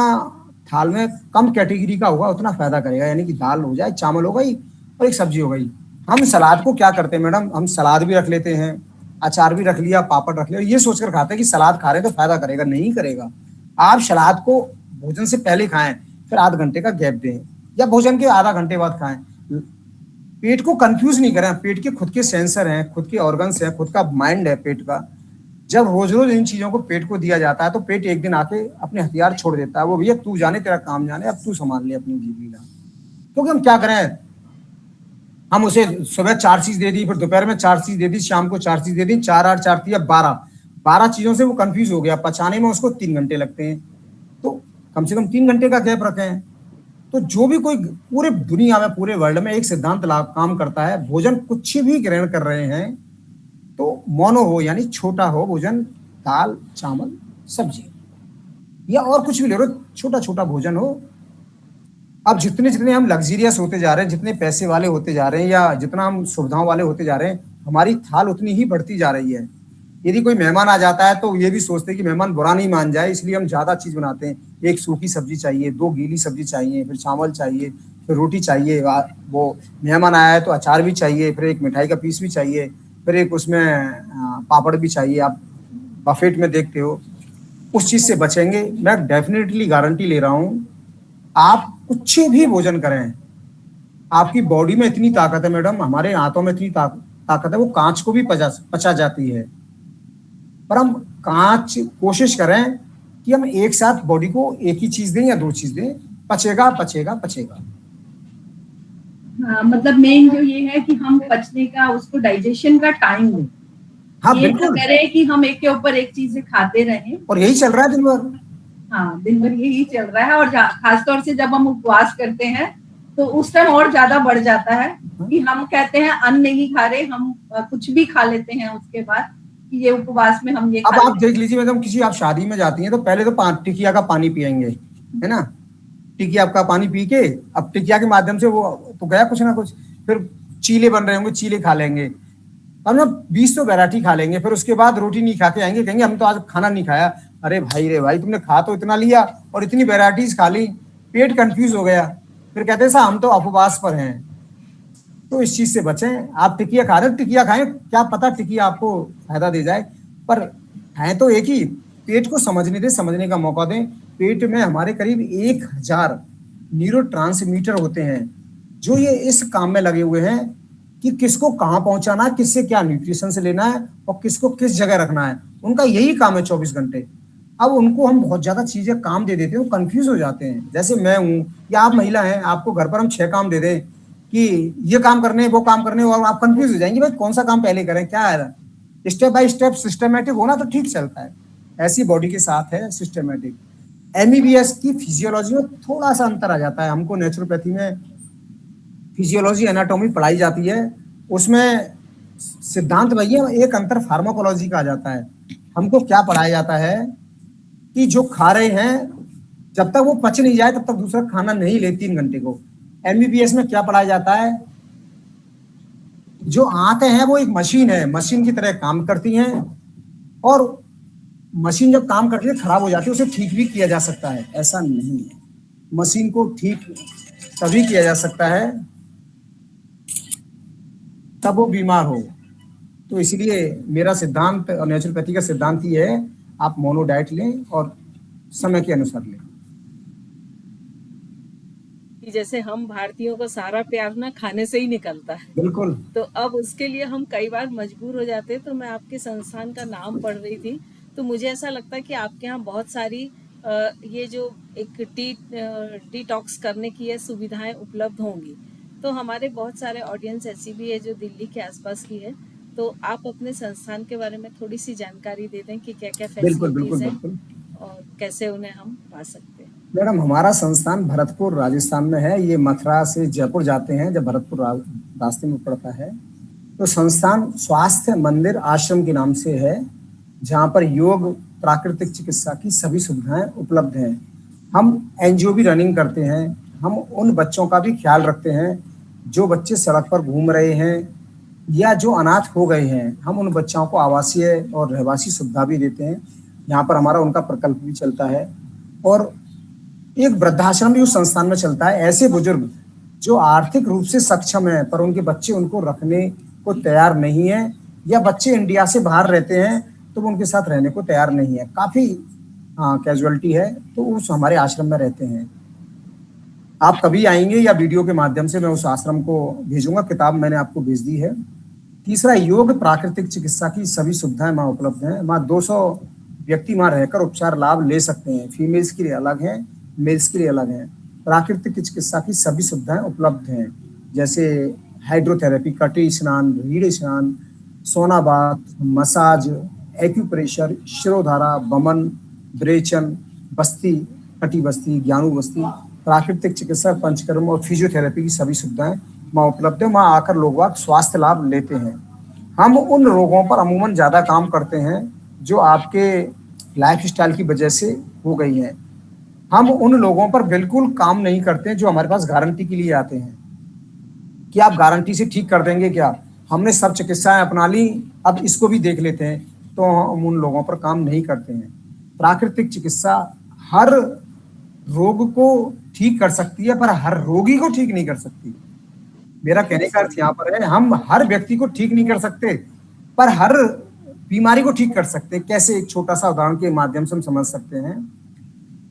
थाल में कम कैटेगरी का होगा उतना फायदा करेगा। यानी कि दाल हो जाए, चावल हो गई, और एक सब्जी हो गई। हम सलाद को क्या करते हैं मैडम, हम सलाद भी रख लेते हैं, अचार भी रख लिया, पापड़ रख लिया, ये सोचकर खाते हैं कि सलाद खा रहे हैं तो फायदा करेगा। नहीं करेगा। आप सलाद को भोजन से पहले खाएं, फिर आध घंटे का गैप दें, या भोजन के आधा घंटे बाद खाएं। पेट को कंफ्यूज नहीं करें। पेट के खुद के सेंसर हैं, खुद के ऑर्गन्स हैं, खुद का माइंड है पेट का। जब रोज रोज इन चीजों को पेट को दिया जाता है, तो पेट एक दिन आके अपने हथियार छोड़ देता है। वो भैया तू जाने, तेरा काम जाने, अब तू संभाल ले अपनी जीविका। क्योंकि हम क्या करें, हम उसे सुबह 4 चीज दे दी, फिर दोपहर में 4 चीज दे दी, शाम को 4 चीज दे दी, 4 8 4 3 12 चीजों से वो कंफ्यूज हो गया। पचाने में उसको 3 घंटे लगते हैं, तो कम से कम 3 घंटे का गैप रखें। तो जो भी कोई पूरे दुनिया में, पूरे वर्ल्ड में एक सिद्धांत काम करता है, भोजन कुछ भी ग्रहण कर रहे हैं तो मोनो हो, यानी छोटा हो भोजन, दाल चावल सब्जी, या और कुछ भी ले लो, छोटा छोटा भोजन हो। अब जितने जितने हम लग्जरियस होते जा रहे हैं, जितने पैसे वाले होते जा रहे हैं, या जितना हम सुविधाओं वाले होते जा रहे हैं, हमारी थाल उतनी ही बढ़ती जा रही है। यदि कोई मेहमान आ जाता है तो ये भी सोचते हैं कि मेहमान बुरा नहीं मान जाए, इसलिए हम ज्यादा चीज बनाते हैं। एक सूखी सब्जी चाहिए, 2 गीली सब्जी चाहिए, फिर चावल चाहिए, फिर रोटी चाहिए, वो मेहमान आया है तो अचार भी चाहिए, फिर एक मिठाई का पीस भी चाहिए, फिर एक उसमें पापड़ भी चाहिए। आप बफेट में देखते हो, उस चीज से बचेंगे। मैं डेफिनेटली गारंटी ले रहा हूँ, आप कुछ भी भोजन करें, आपकी बॉडी में इतनी ताकत है मैडम, हमारे हाथों में इतनी ताकत है, वो कांच को भी पचा जाती है। पर हम कांच कोशिश करें कि हम एक साथ बॉडी को एक ही चीज दें या 2 चीज दें, पचेगा पचेगा पचेगा। हाँ, मतलब मेन जो ये है कि हम पचने का, उसको डाइजेशन का टाइम दें। हाँ ये बिल्कुल, करें कि हम एक के ऊपर एक चीजें खाते रहें, और यही चल रहा है दिन भर। हाँ, दिन भर यही चल रहा है। और खासतौर से जब हम उपवास करते हैं तो उस टाइम और ज्यादा बढ़ जाता है कि हम कहते हैं अन्न नहीं खा रहे, हम कुछ भी खा लेते हैं उसके बाद कि ये उपवास में हम ये अब आप देख लीजिए मैडम, किसी आप शादी में जाती हैं तो पहले तो टिकिया का पानी पियेंगे, है ना, टिकिया का पानी पी के अब टिकिया के माध्यम से वो तो गया कुछ ना कुछ, फिर चीले बन रहे होंगे, चीले खा लेंगे, हम ना 20 तो वैरायटी खा लेंगे, फिर उसके बाद रोटी नहीं खा के आएंगे, कहेंगे हम तो आज खाना नहीं खाया। अरे भाई रे भाई, तुमने खा तो इतना लिया और इतनी वैरायटीज खा ली, पेट कंफ्यूज हो गया, फिर कहते हैं साहब हम तो उपवास पर हैं। तो इस चीज से बचें। आप टिकिया खा रहे हो, टिकिया खाएं, क्या पता टिकिया आपको फायदा दे जाए, पर है तो एक ही। पेट को समझने दें, समझने का मौका दें। पेट में हमारे करीब 1000 न्यूरोट्रांसमीटर होते हैं जो ये इस काम में लगे हुए हैं कि किसको कहाँ पहुंचाना है, किससे क्या न्यूट्रिशन से लेना है और किसको किस जगह रखना है। उनका यही काम है 24 घंटे। अब उनको हम बहुत ज्यादा चीजें काम दे देते हैं, वो कंफ्यूज हो जाते हैं। जैसे मैं हूँ या आप महिला हैं, आपको घर पर हम 6 काम दे दें कि ये काम करने वो काम करने, और आप कंफ्यूज हो जाएंगे भाई कौन सा काम पहले करें, क्या है। स्टेप बाय स्टेप सिस्टमेटिक होना तो ठीक चलता है, ऐसी बॉडी के साथ है सिस्टमेटिक। एमईबीएस की फिजियोलॉजी में थोड़ा सा अंतर आ जाता है। हमको नेचुरोपैथी में फिजियोलॉजी एनाटॉमी पढ़ाई जाती है, उसमें सिद्धांत वही है, एक अंतर फार्माकोलॉजी का आ जाता है। हमको क्या पढ़ाया जाता है कि जो खा रहे हैं जब तक वो पच नहीं जाए तब तक दूसरा खाना नहीं ले 3 घंटे को। एमबीबीएस में क्या पढ़ाया जाता है, जो आंखें हैं वो एक मशीन है, मशीन की तरह काम करती हैं, और मशीन जब काम करती है खराब हो जाती है, उसे ठीक भी किया जा सकता है, ऐसा नहीं है। मशीन को ठीक तभी किया जा सकता है तब वो बीमार हो। तो इसलिए मेरा सिद्धांत और नेचुरोपैथी का सिद्धांत ये है, आप मोनो डाइट लें और समय के अनुसार लें। जैसे हम भारतीयों को सारा प्यार ना खाने से ही निकलता है, बिल्कुल। तो अब उसके लिए हम कई बार मजबूर हो जाते हैं। तो मैं आपके संस्थान का नाम पढ़ रही थी, तो मुझे ऐसा लगता है कि आपके यहाँ बहुत सारी ये जो एक डिटॉक्स करने की ये सुविधाएं उपलब्ध होंगी। तो हमारे बहुत सारे ऑडियंस ऐसी भी है जो दिल्ली के आसपास की है, तो आप अपने संस्थान के बारे में थोड़ी सी जानकारी दे दें कि क्या क्या फैसिलिटीज हैं और कैसे उन्हें हम पा सकते हैं। मैडम, हमारा संस्थान भरतपुर राजस्थान में है। ये मथुरा से जयपुर जाते हैं, जब भरतपुर रास्ते में पड़ता है। तो संस्थान स्वास्थ्य मंदिर आश्रम के नाम से है, जहाँ पर योग प्राकृतिक चिकित्सा की सभी सुविधाएं उपलब्ध हैं। हम एनजीओ भी रनिंग करते हैं। हम उन बच्चों का भी ख्याल रखते हैं जो बच्चे सड़क पर घूम रहे हैं या जो अनाथ हो गए हैं। हम उन बच्चों को आवासीय और रहवासी सुविधा भी देते हैं। यहाँ पर हमारा उनका प्रकल्प भी चलता है, और एक वृद्धाश्रम भी उस संस्थान में चलता है। ऐसे बुजुर्ग जो आर्थिक रूप से सक्षम है पर उनके बच्चे उनको रखने को तैयार नहीं है, या बच्चे इंडिया से बाहर रहते हैं तो वो उनके साथ रहने को तैयार नहीं है, काफी कैजुअलिटी है, तो उस हमारे आश्रम में रहते हैं। आप कभी आएंगे या वीडियो के माध्यम से मैं उस आश्रम को भेजूंगा, किताब मैंने आपको भेज दी है। तीसरा, योग प्राकृतिक चिकित्सा की सभी सुविधाएं वहाँ उपलब्ध हैं। वहाँ 200 व्यक्ति वहाँ रहकर उपचार लाभ ले सकते हैं। फीमेल्स के लिए अलग है, मेल्स के लिए अलग है। प्राकृतिक चिकित्सा की सभी सुविधाएं उपलब्ध हैं, जैसे हाइड्रोथेरेपी, कटी स्नान, रीढ़ स्नान, सोना bath, massage, acupressure, shirodhara, Boman, ब्रेचन, बस्ती, कटी बस्ती, ज्ञानू बस्ती, प्राकृतिक चिकित्सा, पंचकर्म और फिजियोथेरेपी की सभी सुविधाएं वहाँ उपलब्ध है। वहाँ आकर लोग स्वास्थ्य लाभ लेते हैं। हम उन रोगों पर अमूमन ज़्यादा काम करते हैं जो आपके लाइफस्टाइल की वजह से हो गई हैं। हम उन लोगों पर बिल्कुल काम नहीं करते जो हमारे पास गारंटी के लिए आते हैं कि आप गारंटी से ठीक कर देंगे क्या, हमने सब चिकित्साएं अपना ली, अब इसको भी देख लेते हैं, तो हम उन लोगों पर काम नहीं करते हैं। प्राकृतिक चिकित्सा हर रोग को ठीक कर सकती है पर हर रोगी को ठीक नहीं कर सकती। मेरा कहने का अर्थ यहाँ पर है, हम हर व्यक्ति को ठीक नहीं कर सकते पर हर बीमारी को ठीक कर सकते हैं। कैसे, एक छोटा सा उदाहरण के माध्यम से हम समझ सकते हैं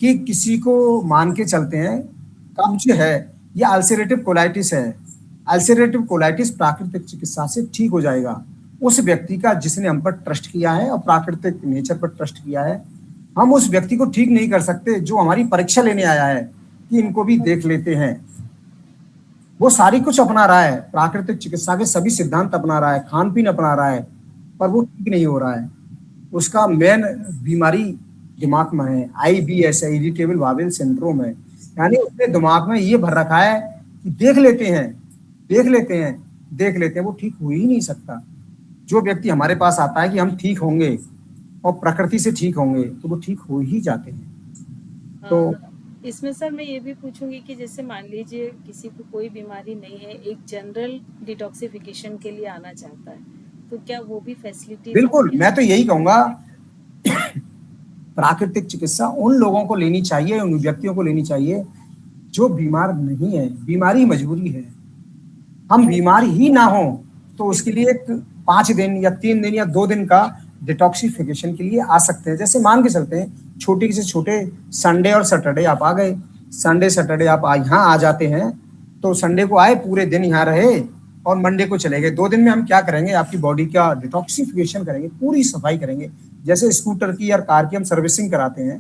कि किसी को मान के चलते हैं कब्ज है या अल्सरेटिव कोलाइटिस है। अल्सरेटिव कोलाइटिस प्राकृतिक चिकित्सा से ठीक हो जाएगा उस व्यक्ति का जिसने हम पर ट्रस्ट किया है और प्राकृतिक नेचर पर ट्रस्ट किया है। हम उस व्यक्ति को ठीक नहीं कर सकते जो हमारी परीक्षा लेने आया है कि इनको भी देख लेते हैं। वो सारी कुछ अपना रहा है, प्राकृतिक चिकित्सा के सभी सिद्धांत अपना रहा है, खान पीन अपना रहा है, पर वो ठीक नहीं हो रहा है। उसका मेन बीमारी दिमाग में है, IBS है, इरिटेबल बावेल सिंड्रोम है। यानी उसने दिमाग में ये भर रखा है कि देख लेते हैं, वो ठीक हो ही नहीं सकता। जो व्यक्ति हमारे पास आता है कि हम ठीक होंगे और प्रकृति से ठीक होंगे, तो वो ठीक हो ही जाते हैं। तो इसमें सर मैं ये भी पूछूंगी कि जैसे मान लीजिए किसी को कोई बीमारी नहीं है, एक जनरल डिटॉक्सिफिकेशन के लिए आना चाहता है, तो क्या वो भी फैसिलिटीज बिल्कुल, होंगी? मैं तो यही कहूंगा प्राकृतिक चिकित्सा उन लोगों को लेनी चाहिए, उन व्यक्तियों को लेनी चाहिए जो बीमार नहीं है, बीमारी मजबूरी है। हम बीमार ही ना हो तो उसके लिए 5 दिन या 3 दिन या 2 दिन का डिटॉक्सिफिकेशन के लिए आ सकते हैं। जैसे मान के चलते हैं छोटे से छोटे संडे और सैटरडे आप आ गए, संडे सैटरडे आप यहाँ आ जाते हैं, तो संडे को आए, पूरे दिन यहाँ रहे और मंडे को चले गए। 2 दिन में हम क्या करेंगे, आपकी बॉडी का डिटॉक्सिफिकेशन करेंगे, पूरी सफाई करेंगे। जैसे स्कूटर की या कार की हम सर्विसिंग कराते हैं,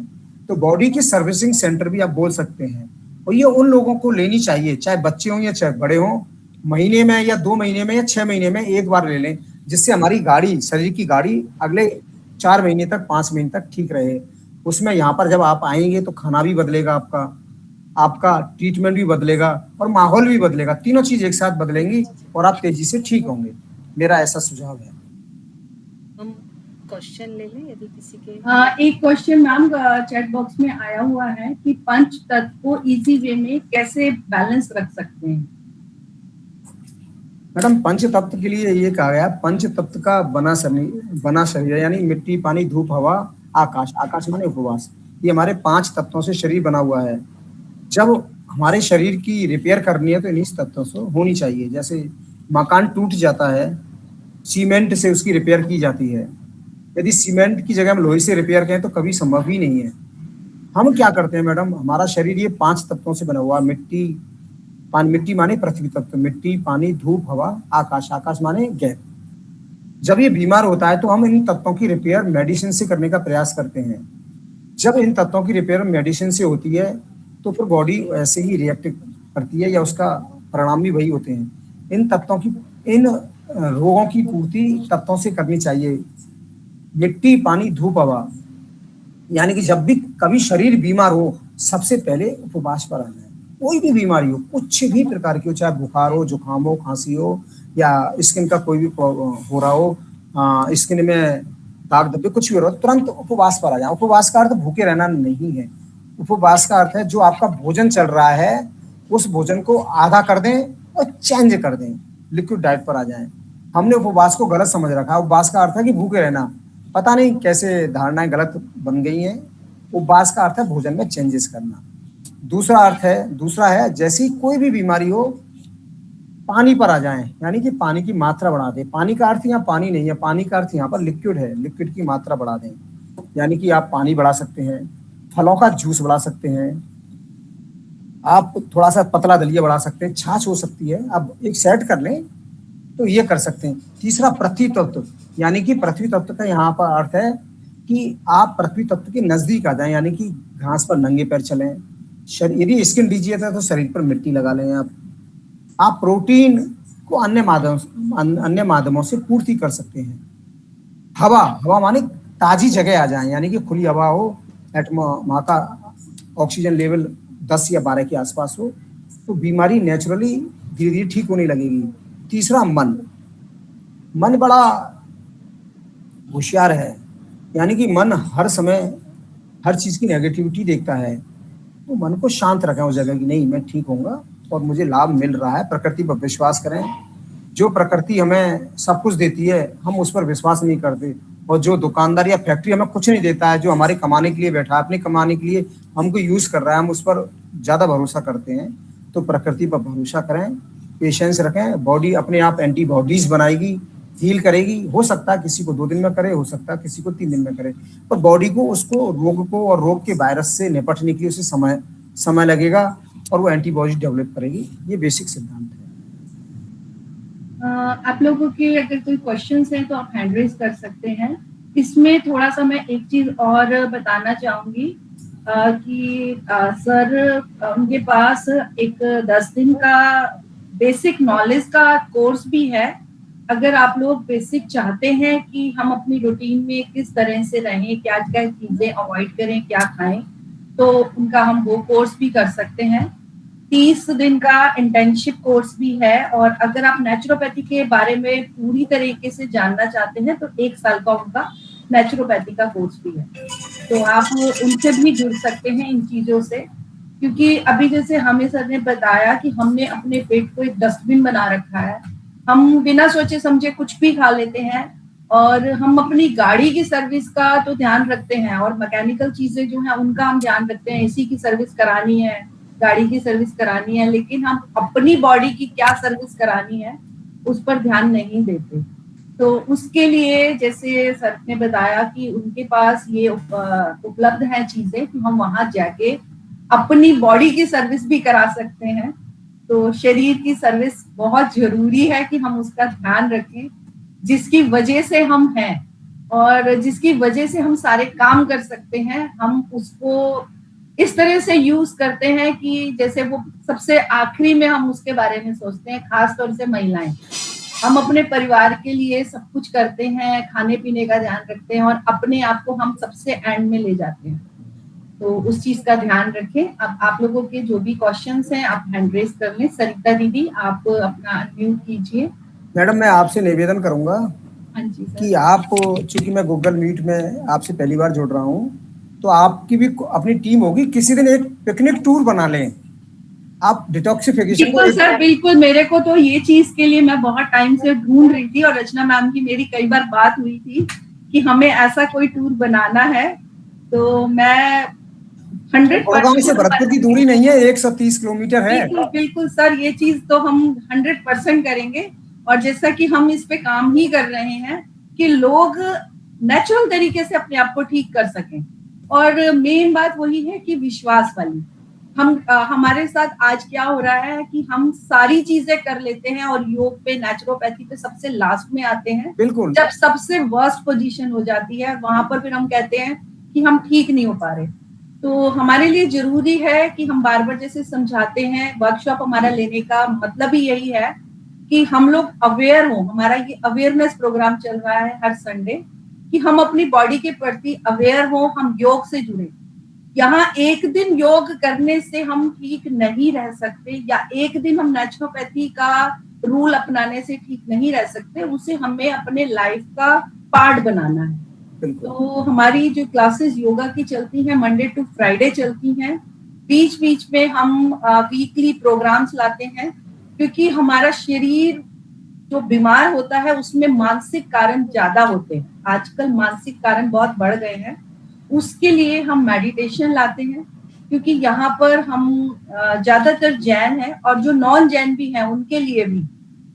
तो बॉडी की सर्विसिंग सेंटर भी आप बोल सकते हैं। और ये उन लोगों को लेनी चाहिए, चाहे बच्चे हों या चाहे बड़े हों, महीने में या 2 महीने में या 6 महीने में एक बार ले लें, जिससे हमारी गाड़ी, शरीर की गाड़ी अगले 4 महीने तक, 5 महीने तक ठीक रहे। उसमें यहाँ पर जब आप आएंगे तो खाना भी बदलेगा आपका, आपका ट्रीटमेंट भी बदलेगा और माहौल भी बदलेगा। तीनों चीज एक साथ बदलेंगी और आप तेजी से ठीक होंगे। मेरा ऐसा सुझाव है। हम क्वेश्चन ले लें यदि किसी के। एक क्वेश्चन मैम चैट बॉक्स में आया हुआ है कि पंच तत्व को इजी वे में कैसे बैलेंस रख सकते हैं? मैडम, पंच तत्व के लिए ये कहा गया, पंच तत्व का बना शरीर, यानी मिट्टी, पानी, धूप, हवा, आकाश। आकाश माने उपवास। ये हमारे 5 तत्वों से शरीर बना हुआ है। जब हमारे शरीर की रिपेयर करनी है तो इन्हीं तत्वों से होनी चाहिए। जैसे मकान टूट जाता है, सीमेंट से उसकी रिपेयर की जाती है। यदि सीमेंट की जगह हम लोहे से रिपेयर करें तो कभी संभव ही नहीं है। हम क्या करते हैं मैडम, हमारा शरीर ये 5 तत्वों से बना हुआ। मिट्टी माने पृथ्वी तत्व, मिट्टी, पानी, धूप, हवा, आकाश। आकाश माने गैप। जब ये बीमार होता है तो हम इन तत्वों की रिपेयर मेडिसिन से करने का प्रयास करते हैं। जब इन तत्वों की रिपेयर मेडिसिन से होती है तो फिर बॉडी ऐसे ही रिएक्ट करती है, या उसका परिणाम भी वही होते हैं। इन रोगों की पूर्ति तत्वों से करनी चाहिए। मिट्टी, पानी, धूप, हवा, यानी कि जब भी कभी शरीर बीमार हो, सबसे पहले उपवास पर आना है। कोई भी बीमारी हो, कुछ भी प्रकार की हो, चाहे बुखार हो, जुकाम हो, खांसी हो, या स्किन का कोई भी हो रहा हो, स्किन में दाग धब्बे, कुछ भी हो रहा हो, तुरंत उपवास पर आ जाए। उपवास का अर्थ भूखे रहना नहीं है। उपवास का अर्थ है जो आपका भोजन चल रहा है उस भोजन को आधा कर दें और चेंज कर दें, लिक्विड डाइट पर आ जाएं। हमने उपवास को गलत समझ रखा है। उपवास का अर्थ है कि भूखे रहना। पता नहीं कैसे धारणाएं गलत बन गई हैं। उपवास का अर्थ है भोजन में चेंजेस करना। दूसरा है जैसी कोई भी बीमारी हो, पानी पर आ जाएं, यानी कि पानी की मात्रा बढ़ा दें। पानी का अर्थ यहाँ पानी नहीं है, पानी का अर्थ यहाँ पर लिक्विड है। लिक्विड की मात्रा बढ़ा दें, यानी कि आप पानी बढ़ा सकते हैं, फलों का जूस बढ़ा सकते हैं, आप थोड़ा सा पतला दलिया बढ़ा सकते हैं, छाछ हो सकती है। अब एक सेट कर लें तो ये कर सकते हैं। तीसरा, पृथ्वी तत्व, यानी कि पृथ्वी तत्व का यहाँ पर अर्थ है कि आप पृथ्वी तत्व के नजदीक आ जाएं, यानी कि घास पर नंगे पैर चलें। यदि स्किन डिजीज है तो शरीर पर मिट्टी लगा लें। आप प्रोटीन को अन्य माध्यमों से पूर्ति कर सकते हैं। हवा माने ताजी जगह आ जाए, यानी कि खुली हवा हो, वहाँ का ऑक्सीजन लेवल 10 या 12 के आसपास हो, तो बीमारी नेचुरली धीरे धीरे ठीक होने लगेगी। तीसरा, मन बड़ा होशियार है, यानी कि मन हर समय हर चीज की नेगेटिविटी देखता है। तो मन को शांत रखें उस जगह की, नहीं मैं ठीक होऊंगा और मुझे लाभ मिल रहा है। प्रकृति पर विश्वास करें। जो प्रकृति हमें सब कुछ देती है हम उस पर विश्वास नहीं करते, और जो दुकानदार या फैक्ट्री हमें कुछ नहीं देता है, जो हमारे कमाने के लिए बैठा है, अपने कमाने के लिए हमको यूज कर रहा है, हम उस पर ज्यादा भरोसा करते हैं। तो प्रकृति पर भरोसा करें, पेशेंस रखें। बॉडी अपने आप एंटीबॉडीज बनाएगी, हील करेगी। हो सकता है किसी को 2 दिन में करे, हो सकता है किसी को 3 दिन में करे, पर बॉडी को उसको रोग को और रोग के वायरस से निपटने के लिए उसे समय लगेगा और वो एंटीबॉडी डेवलप करेगी। ये बेसिक सिद्धांत है। आप लोगों के अगर कोई क्वेश्चंस हैं तो आप हैंड रेज कर सकते हैं। इसमें थोड़ा सा मैं एक चीज और बताना चाहूंगी कि सर उनके पास एक 10 दिन का बेसिक नॉलेज का कोर्स भी है। अगर आप लोग बेसिक चाहते हैं कि हम अपनी रूटीन में किस तरह से रहें, क्या क्या चीजें अवॉइड करें, क्या खाएं, तो उनका हम वो कोर्स भी कर सकते हैं। 30 दिन का इंटर्नशिप कोर्स भी है। और अगर आप नेचुरोपैथी के बारे में पूरी तरीके से जानना चाहते हैं तो 1 साल का उनका नेचुरोपैथी का कोर्स भी है। तो आप उनसे भी जुड़ सकते हैं इन चीजों से। क्योंकि अभी जैसे हमें सर ने बताया कि हमने अपने पेट को एक डस्टबिन बना रखा है, हम बिना सोचे समझे कुछ भी खा लेते हैं, और हम अपनी गाड़ी की सर्विस का तो ध्यान रखते हैं और मैकेनिकल चीजें जो है उनका हम ध्यान रखते हैं, एसी की सर्विस करानी है, गाड़ी की सर्विस करानी है, लेकिन हम अपनी बॉडी की क्या सर्विस करानी है उस पर ध्यान नहीं देते। तो उसके लिए जैसे सर ने बताया कि उनके पास ये उपलब्ध है चीजें कि हम वहां जाके अपनी बॉडी की सर्विस भी करा सकते हैं। तो शरीर की सर्विस बहुत जरूरी है कि हम उसका ध्यान रखें, जिसकी वजह से हम हैं और जिसकी वजह से हम सारे काम कर सकते हैं, हम उसको इस तरह से यूज करते हैं कि जैसे वो सबसे आखिरी में हम उसके बारे में सोचते हैं। खास तौर से महिलाएं, हम अपने परिवार के लिए सब कुछ करते हैं, खाने पीने का ध्यान रखते हैं और अपने आप को हम सबसे एंड में ले जाते हैं। तो उस चीज का ध्यान रखें। अब आप लोगों के जो भी क्वेश्चंस हैं आप हैंड रेज कर लें। सरिता दीदी आप अपना अनम्यूट कीजिए। मैडम मैं आपसे निवेदन करूंगा हाँ जी सर। कि आप, चूंकि मैं गूगल मीट में आपसे पहली बार जुड़ रहा हूँ, तो आपकी भी अपनी टीम होगी, किसी दिन एक पिकनिक टूर बना लें। आप डिटॉक्सिफिकेशन बिल्कुल सर, बिल्कुल। मेरे को तो ये चीज के लिए मैं बहुत टाइम से ढूंढ रही थी और रचना मैम की मेरी कई बार बात हुई थी कि हमें ऐसा कोई टूर बनाना है। तो मैं 100% से भरतपुर की दूरी नहीं है, 130 किलोमीटर है। बिल्कुल बिल्कुल सर, ये चीज तो हम 100% करेंगे। और जैसा कि हम इस पे काम ही कर रहे हैं कि लोग नेचुरल तरीके से अपने आप को ठीक कर सकें। और मेन बात वही है कि विश्वास वाली। हम हमारे साथ आज क्या हो रहा है कि हम सारी चीजें कर लेते हैं और योग पे, नेचुरोपैथी पे सबसे लास्ट में आते हैं। बिल्कुल। जब सबसे वर्स्ट पोजीशन हो जाती है वहां पर फिर हम कहते हैं कि हम ठीक नहीं हो पा रहे। तो हमारे लिए जरूरी है कि हम बार बार जैसे समझाते हैं, वर्कशॉप हमारा लेने का मतलब ही यही है कि हम लोग अवेयर हों। हमारा ये अवेयरनेस प्रोग्राम चल रहा है हर संडे, कि हम अपनी बॉडी के प्रति अवेयर हों, हम योग से जुड़े। यहाँ एक दिन योग करने से हम ठीक नहीं रह सकते, या एक दिन हम नेचुरोपैथी का रूल अपनाने से ठीक नहीं रह सकते। उसे हमें अपने लाइफ का पार्ट बनाना है। तो हमारी जो क्लासेस योगा की चलती हैं, मंडे टू फ्राइडे चलती हैं। बीच बीच में हम वीकली प्रोग्राम्स लाते हैं, क्योंकि हमारा शरीर जो बीमार होता है उसमें मानसिक कारण ज्यादा होते हैं। आजकल मानसिक कारण बहुत बढ़ गए हैं। उसके लिए हम मेडिटेशन लाते हैं, क्योंकि यहाँ पर हम ज्यादातर जैन हैं और जो नॉन जैन भी हैं उनके लिए भी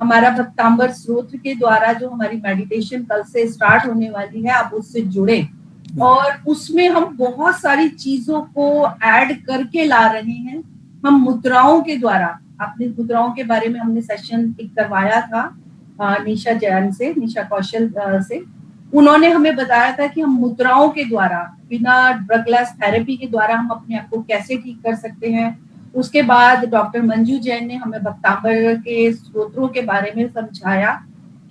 हमारा भक्तांबर स्तोत्र के द्वारा जो हमारी मेडिटेशन कल से स्टार्ट होने वाली है, आप उससे जुड़े। और उसमें हम बहुत सारी चीजों को ऐड करके ला रहे हैं। हम मुद्राओं के द्वारा, आपने मुद्राओं के बारे में हमने सेशन करवाया था निशा जैन से, निशा कौशल से। उन्होंने हमें बताया था कि हम मुद्राओं के द्वारा, बिना ड्रगलेस थेरेपी के द्वारा हम अपने आप को कैसे ठीक कर सकते हैं। उसके बाद डॉक्टर मंजू जैन ने हमें भक्तांबर के स्तोत्रों के बारे में समझाया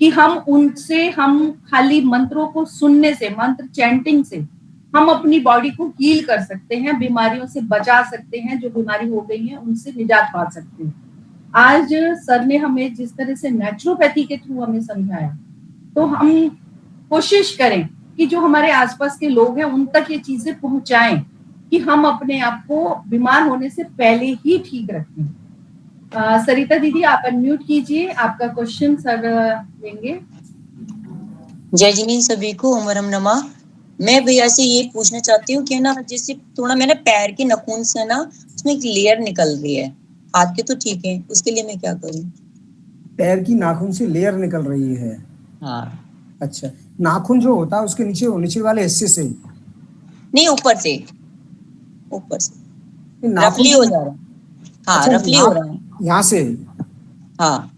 कि हम उनसे, हम खाली मंत्रों को सुनने से, मंत्र चैंटिंग से हम अपनी बॉडी को हील कर सकते हैं, बीमारियों से बचा सकते हैं, जो बीमारी हो गई है उनसे निजात पा सकते हैं। आज सर ने हमें जिस तरह से नेचुरोपैथी के थ्रू हमें समझाया, तो हम कोशिश करें कि जो हमारे आसपास के लोग हैं उन तक ये चीजें पहुंचाएं कि हम अपने आप को बीमार होने से पहले ही ठीक रखें। सरिता दीदी आप अनम्यूट कीजिए, आपका क्वेश्चन सर लेंगे। जय जिनी सभी को, ओम नमः। मैं भैया से ये पूछना चाहती हूँ कि ना, जैसे थोड़ा मैंने पैर के नाखून से ना उसमें एक लेयर निकल रही है, हाथ के तो ठीक है, उसके लिए मैं क्या करूँ? पैर की नाखून से लेयर निकल रही है? हाँ। अच्छा, नाखून जो होता है उसके नीचे वाले हिस्से से नहीं, ऊपर से रफली हो जा रहा है। हाँ, अच्छा, रफली हो रहा है यहाँ से। हाँ,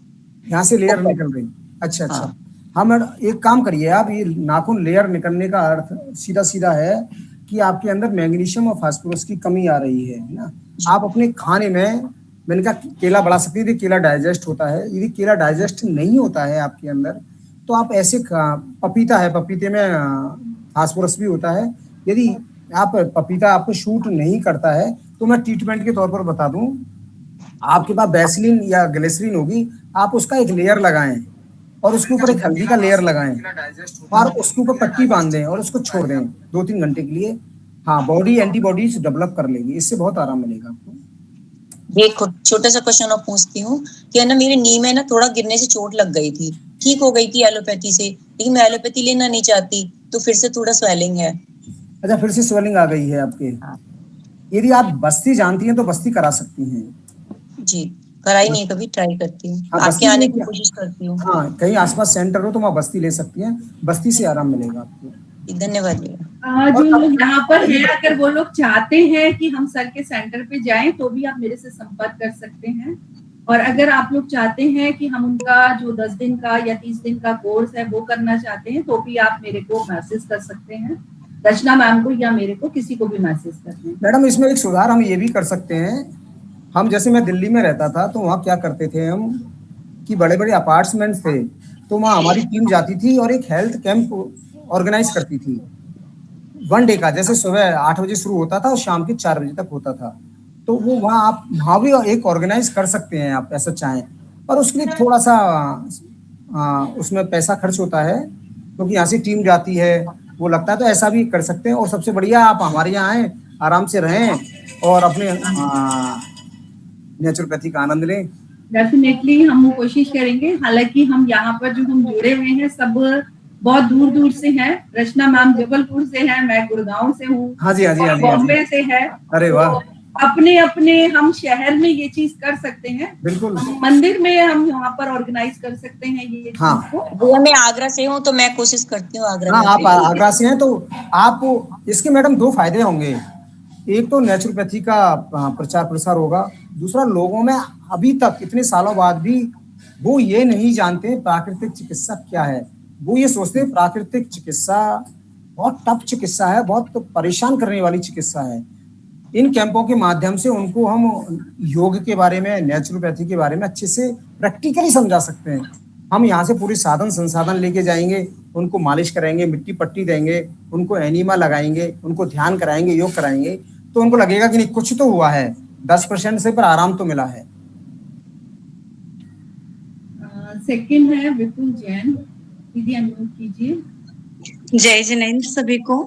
यहाँ से लेयर निकल रही। अच्छा अच्छा। हाँ मैडम, एक काम करिए आप, ये नाखून लेयर निकलने का अर्थ सीधा सीधा है कि आपके अंदर मैग्नीशियम और फास्फोरस की कमी आ रही है ना। आप अपने खाने में, मैंने कहा केला बढ़ा सकती है, केला डाइजेस्ट होता है। यदि केला डाइजेस्ट नहीं होता है आपके अंदर, तो आप ऐसे, पपीता है, पपीते में फास्फोरस भी होता है। यदि आप पपीता आपको शूट नहीं करता है तो मैं ट्रीटमेंट के तौर पर बता दूं, आपके पास वैसलीन या ग्लिसरीन होगी, आप उसका एक लेयर लगाएं और उसके ऊपर एक हल्दी का लेयर लगाएं और उसके ऊपर पट्टी बांध दें और उसको छोड़ दें 2-3 घंटे के लिए। हाँ, बॉडी एंटीबॉडीज डेवलप कर लेगी, इससे बहुत आराम मिलेगा आपको। एक छोटा सा क्वेश्चन और पूछती हूँ कि है ना, मेरे नी में ना थोड़ा गिरने से चोट लग गई थी, ठीक हो गई थी एलोपैथी से, लेकिन मैं एलोपैथी लेना नहीं चाहती, तो फिर से थोड़ा स्वेलिंग है। अच्छा, फिर से स्वेलिंग आ गई है आपके। हाँ। यदि आप बस्ती जानती हैं तो बस्ती करा सकती हैं। जी, कराई नहीं, कभी ट्राई करती हूँ, हाँ, आपके बस्ती आने में की क्या, कोशिश करती हूँ। हाँ, कहीं आसपास सेंटर हो तो वहाँ बस्ती ले सकती हैं, बस्ती से आराम मिलेगा आपको। धन्यवाद भैया। जो लोग यहाँ पर हैं, अगर वो लोग चाहते हैं कि हम सर के सेंटर पे जाएं तो भी आप मेरे से संपर्क कर सकते हैं। और अगर आप लोग चाहते हैं कि हम उनका जो 10 दिन का या 30 दिन का कोर्स है वो करना चाहते हैं तो भी आप मेरे को मैसेज कर सकते हैं, रचना मैम को या मेरे को, किसी को भी मैसेज कर दें। मैडम, इसमें एक सुधार हम ये भी कर सकते हैं। हम जैसे मैं दिल्ली में रहता था तो वहाँ क्या करते थे हम कि बड़े बड़े अपार्टमेंट्स थे, तो वहाँ हमारी टीम जाती थी और एक हेल्थ कैंप ऑर्गेनाइज करती थी 1 डे का। जैसे सुबह 8 बजे शुरू होता था और शाम के 4 बजे तक होता था। तो वो वहाँ आप वहाँ भी एक ऑर्गेनाइज कर सकते हैं आप ऐसा चाहें, पर उसके लिए थोड़ा सा उसमें पैसा खर्च होता है, क्योंकि यहाँ से टीम जाती है, वो लगता है, तो ऐसा भी कर सकते हैं। और सबसे बढ़िया आप हमारे यहाँ आएँ, आराम से रहें और अपने नेचुरोपैथी का आनंद लें। डेफिनेटली हम कोशिश करेंगे। हालांकि हम यहाँ पर जो हम जुड़े हुए हैं सब बहुत दूर दूर से हैं। रचना मैम जबलपुर से हैं, मैं गुड़गांव से हूँ, हाँ जी, हाँ जी, हाँ जी, बॉम्बे से है। अरे वाह, अपने अपने हम शहर में ये चीज कर सकते हैं, बिल्कुल। मंदिर में हम यहाँ पर ऑर्गेनाइज कर सकते हैं ये चीज हाँ। को। भैया मैं आगरा से हूँ तो मैं कोशिश करती हूँ आगरा हाँ, में। आप आगरा से हैं तो आपको इसके मैडम 2 फायदे होंगे। एक तो नेचुरोपैथी का प्रचार प्रसार होगा, दूसरा लोगों में अभी तक इतने सालों बाद भी वो ये नहीं जानते प्राकृतिक चिकित्सा क्या है। वो ये सोचते हैं प्राकृतिक चिकित्सा बहुत टफ चिकित्सा है, बहुत परेशान करने वाली चिकित्सा है। इन कैंपों के माध्यम से उनको हम योग के बारे में, नेचुरोपैथी के बारे में अच्छे से प्रैक्टिकली समझा सकते हैं। हम यहाँ से पूरी साधन संसाधन लेके जाएंगे, उनको मालिश कराएंगे, मिट्टी पट्टी देंगे, उनको एनिमा लगाएंगे, उनको ध्यान कराएंगे, योग कराएंगे, तो उनको लगेगा कि नहीं कुछ तो हुआ है, 10% से पर आराम तो मिला है। सेकंड है विपुल जैन, दीदी अनम्यूट कीजिए। जय जिनेंद्र सभी को।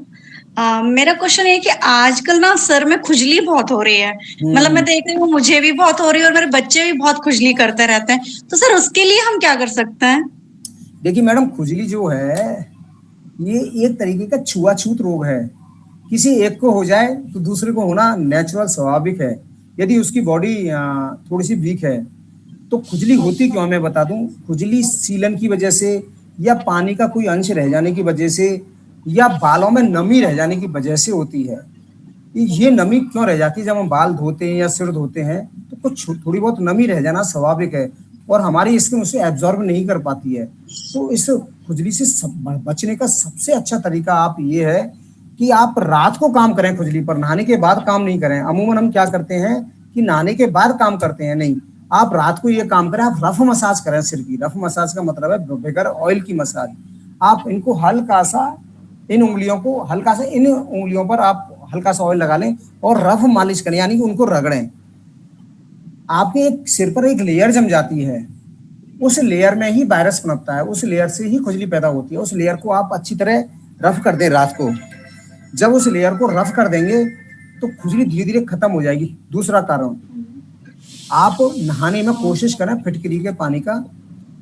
मेरा क्वेश्चन है कि आजकल ना सर में खुजली बहुत हो रही है, मतलब मैं देख रही हूँ मुझे भी बहुत हो रही है और मेरे बच्चे भी बहुत खुजली करते रहते हैं, तो सर उसके लिए हम क्या कर सकते हैं? देखिए मैडम, खुजली जो है ये एक तरीके का छुआछूत रोग है। किसी एक को हो जाए तो दूसरे को होना नेचुरल, स्वाभाविक है। यदि उसकी बॉडी थोड़ी सी वीक है तो खुजली होती क्यों, मैं बता दूं। खुजली सीलन की वजह से या पानी का कोई अंश रह जाने की वजह से या बालों में नमी रह जाने की वजह से होती है। ये नमी क्यों रह जाती है? जब हम बाल धोते हैं या सिर धोते हैं तो कुछ थोड़ी बहुत नमी रह जाना स्वाभाविक है और हमारी स्किन उसे एब्जॉर्ब नहीं कर पाती है। तो इस खुजली से बचने का सबसे अच्छा तरीका आप ये है कि आप रात को काम करें खुजली पर, नहाने के बाद काम नहीं करें। अमूमन हम क्या करते हैं कि नहाने के बाद काम करते हैं, नहीं, आप रात को ये काम करें, आप रफ मसाज करें सिर की। रफ मसाज का मतलब है बगैर ऑयल की मसाज। आप इनको हल्का सा, इन उंगलियों को हल्का सा, इन उंगलियों पर आप हल्का सा ऑयल लगा लें और रफ मालिश करें, यानी कि उनको रगड़ें। आपके एक सिर पर एक लेयर जम जाती है, उस लेयर में ही वायरस पनपता है, उस लेयर से ही खुजली पैदा होती है। उस लेयर को आप अच्छी तरह रफ कर दें रात को। जब उस लेयर को रफ कर देंगे तो खुजली धीरे धीरे खत्म हो जाएगी। दूसरा कारण, आप नहाने में कोशिश करें फिटकरी के पानी का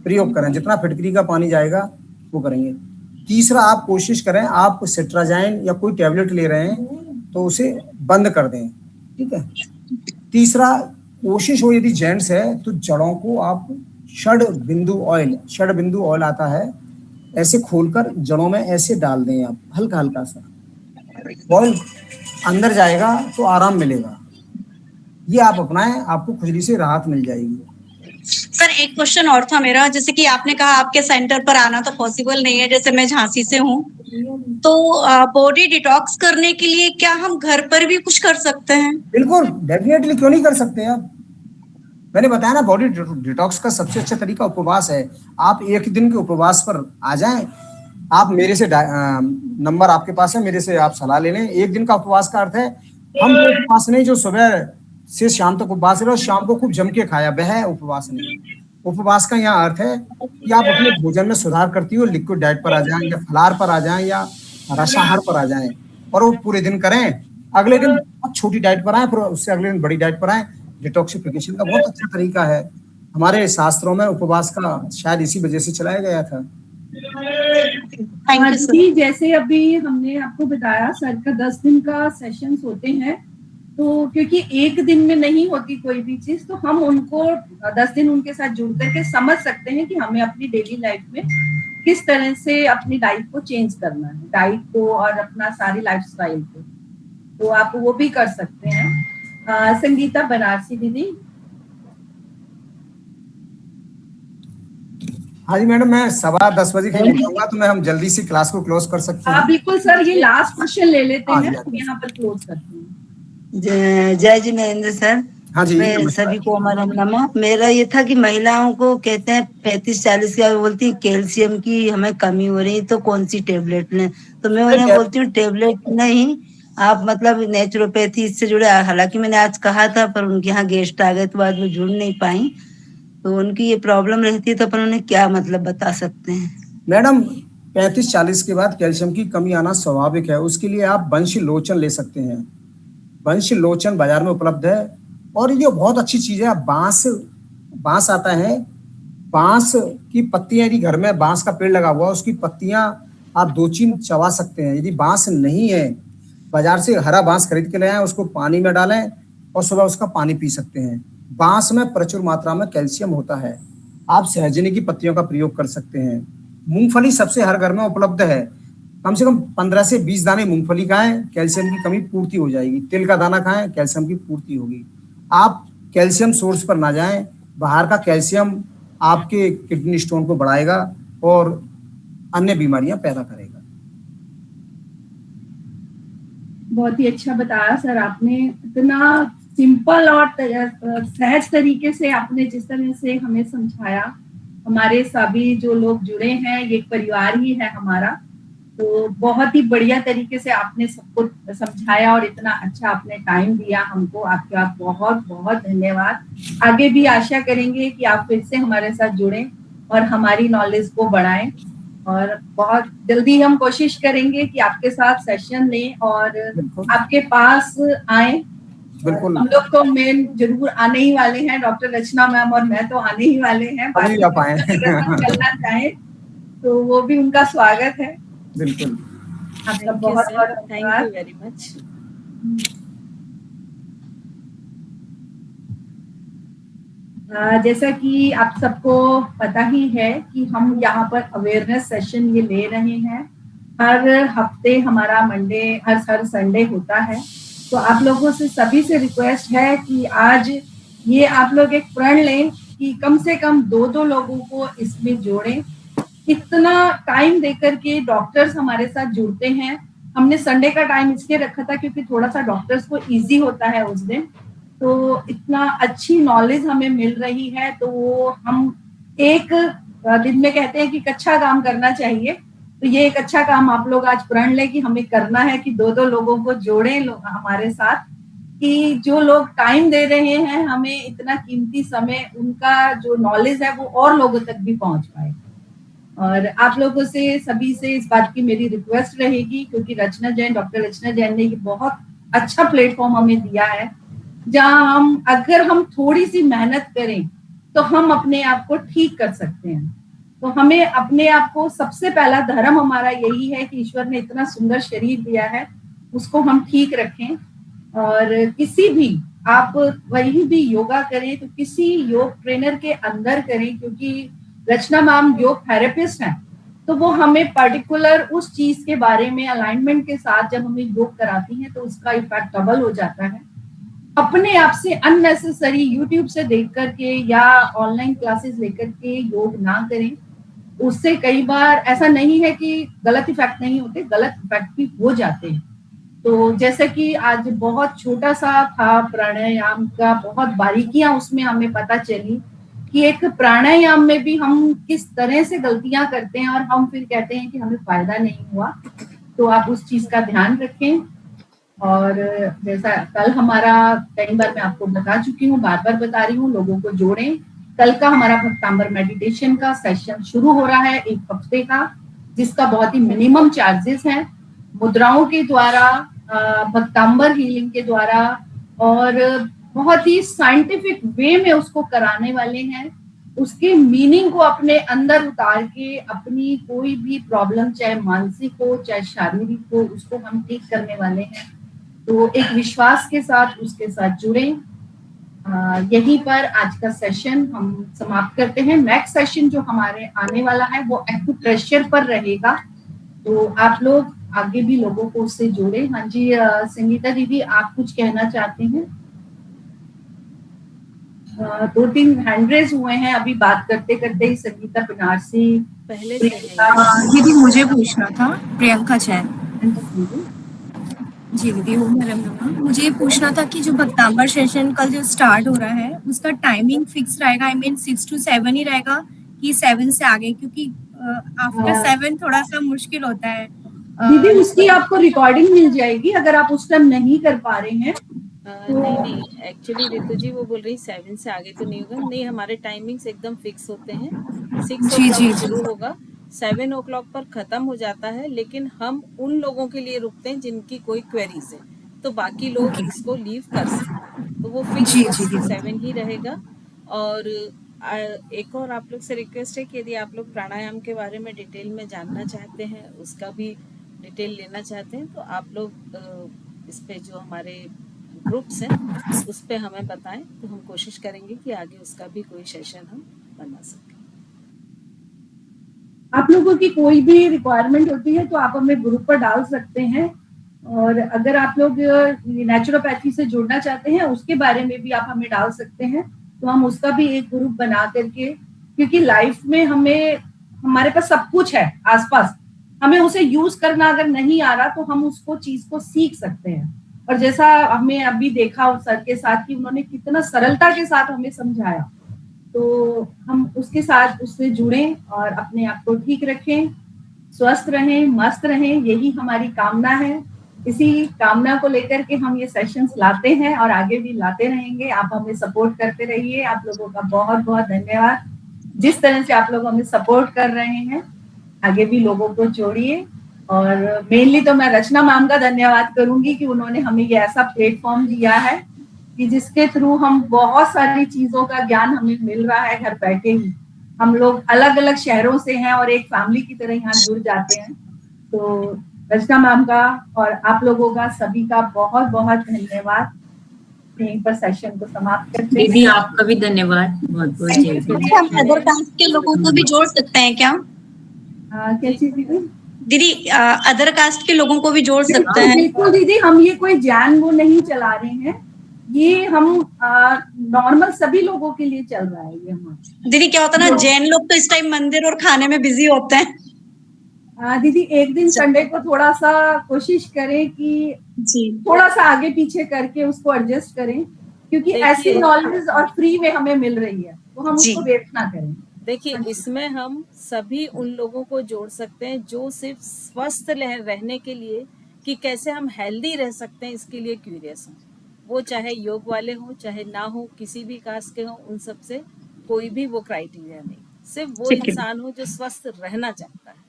प्रयोग करें, जितना फिटकरी का पानी जाएगा वो करेंगे। तीसरा, आप कोशिश करें, आप सिट्राजाइन या कोई टैबलेट ले रहे हैं तो उसे बंद कर दें, ठीक है। तीसरा, कोशिश हो यदि जेंट्स है तो जड़ों को आप षड बिंदु ऑयल आता है, ऐसे खोलकर जड़ों में ऐसे डाल दें आप, हल्का हल्का सा ऑयल अंदर जाएगा तो आराम मिलेगा। ये आप अपनाएं, आपको खुजली से राहत मिल जाएगी। सर एक क्वेश्चन और था मेरा, जैसे कि आपने कहा आपके सेंटर पर आना तो पॉसिबल नहीं है, जैसे मैं झांसी से हूँ, तो बॉडी डिटॉक्स करने के लिए क्या हम घर पर भी कुछ कर सकते हैं? बिल्कुल, डेफिनेटली, क्यों नहीं कर सकते आप। मैंने बताया ना, बॉडी डिटॉक्स का सबसे अच्छा तरीका उपवास है। आप 1 दिन के उपवास पर आ जाएं। आप मेरे से नंबर आपके पास है, मेरे से आप सलाह ले लें। 1 दिन का उपवास का अर्थ है हम उपवास नहीं जो सुबह से शाम तक उपवास रहे और शाम को खूब जम के खाया, वह उपवास नहीं। उपवास का यहाँ अर्थ है कि आप अपने भोजन में सुधार करती हो, लिक्विड डाइट पर आ जाएं या फलाहार पर आ जाएं या रसाहार पर आ जाएं और वो पूरे दिन करें, अगले दिन बहुत छोटी डाइट पर आए, फिर उससे अगले दिन बड़ी डाइट पर आए। डिटॉक्सिफिकेशन का बहुत अच्छा तरीका है। हमारे शास्त्रों में उपवास का शायद इसी वजह से चलाया गया था। Thank you sir. जी, जैसे अभी हमने आपको बताया सर का 10 दिन का सेशंस होते हैं, तो क्योंकि एक दिन में नहीं होती कोई भी चीज, तो हम उनको 10 दिन उनके साथ जुड़ करके समझ सकते हैं कि हमें अपनी डेली लाइफ में किस तरह से अपनी डाइट को चेंज करना है, डाइट को और अपना सारी लाइफस्टाइल को। तो आप वो भी कर सकते हैं। संगीता बनारसी दीदी। हाँ जी मैडम, मैं 10:15 बजे के लिए जाऊंगा, तो मैं हम जल्दी से क्लास को क्लोज कर सकते हैं। बिल्कुल सर, ये लास्ट क्वेश्चन ले लेते हैं, यहाँ पर क्लोज करते हैं। जय जी नरेंद्र सर। हाँ जी, मैं सभी को अमरम नमः। मेरा ये था कि महिलाओं को कहते हैं 35-40 का, बोलती है कैल्शियम की हमें कमी हो रही, तो कौन सी टेबलेट लें? तो मैं उन्हें बोलती हूँ टेबलेट नहीं, आप मतलब नेचुरोपैथी इससे जुड़े। हालांकि मैंने आज कहा था, पर उनके यहाँ गेस्ट आ गए तो बाद में जुड़ नहीं पाई। तो उनकी ये प्रॉब्लम रहती है, तो अपन उन्हें क्या मतलब बता सकते हैं? मैडम 35-40 के बाद कैल्शियम की कमी आना स्वाभाविक है। उसके लिए आप वंश लोचन ले सकते हैं। वंश लोचन बाजार में उपलब्ध है और ये बहुत अच्छी चीज है। बांस आता है, बांस की पत्तियां, यदि घर में बांस का पेड़ लगा हुआ, उसकी पत्तियां आप 2-3 चबा सकते हैं। यदि बांस नहीं है, बाजार से हरा बांस खरीद के ले आए, उसको पानी में डालें और सुबह उसका पानी पी सकते हैं। बांस में प्रचुर मात्रा में कैल्शियम होता है। आप सहजनी की पत्तियों का प्रयोग कर सकते हैं। मूंगफली सबसे हर घर में उपलब्ध है। कम से कम 15 से 20 दाने मूंगफली खाएं, कैल्शियम की कमी पूर्ति हो जाएगी। तिल का दाना खाएं, कैल्शियम की पूर्ति होगी। आप कैल्शियम सोर्स पर ना जाएं, बाहर का कैल्शियम आपके किडनी स्टोन को बढ़ाएगा और अन्य बीमारियां पैदा करेगा। बहुत ही अच्छा बताया सर आपने, इतना सिंपल और सहज तरीके से आपने जिस तरह से हमें समझाया। हमारे सभी जो लोग जुड़े हैं, ये एक परिवार ही है हमारा, तो बहुत ही बढ़िया तरीके से आपने सबको समझाया और इतना अच्छा आपने टाइम दिया हमको। आपका बहुत बहुत धन्यवाद। आगे भी आशा करेंगे कि आप फिर से हमारे साथ जुड़ें और हमारी नॉलेज को बढ़ाएं, और बहुत जल्दी हम कोशिश करेंगे कि आपके साथ सेशन लें और आपके पास आए। बिल्कुल, हम लोग तो मेन जरूर आने ही वाले हैं, डॉक्टर रचना मैम और मैं तो आने ही वाले हैं। चलना चाहे तो वो भी उनका स्वागत है। बिल्कुल, आपका बहुत बहुत थैंक यू वेरी मच। जैसा कि आप सबको पता ही है कि हम यहाँ पर अवेयरनेस सेशन ये ले रहे हैं। हर हफ्ते हमारा हर संडे होता है। तो आप लोगों से सभी से रिक्वेस्ट है कि आज ये आप लोग एक प्रण लें कि कम से कम 2 लोगों को इसमें जोड़ें। इतना टाइम देकर के डॉक्टर्स हमारे साथ जुड़ते हैं। हमने संडे का टाइम इसलिए रखा था क्योंकि थोड़ा सा डॉक्टर्स को इजी होता है उस दिन, तो इतना अच्छी नॉलेज हमें मिल रही है। तो हम एक दिन में कहते हैं कि अच्छा काम करना चाहिए, तो ये एक अच्छा काम आप लोग आज प्रण लें कि हमें करना है कि 2 लोगों को जोड़ें हमारे साथ, कि जो लोग टाइम दे रहे हैं हमें इतना कीमती समय, उनका जो नॉलेज है वो और लोगों तक भी पहुंच पाए। और आप लोगों से सभी से इस बात की मेरी रिक्वेस्ट रहेगी, क्योंकि डॉक्टर रचना जैन ने ये बहुत अच्छा प्लेटफॉर्म हमें दिया है, जहां अगर हम थोड़ी सी मेहनत करें तो हम अपने आप को ठीक कर सकते हैं। तो हमें अपने आप को, सबसे पहला धर्म हमारा यही है कि ईश्वर ने इतना सुंदर शरीर दिया है, उसको हम ठीक रखें। और किसी भी, आप वही भी योगा करें तो किसी योग ट्रेनर के अंदर करें, क्योंकि रचना मैम योग थेरेपिस्ट हैं, तो वो हमें पर्टिकुलर उस चीज के बारे में अलाइनमेंट के साथ जब हमें योग कराती हैं तो उसका इफेक्ट डबल हो जाता है। अपने आप से अननेसेसरी यूट्यूब से देख करके या ऑनलाइन क्लासेस लेकर के योग ना करें। उससे कई बार ऐसा नहीं है कि गलत इफेक्ट नहीं होते, गलत इफेक्ट भी हो जाते हैं। तो जैसे कि आज बहुत छोटा सा था प्राणायाम का, बहुत बारीकियां उसमें हमें पता चली कि एक प्राणायाम में भी हम किस तरह से गलतियां करते हैं और हम फिर कहते हैं कि हमें फायदा नहीं हुआ। तो आप उस चीज का ध्यान रखें। और जैसा कल हमारा, कई बार मैं आपको बता चुकी हूँ, बार बार बता रही हूँ, लोगों को जोड़ें। कल का हमारा भक्तांबर मेडिटेशन का सेशन शुरू हो रहा है 1 हफ्ते का, जिसका बहुत ही मिनिमम चार्जेस हैं। मुद्राओं के द्वारा, भक्तांबर हीलिंग के द्वारा और बहुत ही साइंटिफिक वे में उसको कराने वाले हैं। उसके मीनिंग को अपने अंदर उतार के अपनी कोई भी प्रॉब्लम, चाहे मानसिक हो चाहे शारीरिक हो, उसको हम ठीक करने वाले हैं। तो एक विश्वास के साथ उसके साथ जुड़े। यहीं पर आज का सेशन हम समाप्त करते हैं। नेक्स्ट सेशन जो हमारे आने वाला है वो एक्यूप्रेशर पर रहेगा, तो आप लोग आगे भी लोगों को उससे जोड़े। हाँ जी, संगीता दीदी आप कुछ कहना चाहते हैं? 2-3 हैंड रेज हुए हैं अभी बात करते करते ही। संगीता बनारसी पहले से है। दीदी मुझे पूछना था, प्रियंका जैन। जी दीदी, ओम नमः नमः। मुझे ये पूछना था कि जो भक्तांबर सेशन कल जो स्टार्ट हो रहा है उसका टाइमिंग फिक्स रहेगा, आई मीन 6 to 7 ही रहेगा कि 7 से आगे? क्योंकि आफ्टर 7 थोड़ा सा मुश्किल होता है। दीदी उसकी आपको रिकॉर्डिंग मिल जाएगी अगर आप उस टाइम नहीं कर पा रहे हैं। नहीं, एक्चुअली रितु जी वो बोल रही 7 से आगे तो नहीं होगा। नहीं, हमारे टाइमिंग्स एकदम फिक्स होते हैं। 6 o'clock शुरू होगा, 7 o'clock पर खत्म हो जाता है, लेकिन हम उन लोगों के लिए रुकते हैं जिनकी कोई क्वेरीज है, तो बाकी लोग इसको लीव कर सकते हैं। तो वो फिक्स 6 to 7 ही रहेगा। और एक और आप लोग से रिक्वेस्ट है कि यदि आप लोग प्राणायाम के बारे में डिटेल में जानना चाहते हैं, उसका भी डिटेल लेना चाहते हैं, तो आप लोग इस पे जो हमारे ग्रुप्स हैं उस पे हमें बताएं, तो हम कोशिश करेंगे कि आगे उसका भी कोई सेशन हम बना सकें। आप लोगों की कोई भी रिक्वायरमेंट होती है तो आप हमें ग्रुप पर डाल सकते हैं। और अगर आप लोग नेचुरोपैथी से जुड़ना चाहते हैं उसके बारे में भी आप हमें डाल सकते हैं, तो हम उसका भी एक ग्रुप बना करके, क्योंकि लाइफ में हमें, हमारे पास सब कुछ है आसपास, हमें उसे यूज करना अगर नहीं आ रहा तो हम उसको चीज को सीख सकते हैं। और जैसा हमें अभी देखा उस सर के साथ कि उन्होंने कितना सरलता के साथ हमें समझाया, तो हम उसके साथ उससे जुड़ें और अपने आप को ठीक रखें, स्वस्थ रहें, मस्त रहें, यही हमारी कामना है। इसी कामना को लेकर के हम ये सेशंस लाते हैं और आगे भी लाते रहेंगे। आप हमें सपोर्ट करते रहिए। आप लोगों का बहुत बहुत धन्यवाद। जिस तरह से आप लोग हमें सपोर्ट कर रहे हैं, आगे भी लोगों को जोड़िए। और मेनली तो मैं रचना मैम का धन्यवाद करूंगी कि उन्होंने हमें ये ऐसा प्लेटफॉर्म दिया है कि जिसके थ्रू हम बहुत सारी चीजों का ज्ञान हमें मिल रहा है घर बैठे ही। हम लोग अलग अलग शहरों से हैं और एक फैमिली की तरह यहाँ जुड़ जाते हैं। तो रचना मैम का और आप लोगों का सभी का बहुत बहुत धन्यवाद। यहीं पर सेशन को समाप्त करते हैं। दीदी आपका भी धन्यवाद, बहुत बहुत। हम अदर कास्ट के लोगों को भी जोड़ सकते हैं क्या? क्या चीज दीदी? दीदी अदर कास्ट के लोगों को भी जोड़ सकते हैं? बिल्कुल दीदी, हम ये कोई जैन वो नहीं चला रहे हैं, ये हम नॉर्मल सभी लोगों के लिए चल रहा है ये हमारा। दीदी क्या होता है ना, जैन लोग तो इस टाइम मंदिर और खाने में बिजी होते हैं। दीदी एक दिन संडे को थोड़ा सा कोशिश करें कि थोड़ा सा आगे पीछे करके उसको एडजस्ट करें, क्योंकि ऐसी नॉलेज और फ्री में हमें मिल रही है, तो हम उसको वेस्ट ना करें। देखिए, इसमें हम सभी उन लोगों को जोड़ सकते हैं जो सिर्फ स्वस्थ रहने के लिए, कि कैसे हम हेल्दी रह सकते हैं, इसके लिए क्यूरियस हैं। वो चाहे योग वाले हो चाहे ना हो, किसी भी कास्ट के हो, उन सब से कोई भी वो क्राइटेरिया नहीं, सिर्फ वो इंसान हो जो स्वस्थ रहना चाहता है।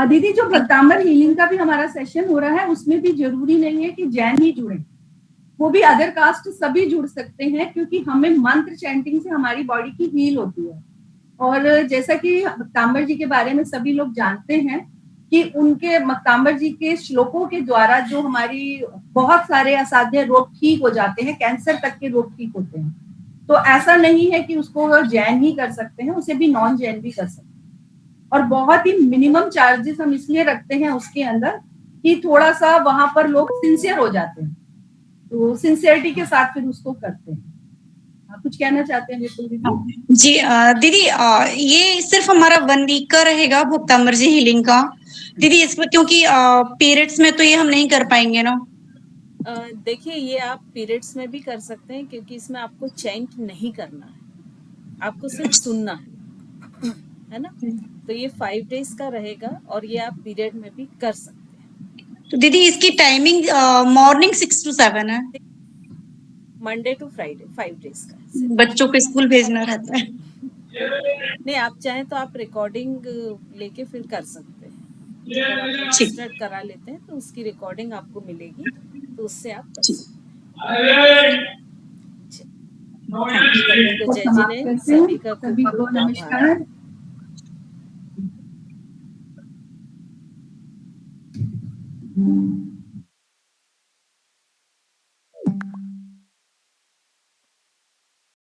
दीदी जो भक्तांबर हीलिंग का भी हमारा सेशन हो रहा है, उसमें भी जरूरी नहीं है कि जैन ही जुड़े, वो भी अदर कास्ट सभी जुड़ सकते हैं, क्योंकि हमें मंत्र चैंटिंग से हमारी बॉडी की हील होती है। और जैसा कि भक्तांबर जी के बारे में सभी लोग जानते हैं कि उनके भक्तांबर जी के श्लोकों के द्वारा जो हमारी बहुत सारे असाध्य रोग ठीक हो जाते हैं, कैंसर तक के रोग ठीक होते हैं। तो ऐसा नहीं है कि उसको जैन ही कर सकते हैं, उसे भी नॉन जैन भी कर सकते हैं। और बहुत ही मिनिमम चार्जेस हम इसलिए रखते हैं उसके अंदर कि थोड़ा सा वहां पर लोग सिंसियर हो जाते हैं, तो सिंसियरिटी के साथ फिर उसको करते हैं। आप कुछ कहना चाहते हैं बिल्कुल दीदी? जी दीदी ये सिर्फ हमारा 1 वीक का रहेगा भक्तांबर जी हीलिंग का दीदी, इसमें क्योंकि पीरियड्स में तो ये हम नहीं कर पाएंगे ना। देखिए, ये आप पीरियड्स में भी कर सकते हैं, क्योंकि इसमें आपको चैंट नहीं करना है, आपको सिर्फ सुनना है ना। तो ये 5 days का रहेगा और ये आप पीरियड में भी कर सकते हैं। तो दीदी इसकी टाइमिंग मॉर्निंग 6 to 7 है, मंडे टू फ्राइडे, 5 days का। बच्चों को स्कूल भेजना रहता है। नहीं, आप चाहें तो आप रिकॉर्डिंग लेके फिर कर सकते हैं। रजिस्टर्ड करा लेते हैं तो उसकी रिकॉर्डिंग आपको मिलेगी, तो उससे आप कर सकते सभी को जय जिनेंद्र, सभी का सभी को खूब नमस्कार। आभार।